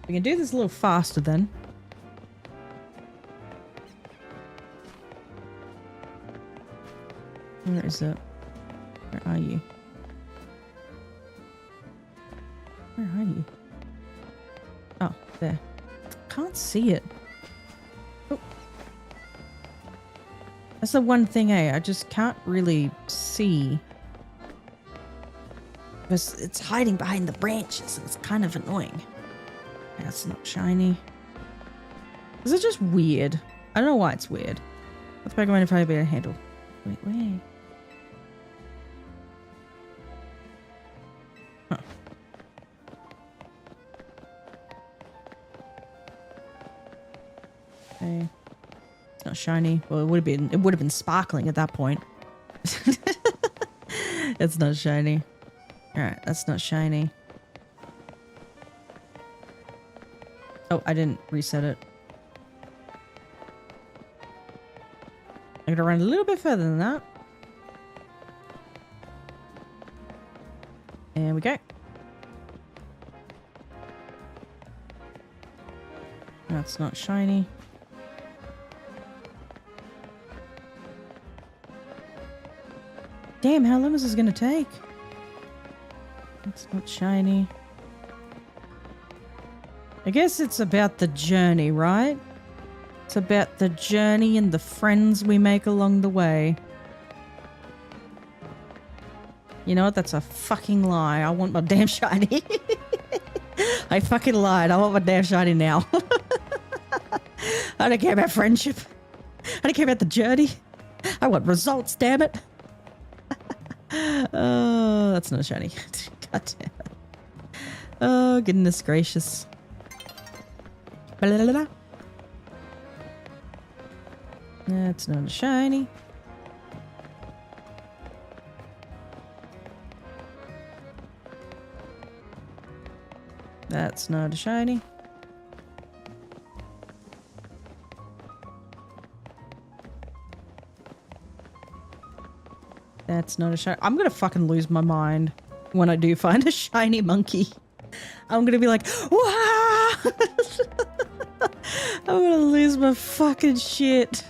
We can do this a little faster then. Where is it? Where are you? Where are you? Oh, there. Can't see it. Oh. That's the one thing, I just can't really see. Because it's hiding behind the branches and it's kind of annoying. That's not shiny. Is it just weird? I don't know why it's weird. What's Pokemon if I be able to handle? Wait, wait. Huh. Okay. It's not shiny. Well, it would have been sparkling at that point. It's not shiny. Alright, that's not shiny. Oh, I didn't reset it. I gotta run a little bit further than that. There we go. That's not shiny. Damn, how long is this gonna take? It's not shiny. I guess it's about the journey, right? It's about the journey and the friends we make along the way. You know what? That's a fucking lie. I want my damn shiny. I fucking lied. I want my damn shiny now. I don't care about friendship. I don't care about the journey. I want results, damn it. Oh, that's not a shiny. God damn it. Oh, goodness gracious. Blah. That's not a shiny. That's not a shiny. That's not a shiny. I'm gonna fucking lose my mind when I do find a shiny monkey. I'm gonna be like, wow! I'm gonna lose my fucking shit.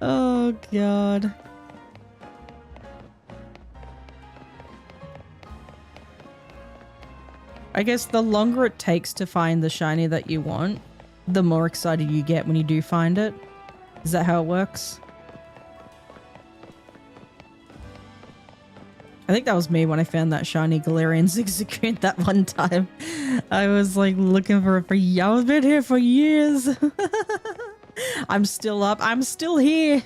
Oh, God. I guess the longer it takes to find the shiny that you want, the more excited you get when you do find it. Is that how it works? I think that was me when I found that shiny Galarian Zigzagoon that one time. I was like looking for it for years. I've been here for years. I'm still up. I'm still here.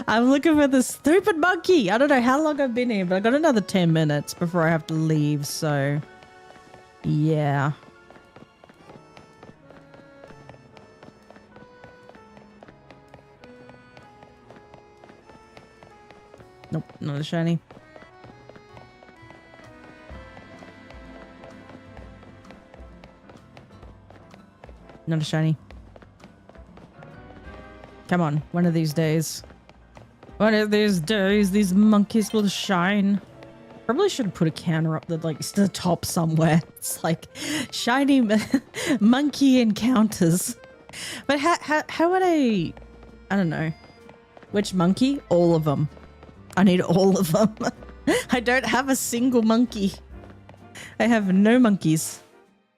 I'm looking for the stupid monkey. I don't know how long I've been here, but I got another 10 minutes before I have to leave, so yeah. Nope, not a shiny. Not a shiny. Come on, one of these days. One of these days, these monkeys will shine. Probably should put a counter up the top somewhere. It's like shiny monkey encounters. But how would I don't know. Which monkey? All of them. I need all of them. I don't have a single monkey. I have no monkeys.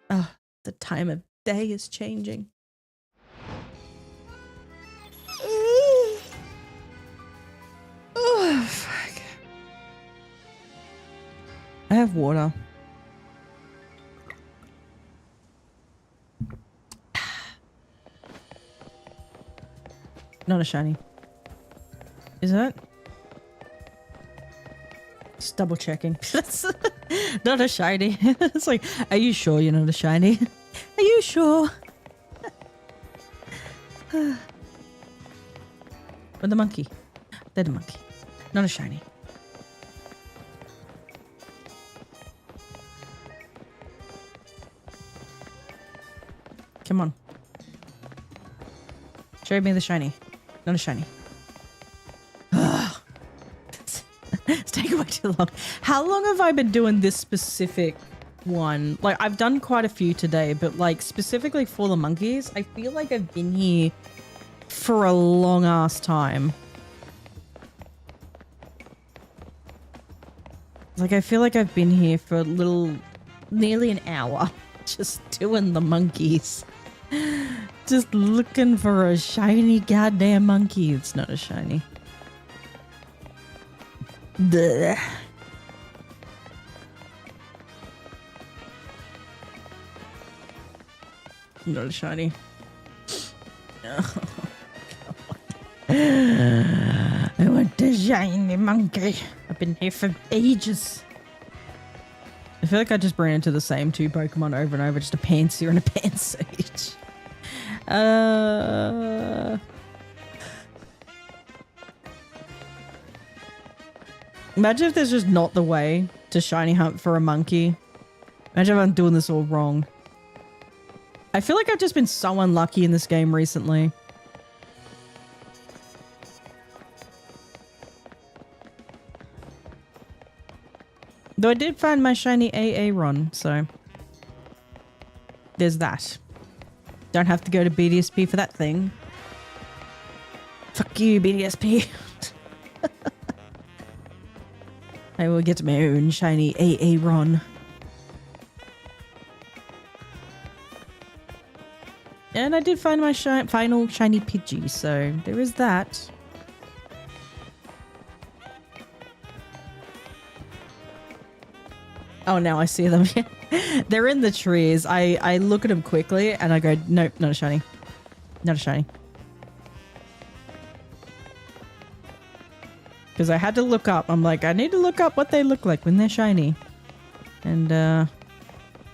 Oh, the time of day is changing. Oh, fuck. I have water. Not a shiny. Is it? Just double checking. That's not a shiny. It's like, are you sure you're not a shiny? Are you sure? With the monkey. They're the monkey. Not a shiny. Come on. Show me the shiny. Not a shiny. It's taking way too long. How long have I been doing this specific one? Like, I've done quite a few today, but like specifically for the monkeys, I feel like I've been here for a long ass time. Like, I feel like I've been here for nearly an hour just doing the monkeys. Just looking for a shiny goddamn monkey. It's not a shiny. Blech. Not a shiny. Oh, I want the shiny monkey. I've been here for ages. I feel like I just ran into the same two Pokemon over and over, just a Pansear and a Pansage. Imagine if there's just not the way to shiny hunt for a monkey. Imagine if I'm doing this all wrong. I feel like I've just been so unlucky in this game recently. Though I did find my shiny AA run, so there's that. Don't have to go to BDSP for that thing. Fuck you, BDSP. I will get my own shiny AA run. And I did find my final shiny Pidgey, so there is that. Oh, now I see them. They're in the trees. I look at them quickly and I go, nope, not a shiny. Not a shiny. Because I had to look up. I'm like, I need to look up what they look like when they're shiny. And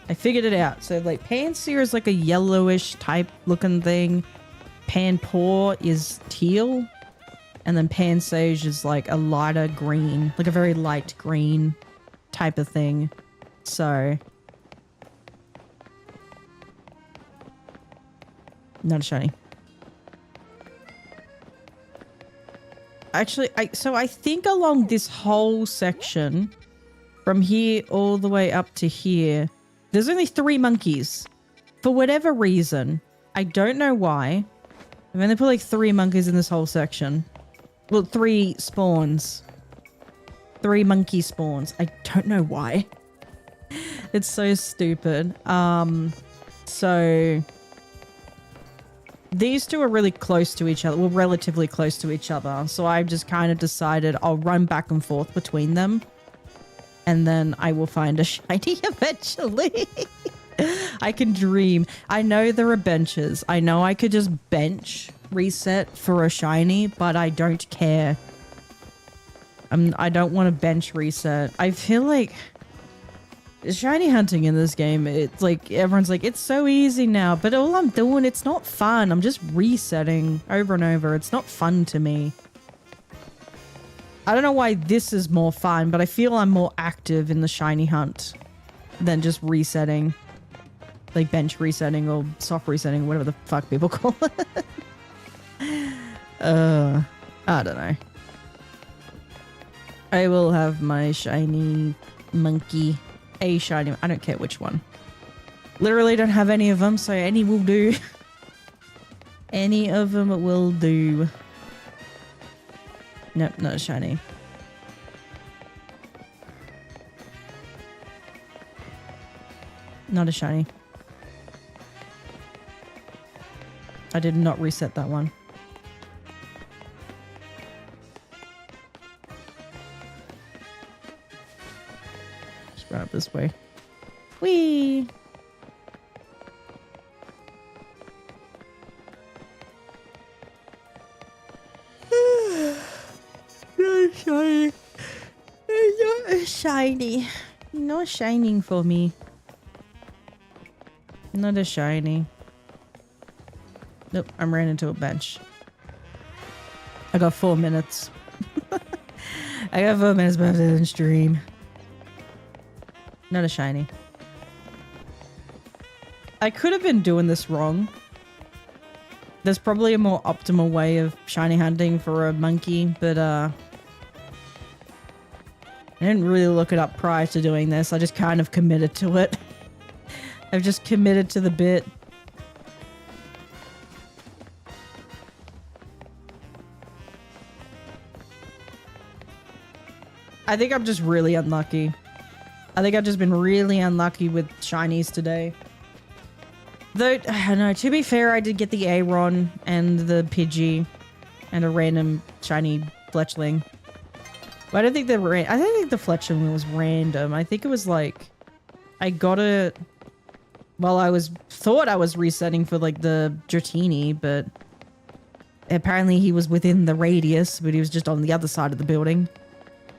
I figured it out. So like Pansear is like a yellowish type looking thing. Panpour is teal. And then Pansage is like a lighter green. Like a very light green type of thing. So not a shiny. Actually, I think along this whole section from here all the way up to here, there's only 3 monkeys. For whatever reason, I don't know why. I mean, they put like 3 monkeys in this whole section. Well, 3 spawns. 3 monkey spawns. I don't know why. It's so stupid. So these two are really close to each other. Well, relatively close to each other. So I've just kind of decided I'll run back and forth between them. And then I will find a shiny eventually. I can dream. I know there are benches. I know I could just bench reset for a shiny, but I don't care. I don't want to bench reset. I feel like shiny hunting in this game, it's like everyone's like, it's so easy now, but all I'm doing, it's not fun. I'm just resetting over and over. It's not fun to me. I don't know why this is more fun, but I feel I'm more active in the shiny hunt than just resetting. Like bench resetting or soft resetting, whatever the fuck people call it. I don't know. I will have my shiny monkey. A shiny. I don't care which one. Literally don't have any of them, so any will do. Any of them will do. Nope, not a shiny. Not a shiny. I did not reset that one. Just run up this way. Whee! Not shiny. Not shiny. No shining for me. Not a shiny. Nope, I ran into a bench. I got 4 minutes. I got 4 minutes left in the stream. Not a shiny. I could have been doing this wrong. There's probably a more optimal way of shiny hunting for a monkey, but I didn't really look it up prior to doing this. I just kind of committed to it. I've just committed to the bit. I think I'm just really unlucky. I think I've just been really unlucky with shinies today. Though, no, to be fair, I did get the Aron and the Pidgey and a random shiny Fletchling. But I don't think I don't think the Fletchling was random. I think it was like, I got it while thought I was resetting for like the Dratini, but apparently he was within the radius, but he was just on the other side of the building.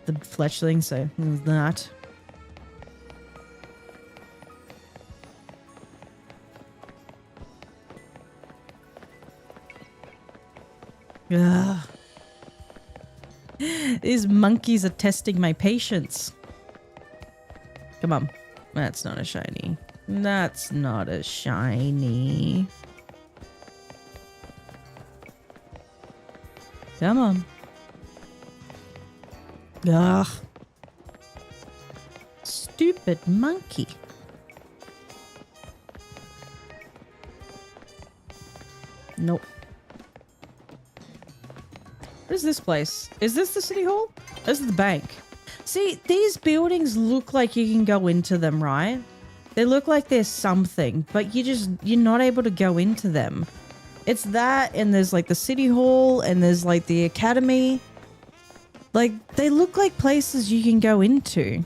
The Fletchling, so that. Ugh. These monkeys are testing my patience. Come on. That's not a shiny. That's not a shiny. Come on. Ugh. Stupid monkey. Nope. What is this place? Is this the city hall? This is the bank. See, these buildings look like you can go into them, right? They look like there's something, but you're not able to go into them. It's that, and there's like the city hall, and there's like the academy. Like, they look like places you can go into.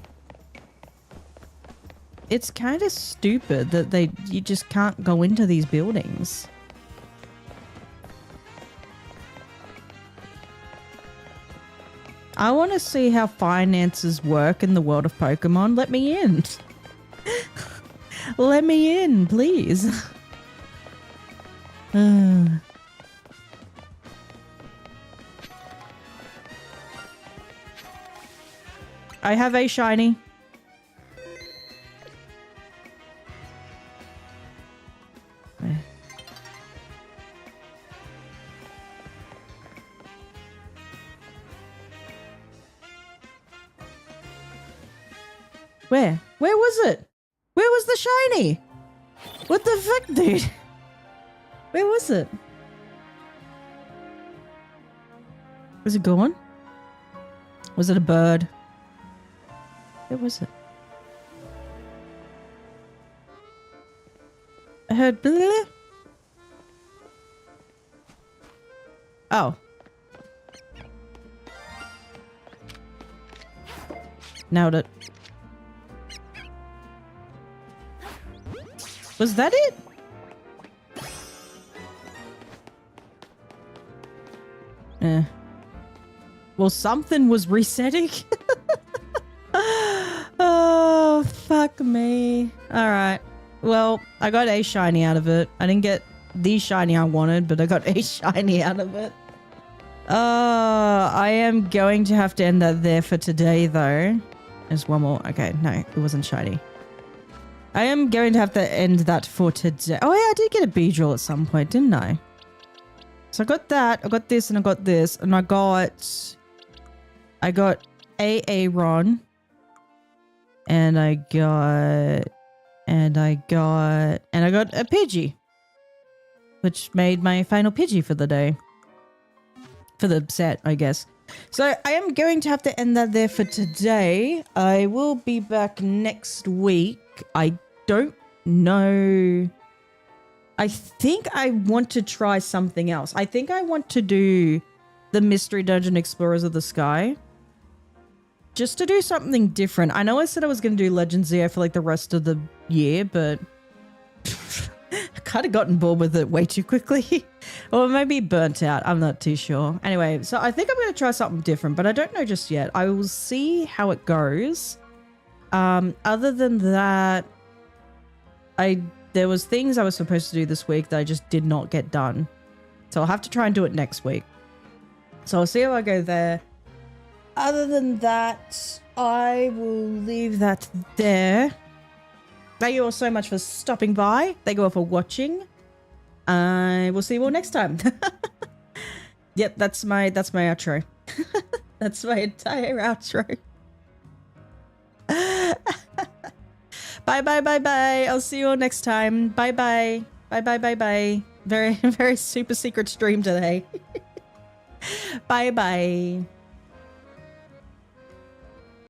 It's kind of stupid that you just can't go into these buildings. I want to see how finances work in the world of Pokemon. Let me in. Let me in, please. I have a shiny. Where? Where was it? Where was the shiny? What the fuck, dude? Where was it? Was it gone? Was it a bird? Where was it? I heard bleh. Oh. Nailed it. Was that it? Well, something was resetting. Oh, fuck me. Alright. Well, I got a shiny out of it. I didn't get the shiny I wanted, but I got a shiny out of it. I am going to have to end that there for today, though. There's one more. Okay, no, it wasn't shiny. I am going to have to end that for today. Oh, yeah, I did get a Beedrill at some point, didn't I? So I got that, I got this, and I got this, and I got Aaron, and I got a Pidgey, which made my final Pidgey for the day. For the set, I guess. So I am going to have to end that there for today. I will be back next week. I don't know. I think I want to try something else. I think I want to do the Mystery Dungeon Explorers of the Sky. Just to do something different. I know I said I was going to do Legends ZA for like the rest of the year, but I kind of gotten bored with it way too quickly. Or maybe burnt out. I'm not too sure. Anyway, so I think I'm going to try something different, but I don't know just yet. I will see how it goes. Other than that, there was things I was supposed to do this week that I just did not get done. So I'll have to try and do it next week. So I'll see how I go there. Other than that, I will leave that there. Thank you all so much for stopping by. Thank you all for watching. I will see you all next time. Yep, that's my outro. That's my entire outro. Bye, bye, bye, bye. I'll see you all next time. Bye, bye. Bye, bye, bye, bye. Very, very super secret stream today. Bye, bye.